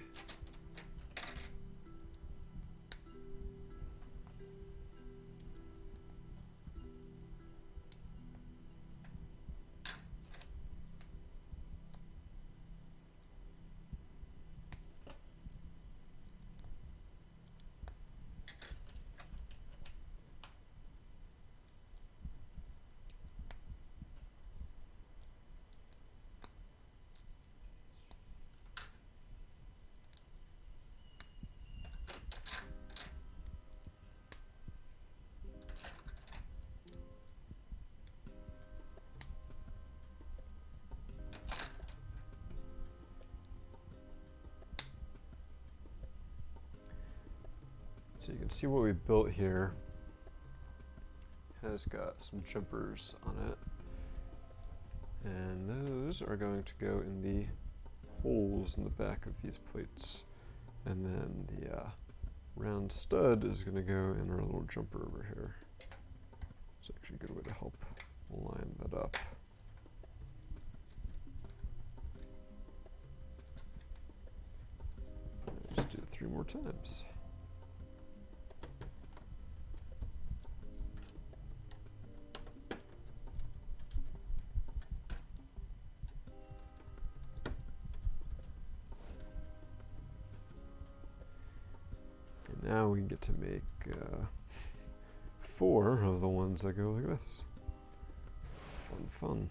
So you can see what we built here has got some jumpers on it. And those are going to go in the holes in the back of these plates. And then the round stud is going to go in our little jumper over here. It's actually a good way to help line that up. Just do it 3 more times. And now we get to make 4 of the ones that go like this. Fun, fun.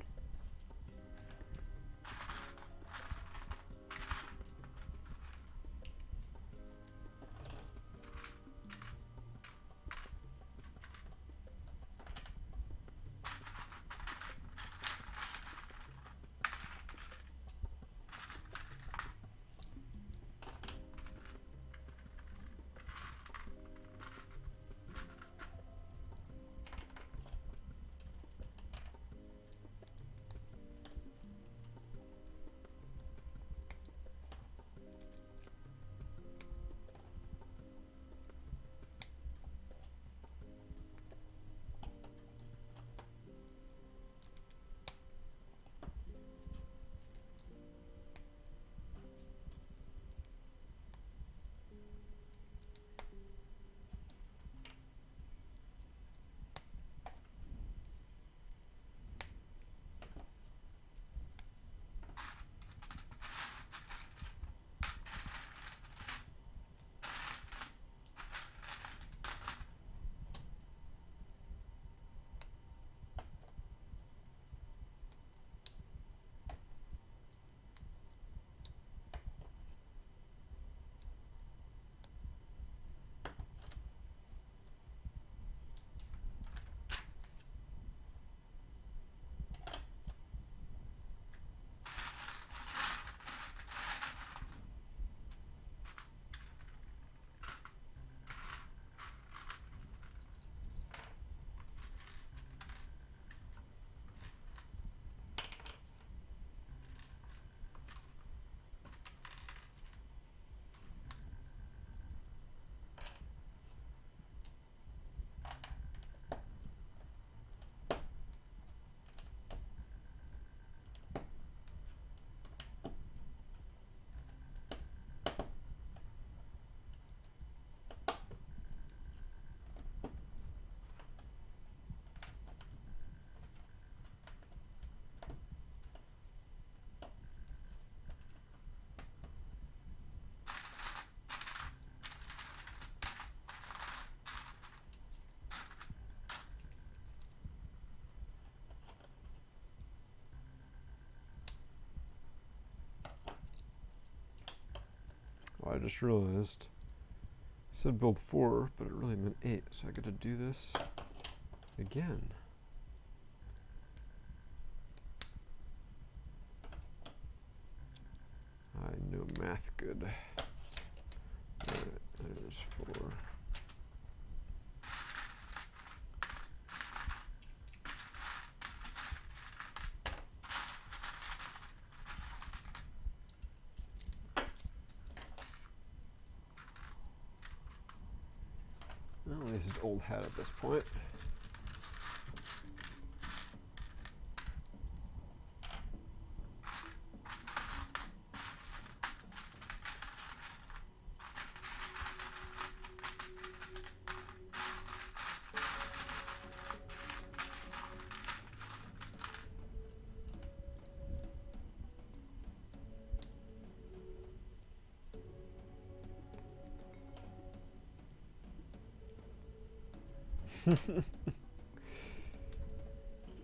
Oh, I just realized I said build 4, but it really meant 8, so I get to do this again. I know math good. Alright, there's 4. Well, this is old hat at this point.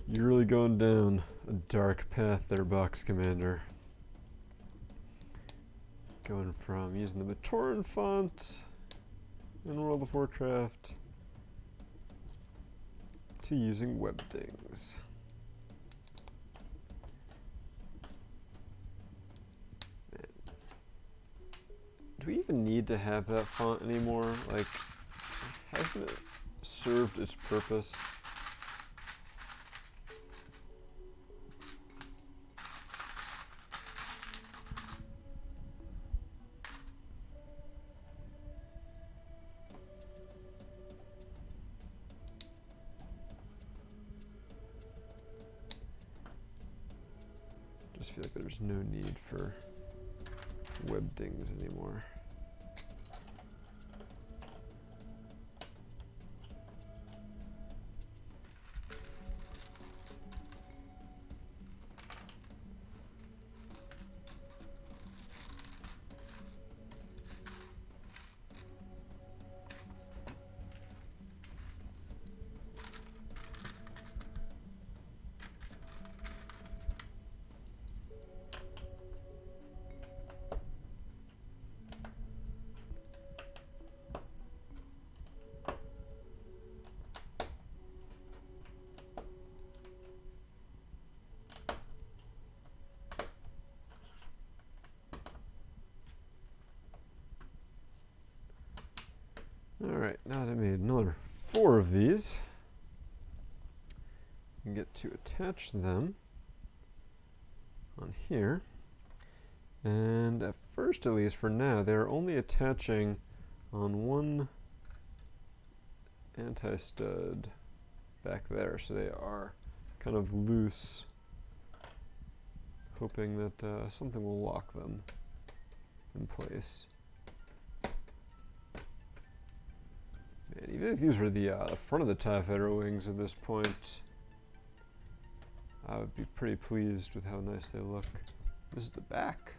You're really going down a dark path there, Box Commander. Going from using the Matoran font in World of Warcraft to using Webdings. Do we even need to have that font anymore? Like, hasn't it served its purpose? just feel like there's no need for web dings anymore. Alright, now that I made another 4 of these, I can get to attach them on here. And at first, at least for now, they're only attaching on one anti-stud back there, so they are kind of loose, hoping that something will lock them in place. And even if these were the front of the TIE Fighter wings at this point, I would be pretty pleased with how nice they look. This is the back.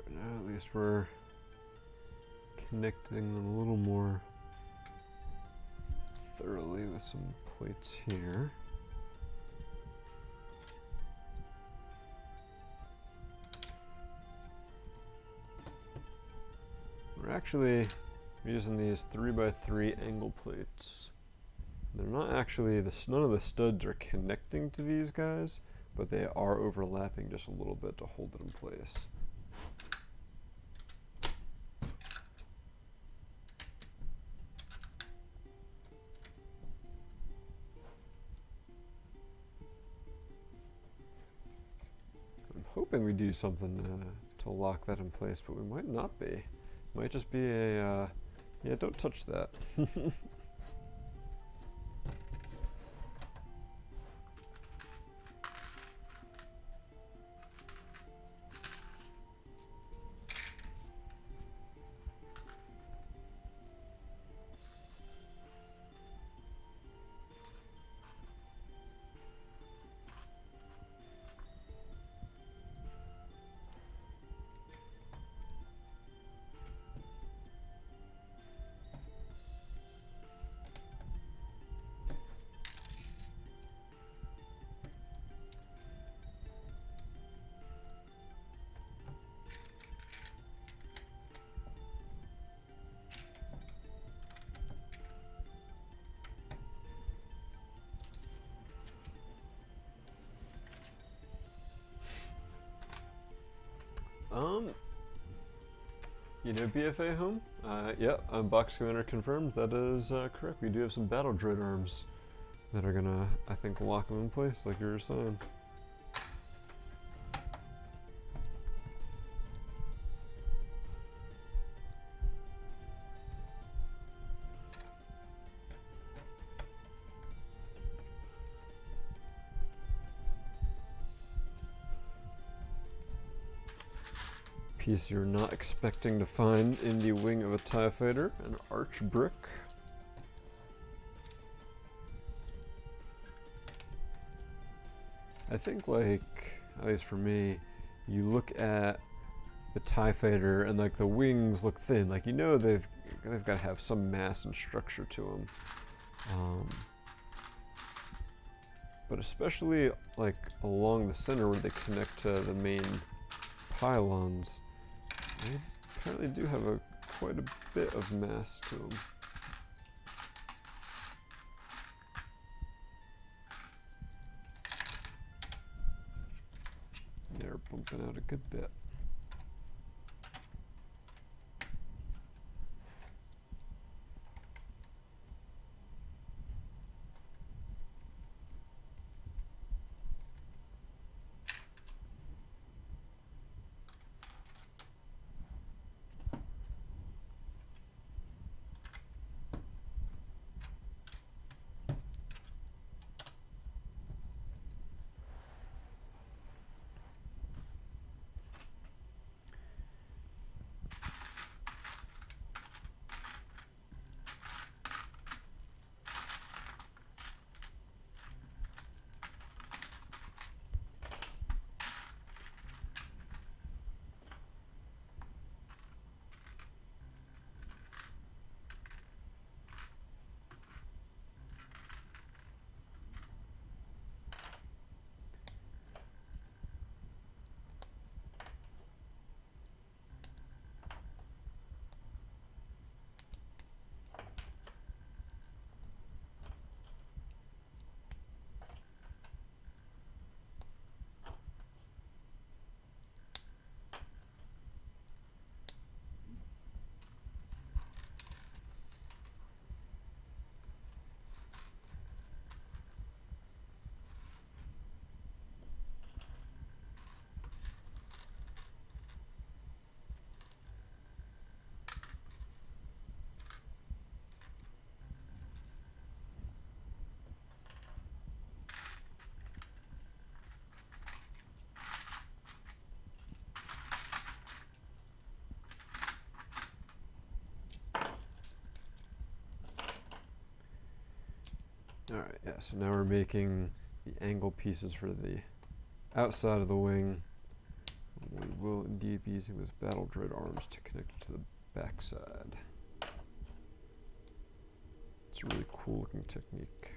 Now at least we're connecting them a little more thoroughly with some plates here. We're actually using these 3x3 angle plates. They're not actually, none of the studs are connecting to these guys, but they are overlapping just a little bit to hold it in place. Hoping we do something to lock that in place, but we might not be. Might just be a, yeah, don't touch that. You know BFA home? Yeah, Box Commander confirms that is correct. We do have some battle droid arms that are gonna, I think, lock them in place, like you were saying. Piece you're not expecting to find in the wing of a TIE Fighter, an arch brick. I think, like, at least for me, you look at the TIE Fighter and like the wings look thin, like you know they've got to have some mass and structure to them. But especially like along the center where they connect to the main pylons, they apparently do have quite a bit of mass to them. bumping out a good bit. Alright, yeah, so now we're making the angle pieces for the outside of the wing. We will indeed be using those battle dread arms to connect to the backside. It's a really cool looking technique.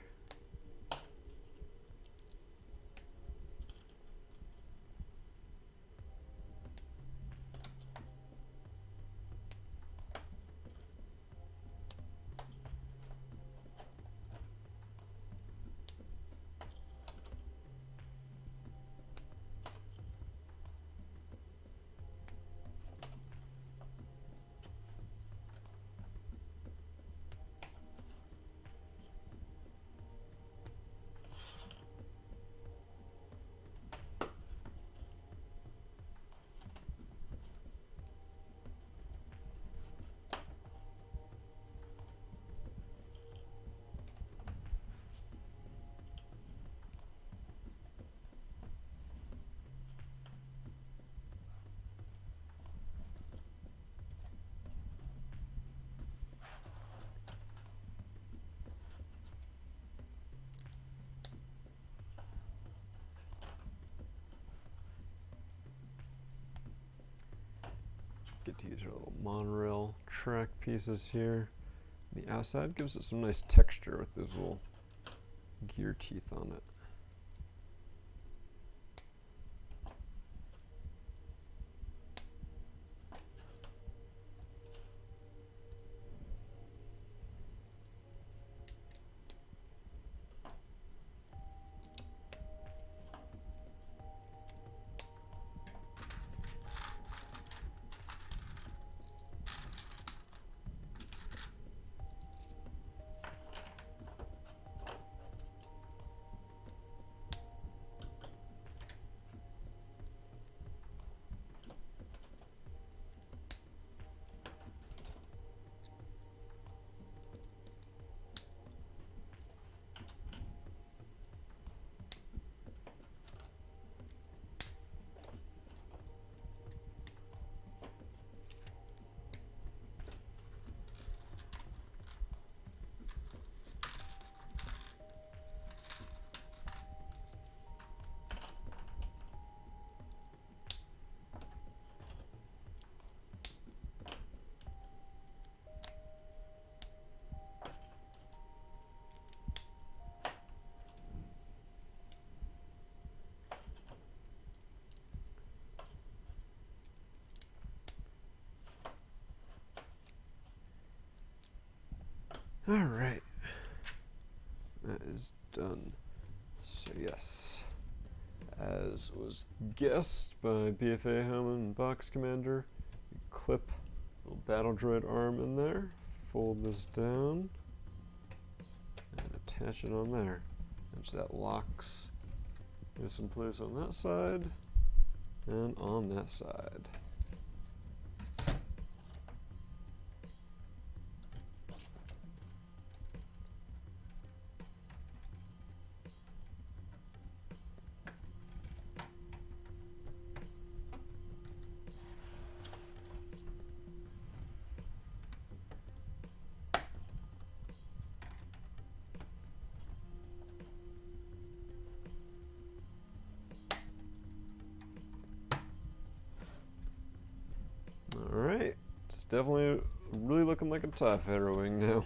Get to use our little monorail track pieces here. The outside gives it some nice texture with those little gear teeth on it. All right, that is done. So yes, As was guessed by BFA Helmet and Box Commander, you clip a little battle droid arm in there, fold this down, and attach it on there. And so that locks this in place on that side and on that side. Alright, it's definitely really looking like a TIE Fighter wing now.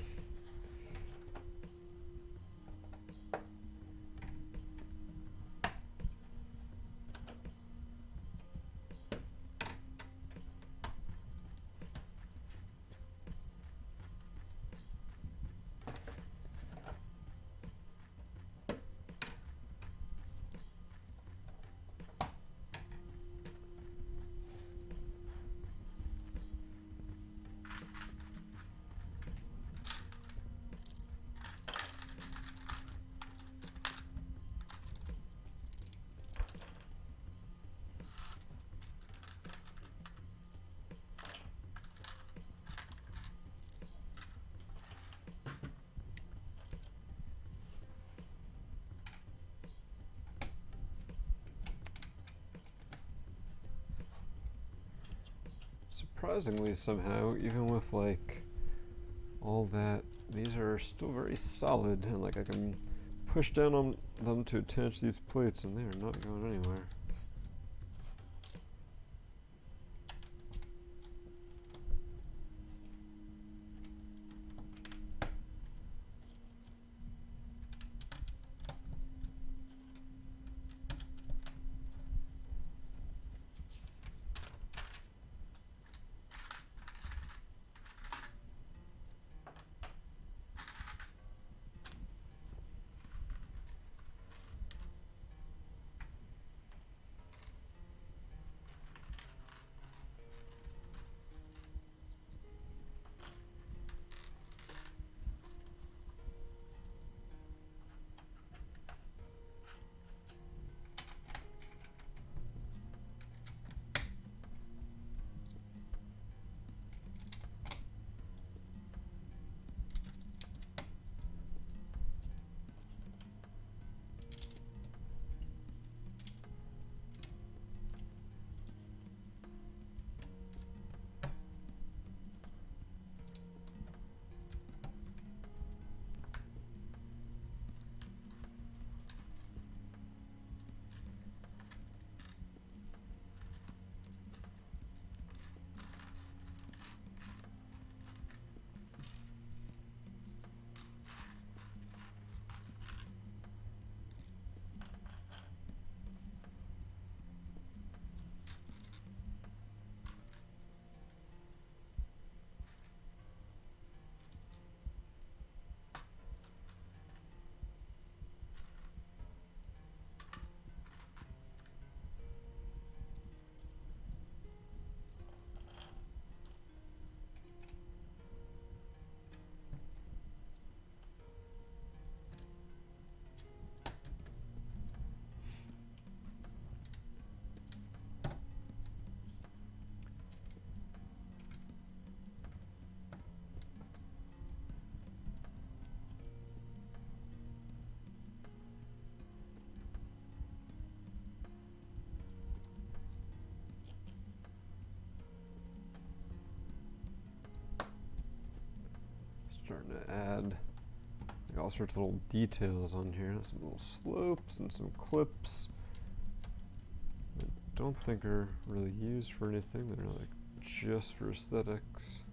Surprisingly, somehow, even with like all that, these are still very solid, and like I can push down on them to attach these plates and they are not going anywhere. Starting to add like all sorts of little details on here, some little slopes and some clips. I don't think are really used for anything. They're like just for aesthetics.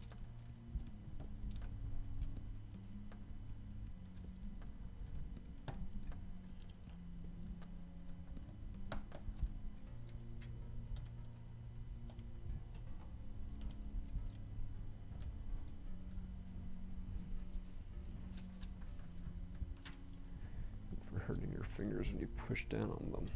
Hurting your fingers when you push down on them.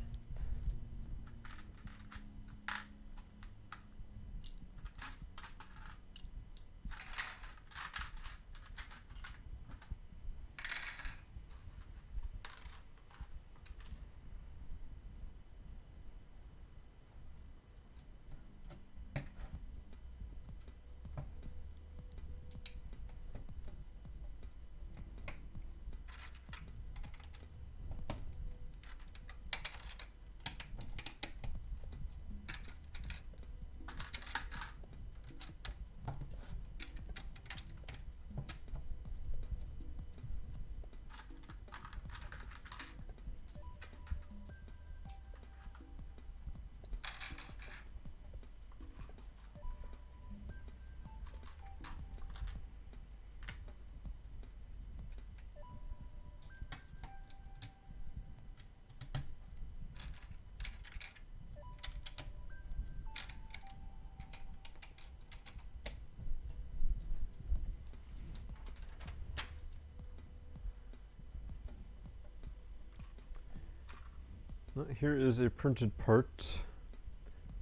Here is a printed part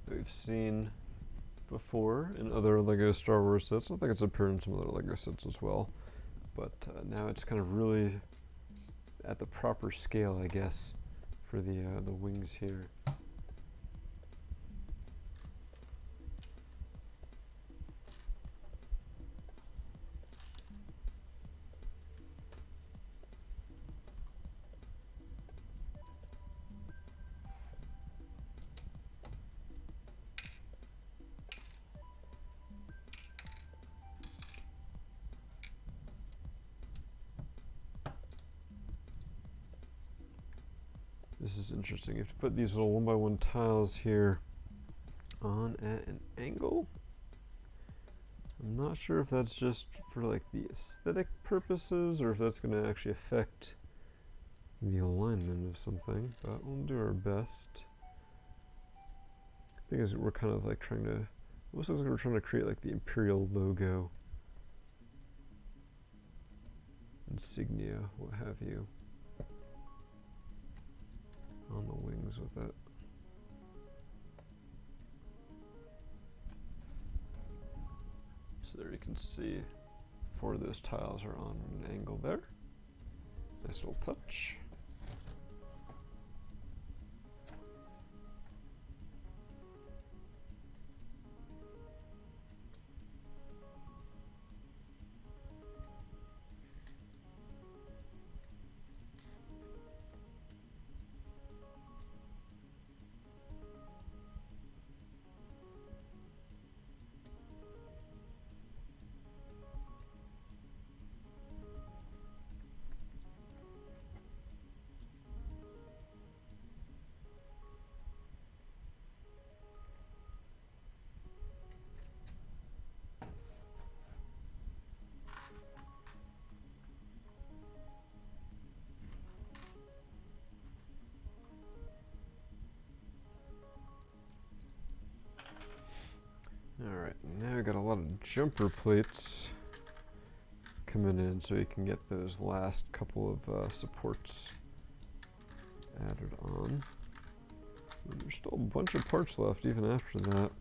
that we've seen before in other LEGO Star Wars sets. I think it's appeared in some other LEGO sets as well. But now it's kind of really at the proper scale, I guess, for the wings here. This is interesting. You have to put these little 1x1 tiles here on at an angle. I'm not sure if that's just for like the aesthetic purposes or if that's going to actually affect the alignment of something, but we'll do our best. The thing is, we're kind of like trying to, almost looks like we're trying to create like the Imperial logo, insignia, what have you, on the wings with it. So there you can see 4 of those tiles are on an angle there. Nice little touch. Alright, now we got a lot of jumper plates coming in so you can get those last couple of supports added on. And there's still a bunch of parts left even after that.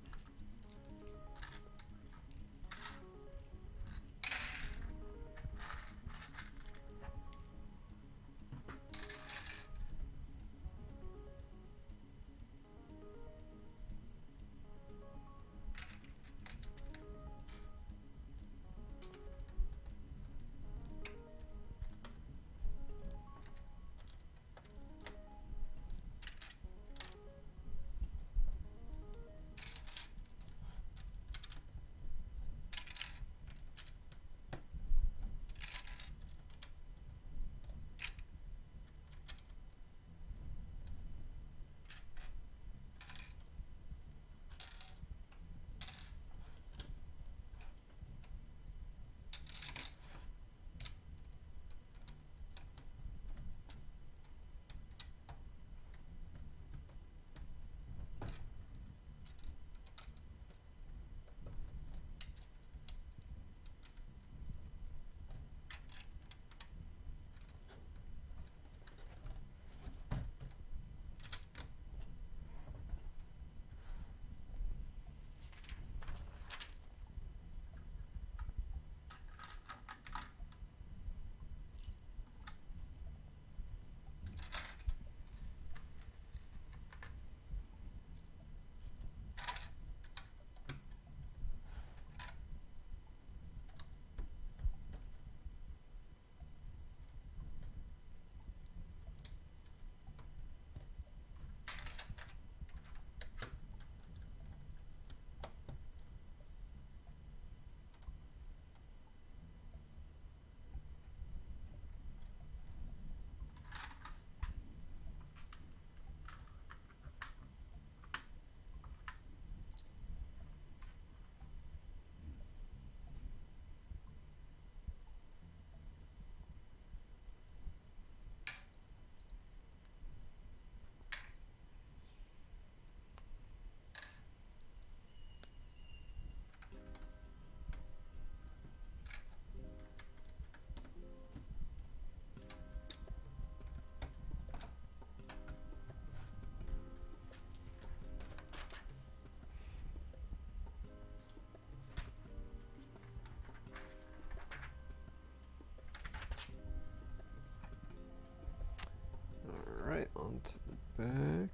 back.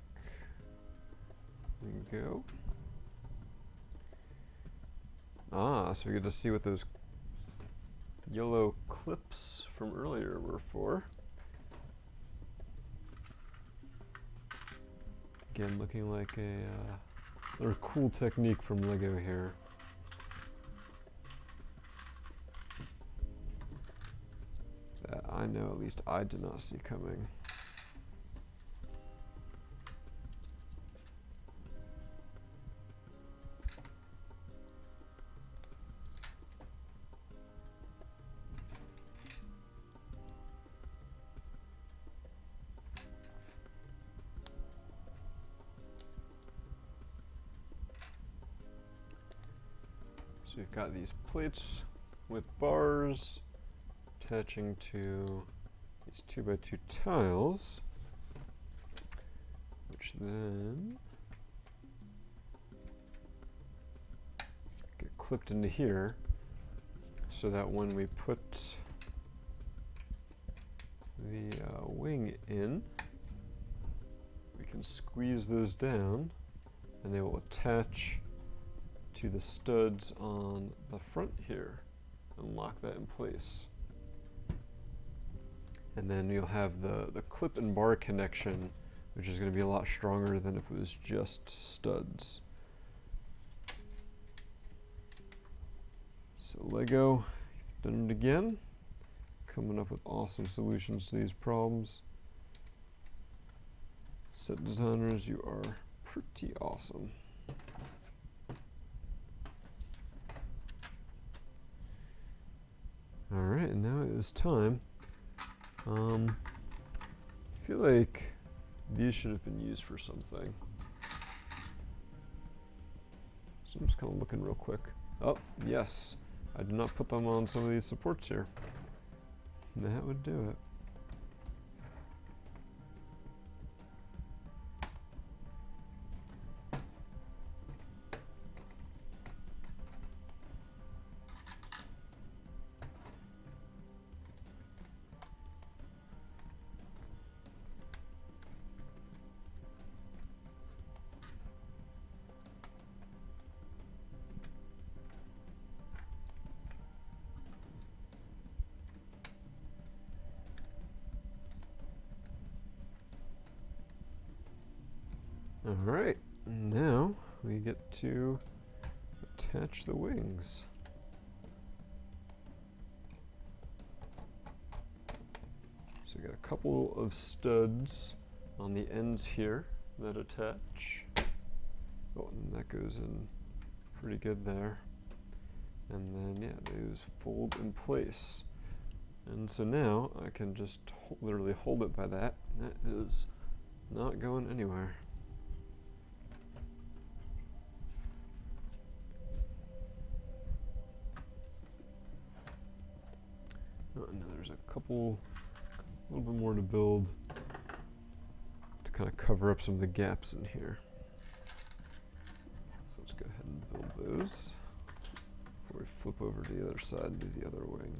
There we go. Ah, so we get to see what those yellow clips from earlier were for. Again, looking like another cool technique from Lego here. That I know at least I did not see coming. So you've got these plates with bars attaching to these 2x2 tiles, which then get clipped into here so that when we put the wing in, we can squeeze those down and they will attach to the studs on the front here and lock that in place. And then you'll have the clip and bar connection, which is going to be a lot stronger than if it was just studs. So Lego, you've done it again, coming up with awesome solutions to these problems. Set designers, you are pretty awesome. All right, and now it is time. I feel like these should have been used for something. So I'm just kind of looking real quick. Oh, yes. I did not put them on some of these supports here. That would do it. All right, now we get to attach the wings. So we got a couple of studs on the ends here that attach. Oh, and that goes in pretty good there. And then, yeah, those fold in place. And so now I can just literally hold it by that. That is not going anywhere. Oh, and there's a little bit more to build to kind of cover up some of the gaps in here. So let's go ahead and build those before we flip over to the other side and do the other wing.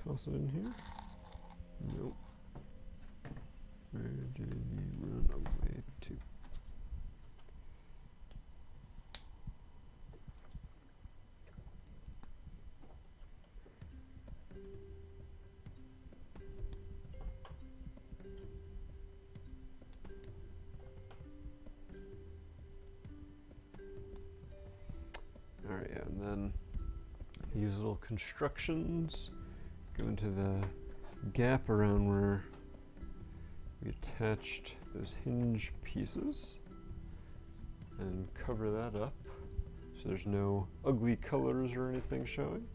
Toss it in here. Nope. Where did you run away to? All right, yeah, and then use little constructions. Go into the gap around where we attached those hinge pieces and cover that up so there's no ugly colors or anything showing.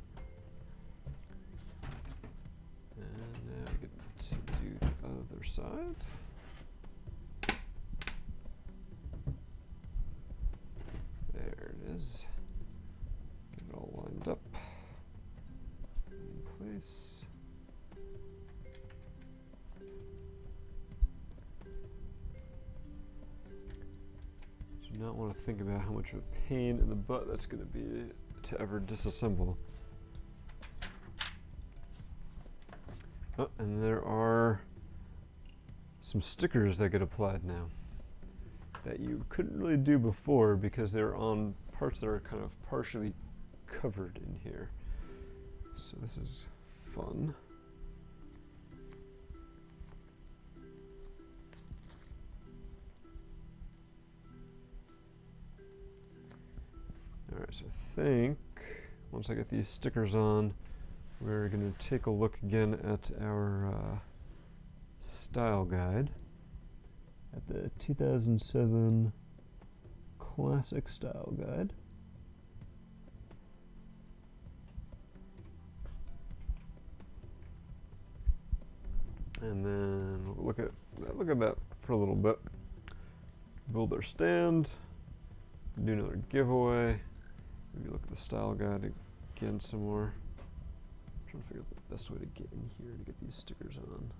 And now we get to do the other side. There it is. Get it all lined up. not want to think about how much of a pain in the butt that's going to be to ever disassemble. Oh, and there are some stickers that get applied now that you couldn't really do before because they're on parts that are kind of partially covered in here. So this is fun. Alright, so I think once I get these stickers on, we're going to take a look again at our style guide. At the 2007 Classic Style Guide. And then we'll look at that for a little bit. Build our stand. Do another giveaway. Maybe look at the style guide again some more. I'm trying to figure out the best way to get in here to get these stickers on.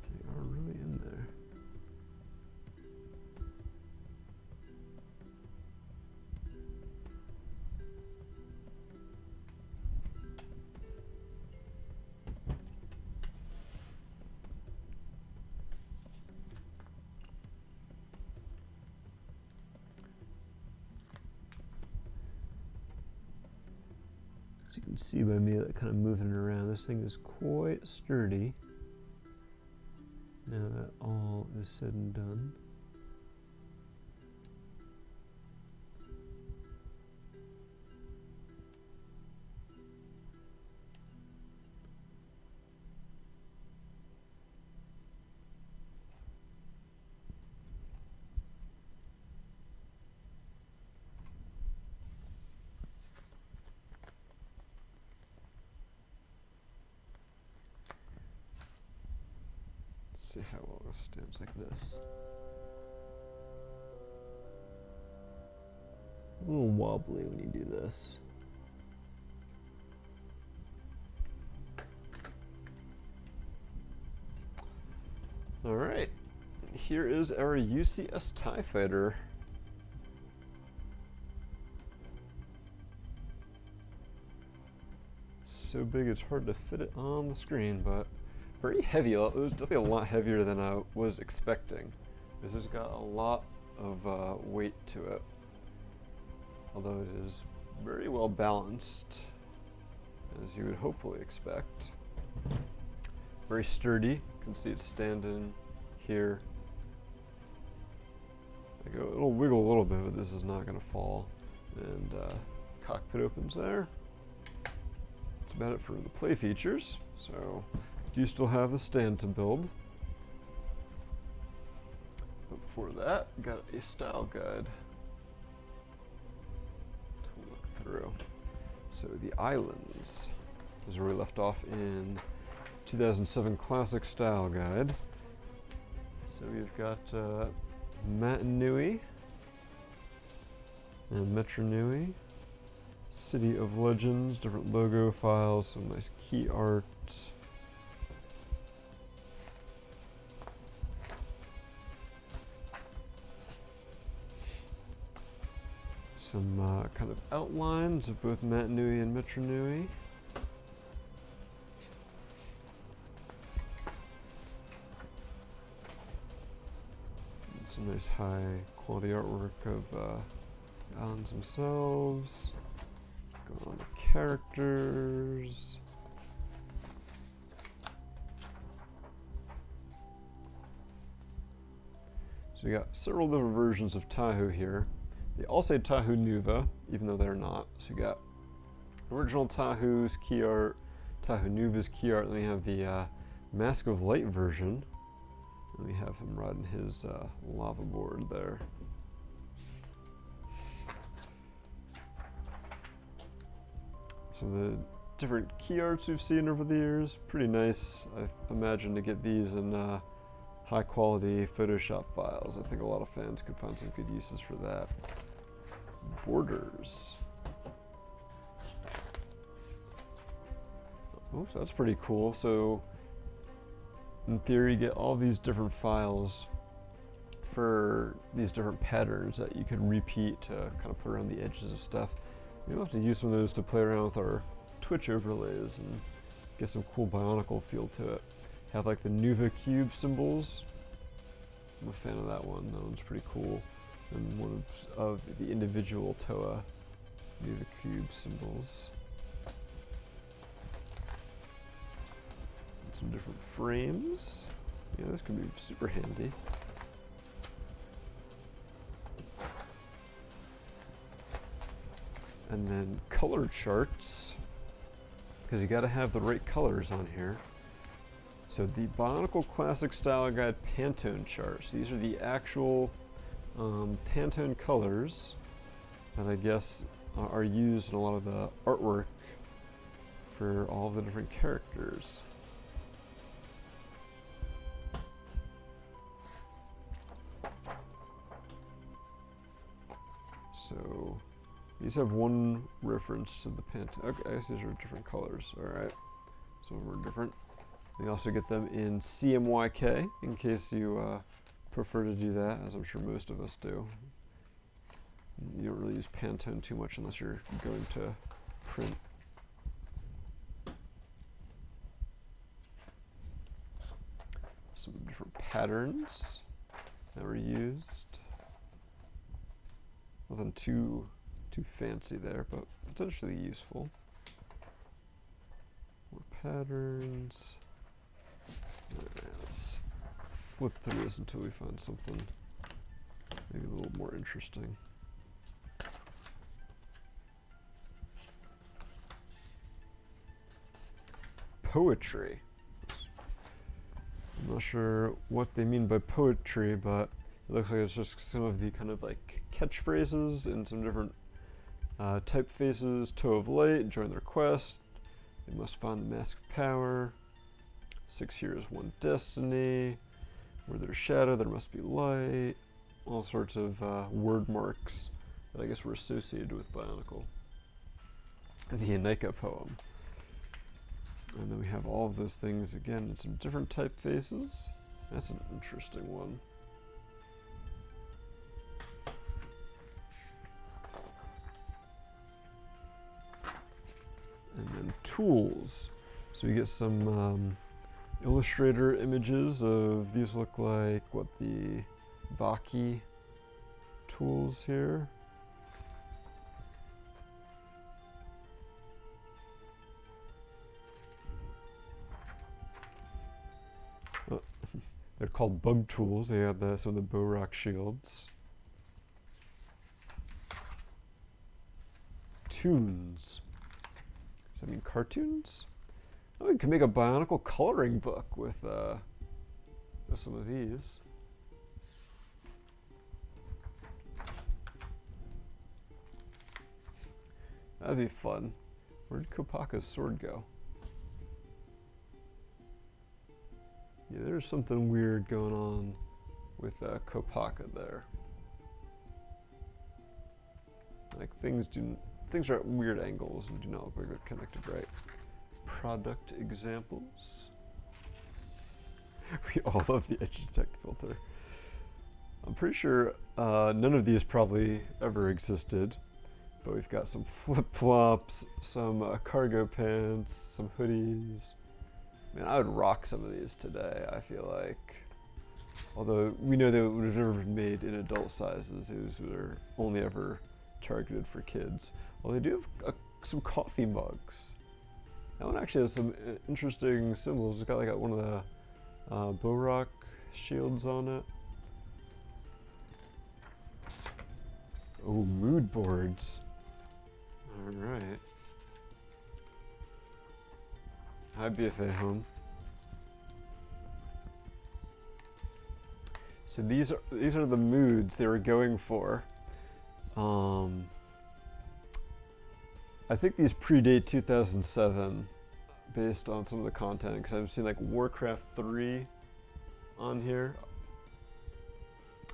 They are really in there. As you can see by me that kind of moving it around, this thing is quite sturdy. Now that all is said and done. See how well it stands like this. A little wobbly when you do this. All right, here is our UCS TIE Fighter. So big it's hard to fit it on the screen, but very heavy. It was definitely a lot heavier than I was expecting. This has got a lot of weight to it, although it is very well balanced, as you would hopefully expect. Very sturdy. You can see it standing here. It'll wiggle a little bit, but this is not going to fall. And cockpit opens there. That's about it for the play features. So. Do still have the stand to build. But before that, got a style guide to look through. So the islands is where we left off in 2007 Classic Style Guide. So we've got Matanui and Metronui, City of Legends, different logo files, some nice key art. Some kind of outlines of both Matanui and Metronui. And some nice high quality artwork of islands themselves. Going on to characters. So we got several different versions of Tahu here. They all say Tahu Nuva, even though they're not. So you got original Tahu's key art, Tahu Nuva's key art, then we have the Mask of Light version. And we have him riding his lava board there. Some of the different key arts we've seen over the years, pretty nice. I imagine to get these in high quality Photoshop files. I think a lot of fans could find some good uses for that. Borders. Oh, so that's pretty cool. So in theory, you get all these different files for these different patterns that you can repeat to kind of put around the edges of stuff. We'll have to use some of those to play around with our Twitch overlays and get some cool Bionicle feel to it. Have like the Nuva Cube symbols. I'm a fan of that one. That one's pretty cool. And one of the individual Toa Nuva Cube symbols. And some different frames. Yeah, this could be super handy. And then color charts, because you got to have the right colors on here. So the Bionicle Classic Style Guide Pantone charts. These are the actual Pantone colors that I guess are used in a lot of the artwork for all of the different characters. So these have one reference to the Pantone. Okay, I guess these are different colors. All right, some of them are different. You also get them in CMYK in case you prefer to do that, as I'm sure most of us do. You don't really use Pantone too much unless you're going to print. Some different patterns that were used. Nothing too fancy there, but potentially useful. More patterns. Alright, let's flip through this until we find something maybe a little more interesting. Poetry. I'm not sure what they mean by poetry, but it looks like it's just some of the kind of like catchphrases and some different typefaces. Toe of Light, join their quest. They must find the mask of power. 6 years, 1 destiny. Where there's shadow, there must be light. All sorts of word marks that I guess were associated with Bionicle. And the Anika poem. And then we have all of those things again in some different typefaces. That's an interesting one. And then tools. So you get some Illustrator images of these. Look like what the Vaki tools here. They're called bug tools. They have some of the bow rock shields. Tunes. Does that mean cartoons? Oh, we can make a Bionicle coloring book with some of these. That'd be fun. Where did Kopaka's sword go? Yeah, there's something weird going on with Kopaka there. Like things are at weird angles and do not look like they're connected right. Product examples. We all love the edge detect filter. I'm pretty sure none of these probably ever existed, but we've got some flip-flops, some cargo pants, some hoodies. Man, I would rock some of these today, I feel like. Although we know they would have never been made in adult sizes. These were only ever targeted for kids. Well, they do have some coffee mugs. That one actually has some interesting symbols. It's got like one of the bow rock shields on it. Oh, mood boards. All right. Hi, BFA home. So these are the moods they were going for. I think these predate 2007 based on some of the content, because I've seen like Warcraft 3 on here.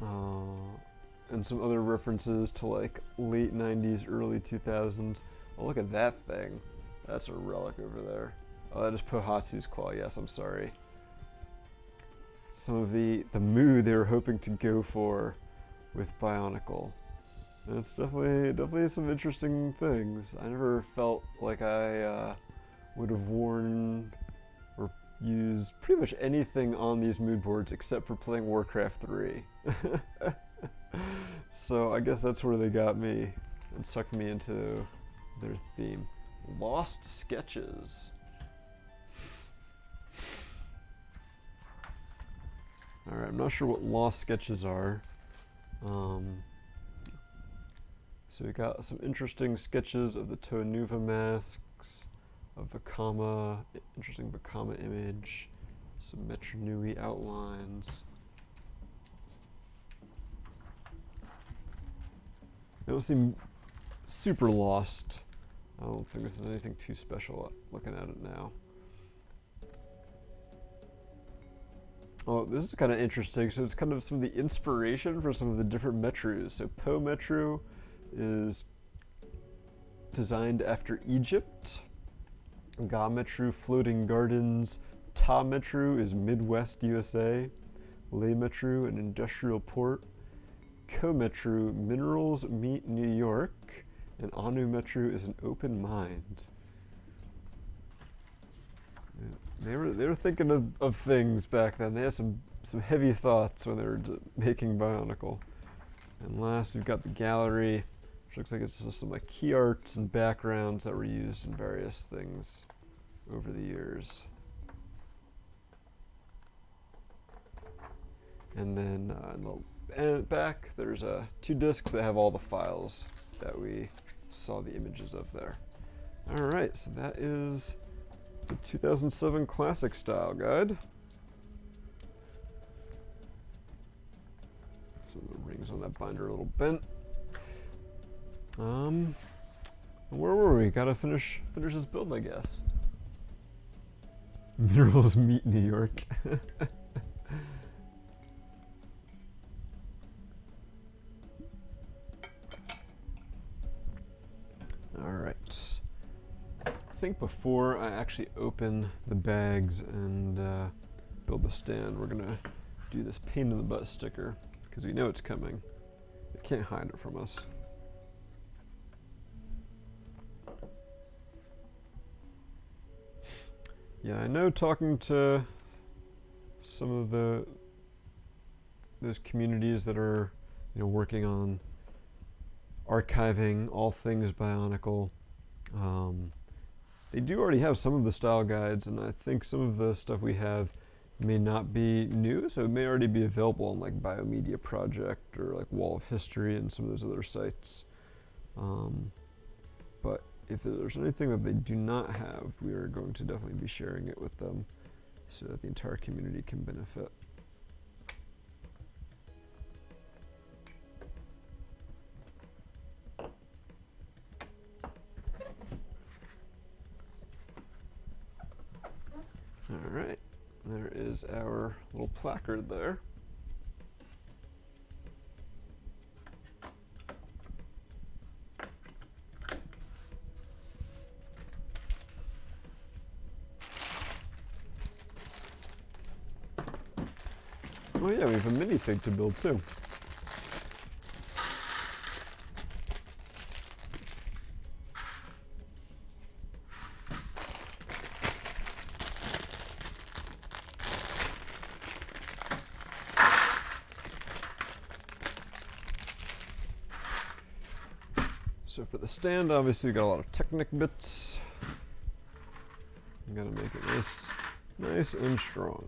And some other references to like late 90s, early 2000s. Oh, look at that thing. That's a relic over there. Oh, that is Pohatsu's claw. Yes, I'm sorry. Some of the mood they were hoping to go for with Bionicle. And it's definitely some interesting things. I never felt like I would have worn or used pretty much anything on these mood boards except for playing Warcraft 3. So I guess that's where they got me and sucked me into their theme. Lost Sketches. Alright, I'm not sure what Lost Sketches are. So we got some interesting sketches of the Toanuva masks, of Vakama, interesting Vakama image, some Metronui outlines. They don't seem super lost. I don't think this is anything too special looking at it now. Oh, this is kind of interesting. So it's kind of some of the inspiration for some of the different Metros. So Po Metro is designed after Egypt. Ga Metro, Floating Gardens. Ta Metro is Midwest USA. Le Metro, an industrial port. Ko Metro, minerals meet New York. And Anu Metro is an open mind. They were thinking of things back then. They had some heavy thoughts when they were making Bionicle. And last, we've got the gallery, which looks like it's just some like key arts and backgrounds that were used in various things over the years. And then in the back, there's 2 discs that have all the files that we saw the images of there. All right, so that is the 2007 Classic Style Guide. So the rings on that binder are a little bent. Where were we? Gotta finish this build, I guess. Minerals meet New York. All right. I think before I actually open the bags and build the stand, we're gonna do this pain in the butt sticker because we know it's coming. It can't hide it from us. Yeah, I know talking to some of those communities that are, working on archiving all things Bionicle. They do already have some of the style guides, and I think some of the stuff we have may not be new, so it may already be available on like Biomedia Project or like Wall of History and some of those other sites. But if there's anything that they do not have, we are going to definitely be sharing it with them so that the entire community can benefit. All right, there is our little placard there. Oh yeah, we have a minifig to build too. So for the stand, obviously we got a lot of Technic bits. I'm gonna make it nice and strong.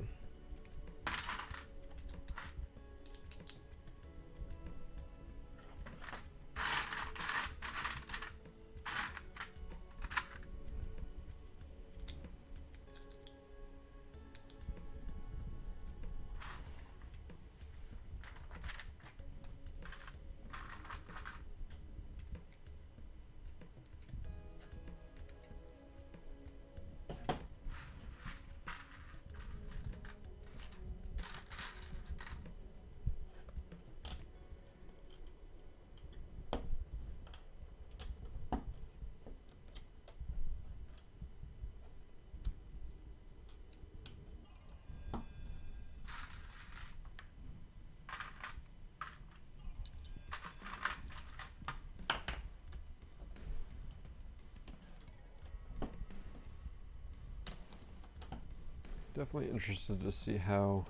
Definitely interested to see how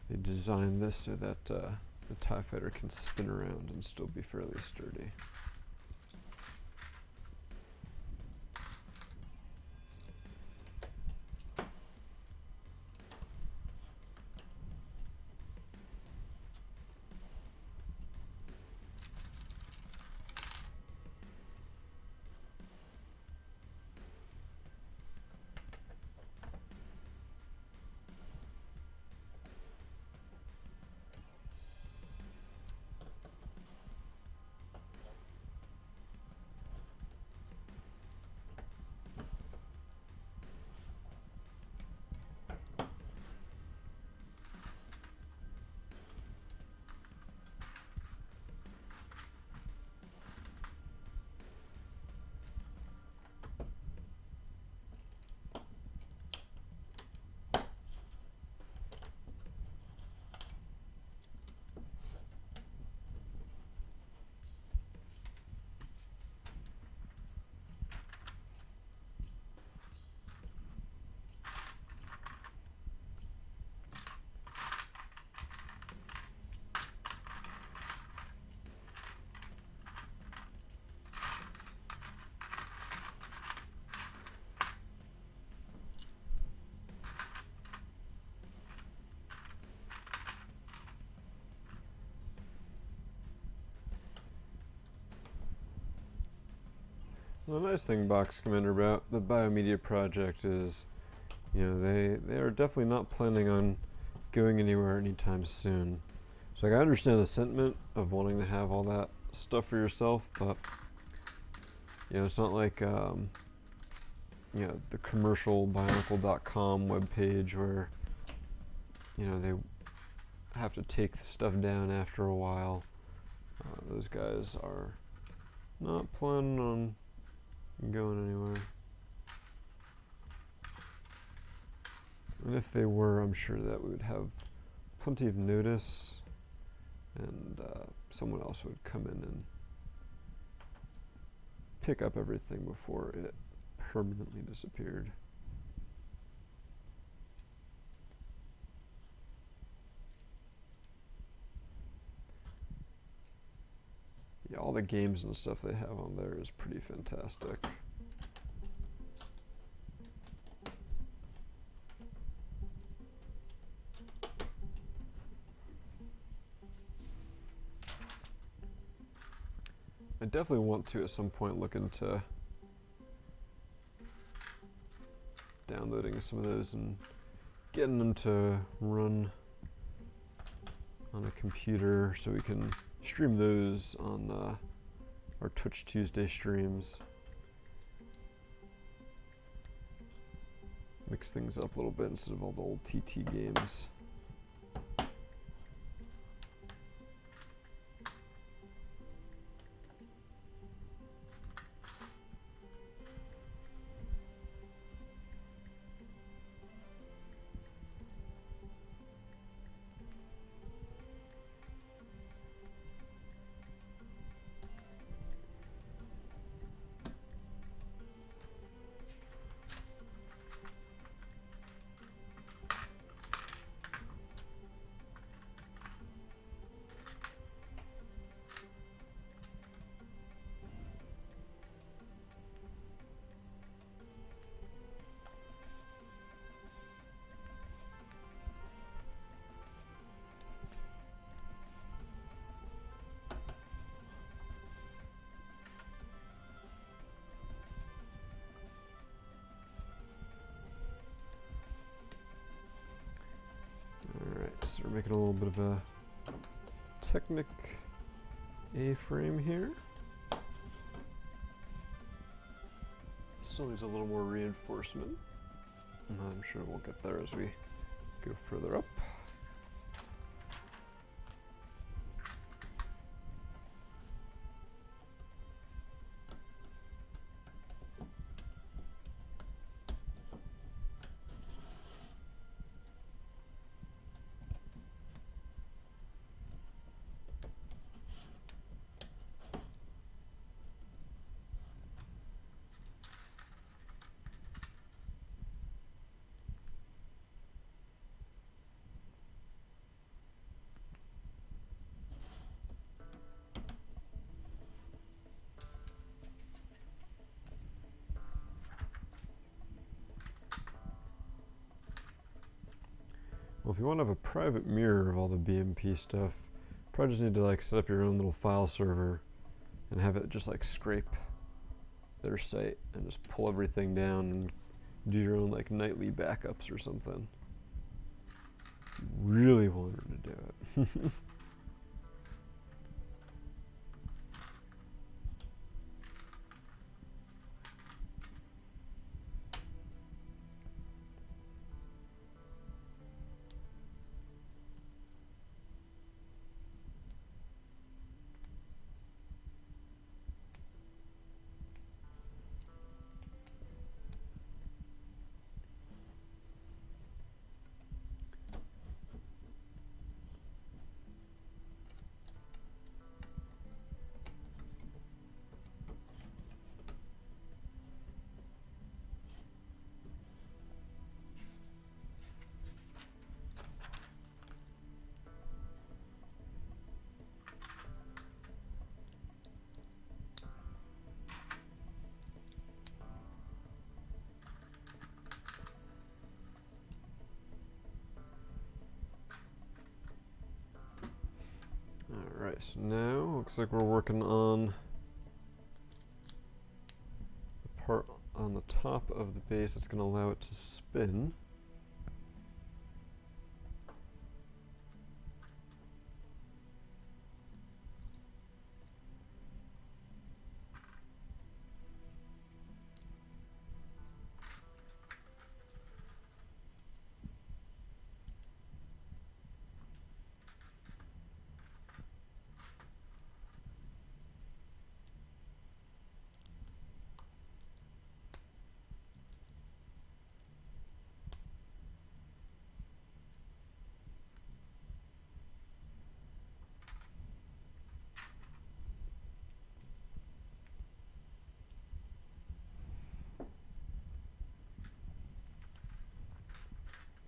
they design this so that the TIE Fighter can spin around and still be fairly sturdy. The nice thing, Box Commander, about the Biomedia project is, you know, they are definitely not planning on going anywhere anytime soon. So like, I understand the sentiment of wanting to have all that stuff for yourself, but you know, it's not like you know, the commercial bionicle.com webpage where, you know, they have to take stuff down after a while. Those guys are not planning on going anywhere. And if they were, I'm sure that we would have plenty of notice, and someone else would come in and pick up everything before it permanently disappeared. Yeah, all the games and stuff they have on there is pretty fantastic. I definitely want to at some point look into downloading some of those and getting them to run on a computer so we can stream those on our Twitch Tuesday streams. Mix things up a little bit instead of all the old TT games. So we're making a little bit of a Technic A-frame here. Still needs a little more reinforcement, and I'm sure we'll get there as we go further up. Well, if you want to have a private mirror of all the BMP stuff, probably just need to like set up your own little file server and have it just like scrape their site and just pull everything down and do your own like nightly backups or something. Really wanted to do it. Alright, so now looks like we're working on the part on the top of the base that's going to allow it to spin.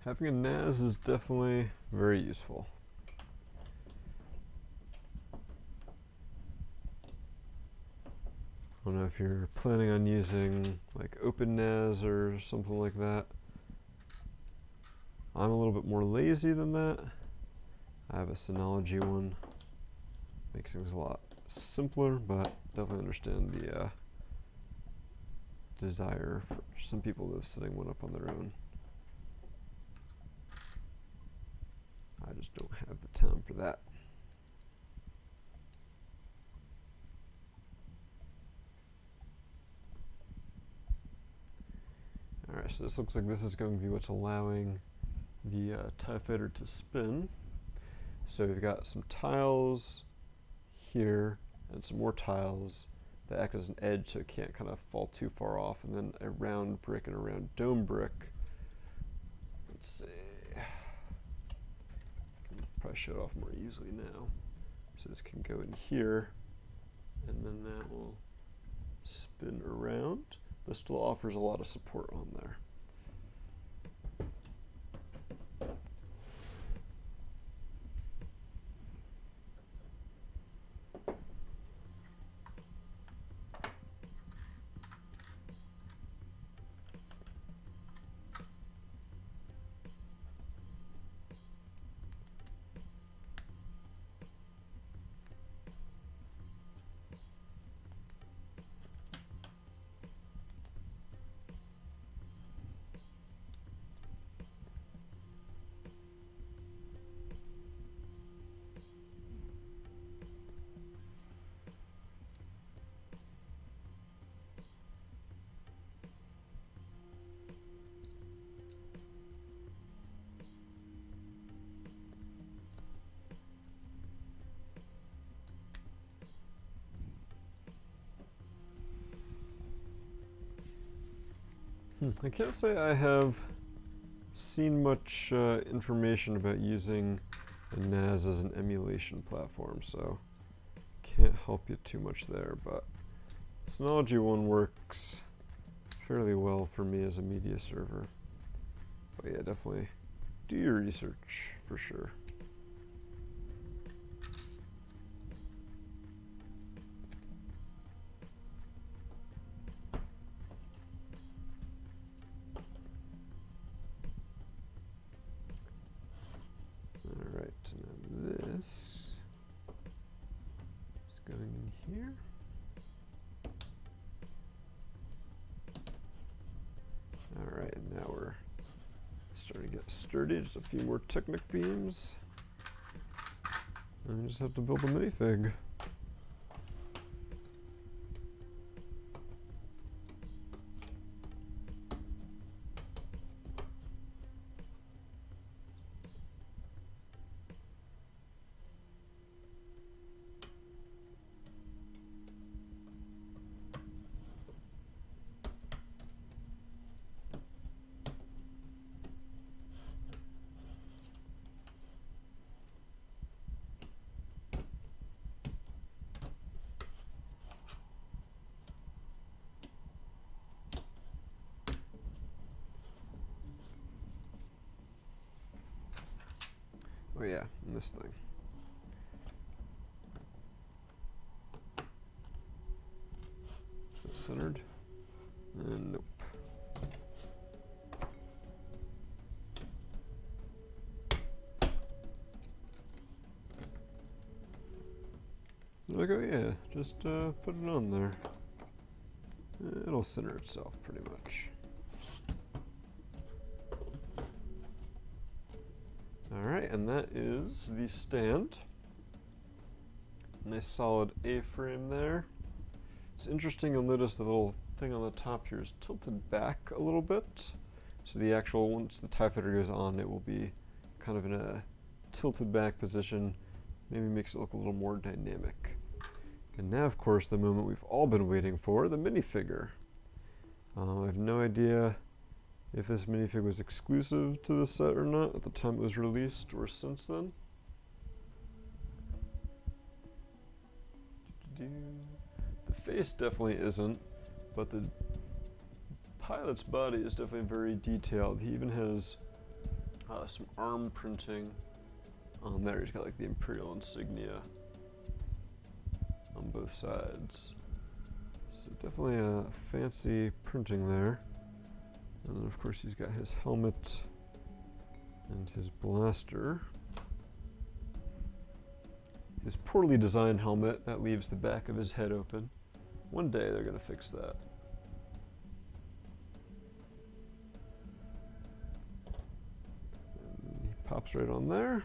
Having a NAS is definitely very useful. I don't know if you're planning on using like OpenNAS or something like that. I'm a little bit more lazy than that. I have a Synology one. Makes things a lot simpler, but definitely understand the desire for some people to setting one up on their own. I just don't have the time for that. Alright, so this looks like this is going to be what's allowing the TIE Fighter to spin. So we've got some tiles here and some more tiles that act as an edge so it can't kind of fall too far off, and then a round brick and a round dome brick. Let's see. Probably show it off more easily now. So this can go in here, and then that will spin around. This still offers a lot of support on there. I can't say I have seen much information about using a NAS as an emulation platform, so can't help you too much there, but the Synology one works fairly well for me as a media server. But yeah, definitely do your research for sure. this. It's going in here. All right, now we're starting to get sturdy. Just a few more Technic beams. And we just have to build a minifig. Oh yeah, and this thing. Is it centered? Nope. Like, oh yeah, just put it on there. It'll center itself pretty much. Alright, and that is the stand. Nice solid A-frame there. It's interesting, you'll notice the little thing on the top here is tilted back a little bit. So the actual, once the TIE Fighter goes on, it will be kind of in a tilted back position. Maybe makes it look a little more dynamic. And now, of course, the moment we've all been waiting for, the minifigure. I have no idea if this minifig was exclusive to the set or not at the time it was released or since then. The face definitely isn't, but the pilot's body is definitely very detailed. He even has some arm printing on there. He's got like the Imperial insignia on both sides. So definitely a fancy printing there. And then of course he's got his helmet and his blaster. His poorly designed helmet that leaves the back of his head open. One day they're gonna fix that. And he pops right on there.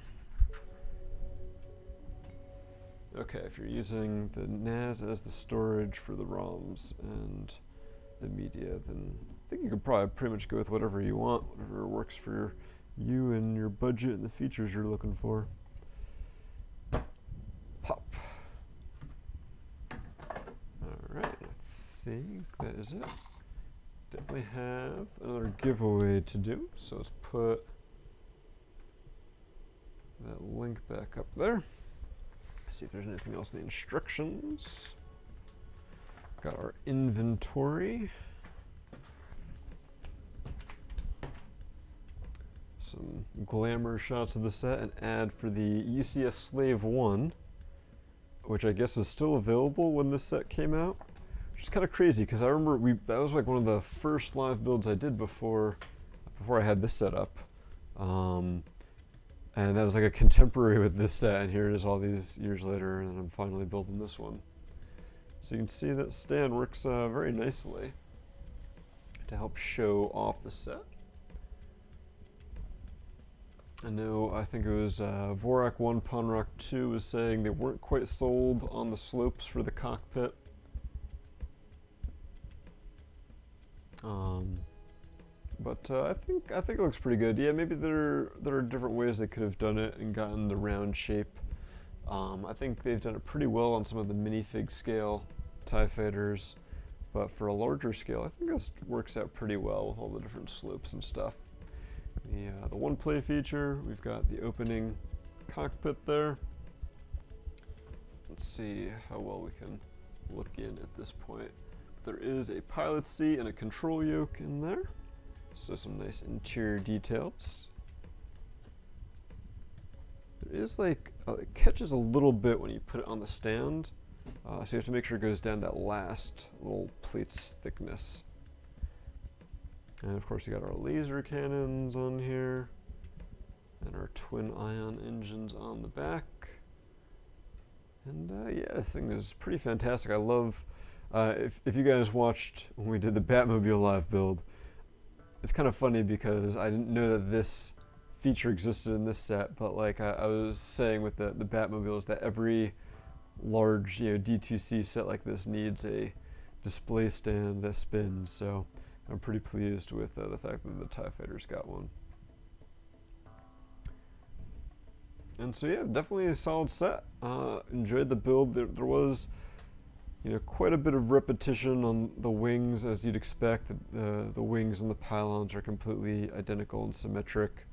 Okay, if you're using the NAS as the storage for the ROMs and the media, then I think you could probably pretty much go with whatever you want, whatever works for you and your budget and the features you're looking for. Pop. Alright, I think that is it. Definitely have another giveaway to do, so let's put that link back up there. See if there's anything else in the instructions. Got our inventory. Some glamour shots of the set, an ad for the UCS Slave 1, which I guess is still available when this set came out. Which is kind of crazy because I remember that was like one of the first live builds I did before I had this set up. And that was like a contemporary with this set, and here it is all these years later, and I'm finally building this one. So you can see that stand works very nicely to help show off the set. I know, I think it was Vorak 1, Ponrock 2 was saying they weren't quite sold on the slopes for the cockpit. But I think it looks pretty good. Yeah, maybe there are different ways they could have done it and gotten the round shape. I think they've done it pretty well on some of the minifig scale TIE Fighters, but for a larger scale, I think this works out pretty well with all the different slopes and stuff. The one play feature, we've got the opening cockpit there. Let's see how well we can look in at this point. There is a pilot seat and a control yoke in there. So some nice interior details. There is like, it catches a little bit when you put it on the stand. So you have to make sure it goes down that last little plate's thickness. And of course you got our laser cannons on here. And our twin ion engines on the back. And yeah, this thing is pretty fantastic. I love, if you guys watched when we did the Batmobile live build, it's kind of funny because I didn't know that this feature existed in this set, but like I was saying with the Batmobiles, that every large D2C set like this needs a display stand that spins, so I'm pretty pleased with the fact that the TIE Fighter's got one. And so yeah, definitely a solid set. Enjoyed the build. There was quite a bit of repetition on the wings, as you'd expect. The wings and the pylons are completely identical and symmetric.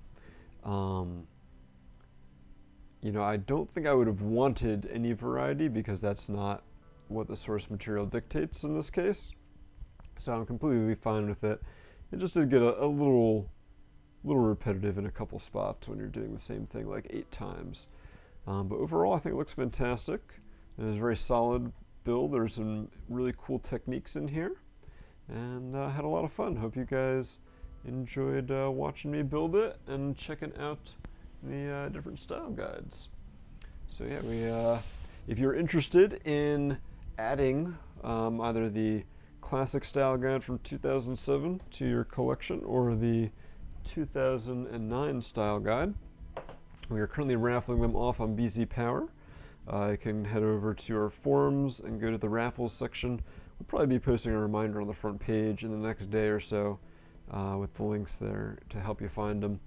I don't think I would have wanted any variety because that's not what the source material dictates in this case. So I'm completely fine with it. It just did get a little repetitive in a couple spots when you're doing the same thing like 8 times. But overall, I think it looks fantastic. It is a very solid build. There's some really cool techniques in here, and I had a lot of fun. Hope you guys enjoyed watching me build it and checking out the different style guides. So yeah, if you're interested in adding either the classic style guide from 2007 to your collection or the 2009 style guide, we are currently raffling them off on BZPower. You can head over to our forums and go to the raffles section. We'll probably be posting a reminder on the front page in the next day or so with the links there to help you find them.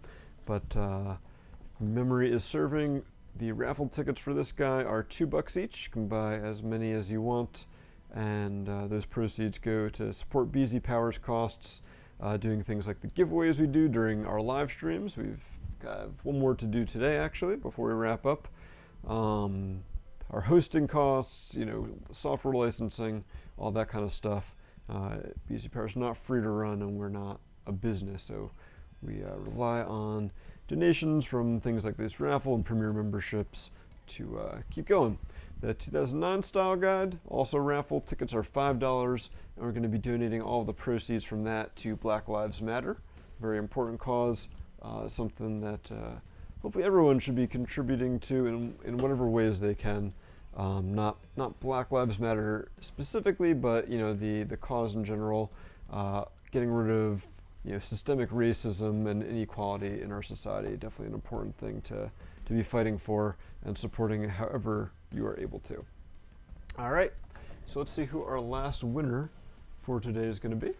But if memory is serving, the raffle tickets for this guy are $2 each. You can buy as many as you want, and those proceeds go to support BZPower's costs, doing things like the giveaways we do during our live streams. We've got one more to do today, actually, before we wrap up. Our hosting costs, software licensing, all that kind of stuff. BZPower is not free to run, and we're not a business, so we rely on donations from things like this raffle and premier memberships to keep going. The 2009 style guide, also raffle. Tickets are $5, and we're going to be donating all of the proceeds from that to Black Lives Matter. Very important cause, something that hopefully everyone should be contributing to in whatever ways they can. Not Black Lives Matter specifically, but the cause in general. Getting rid of systemic racism and inequality in our society, definitely an important thing to be fighting for and supporting however you are able to. All right, so let's see who our last winner for today is going to be.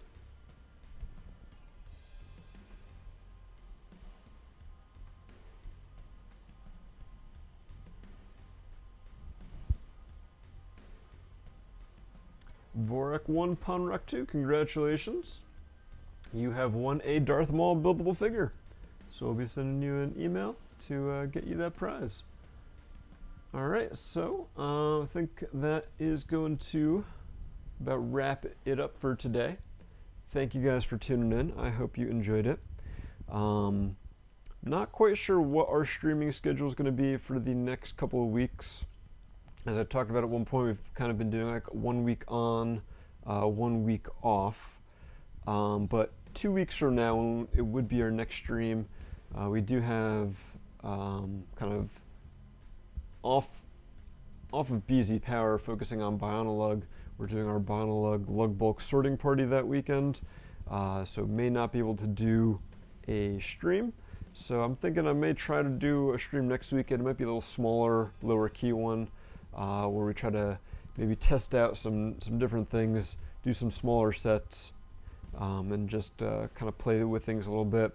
Vorak1 Ponrak2, congratulations. You have won a Darth Maul buildable figure. So we'll be sending you an email to get you that prize. All right, so I think that is going to about wrap it up for today. Thank you guys for tuning in. I hope you enjoyed it. Not quite sure what our streaming schedule is going to be for the next couple of weeks. As I talked about at one point, we've kind of been doing like 1 week on, 1 week off. But 2 weeks from now, it would be our next stream. We do have kind of off of BZPower, focusing on Bionolog. We're doing our Bionolog lug bulk sorting party that weekend, so may not be able to do a stream. So I'm thinking I may try to do a stream next weekend. It might be a little smaller, lower key one, where we try to maybe test out some different things, do some smaller sets, and just kind of play with things a little bit.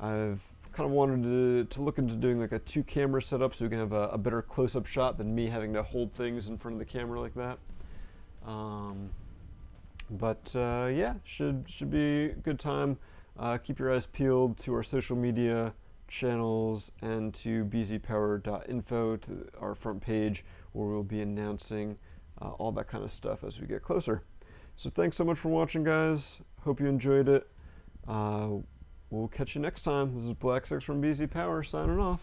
I've kind of wanted to look into doing like a 2-camera setup so we can have a better close-up shot than me having to hold things in front of the camera like that. Yeah, should be a good time. Keep your eyes peeled to our social media channels and to bzpower.info, to our front page, where we'll be announcing all that kind of stuff as we get closer. So thanks so much for watching, guys. Hope you enjoyed it. We'll catch you next time. This is Black6 from BZPower signing off.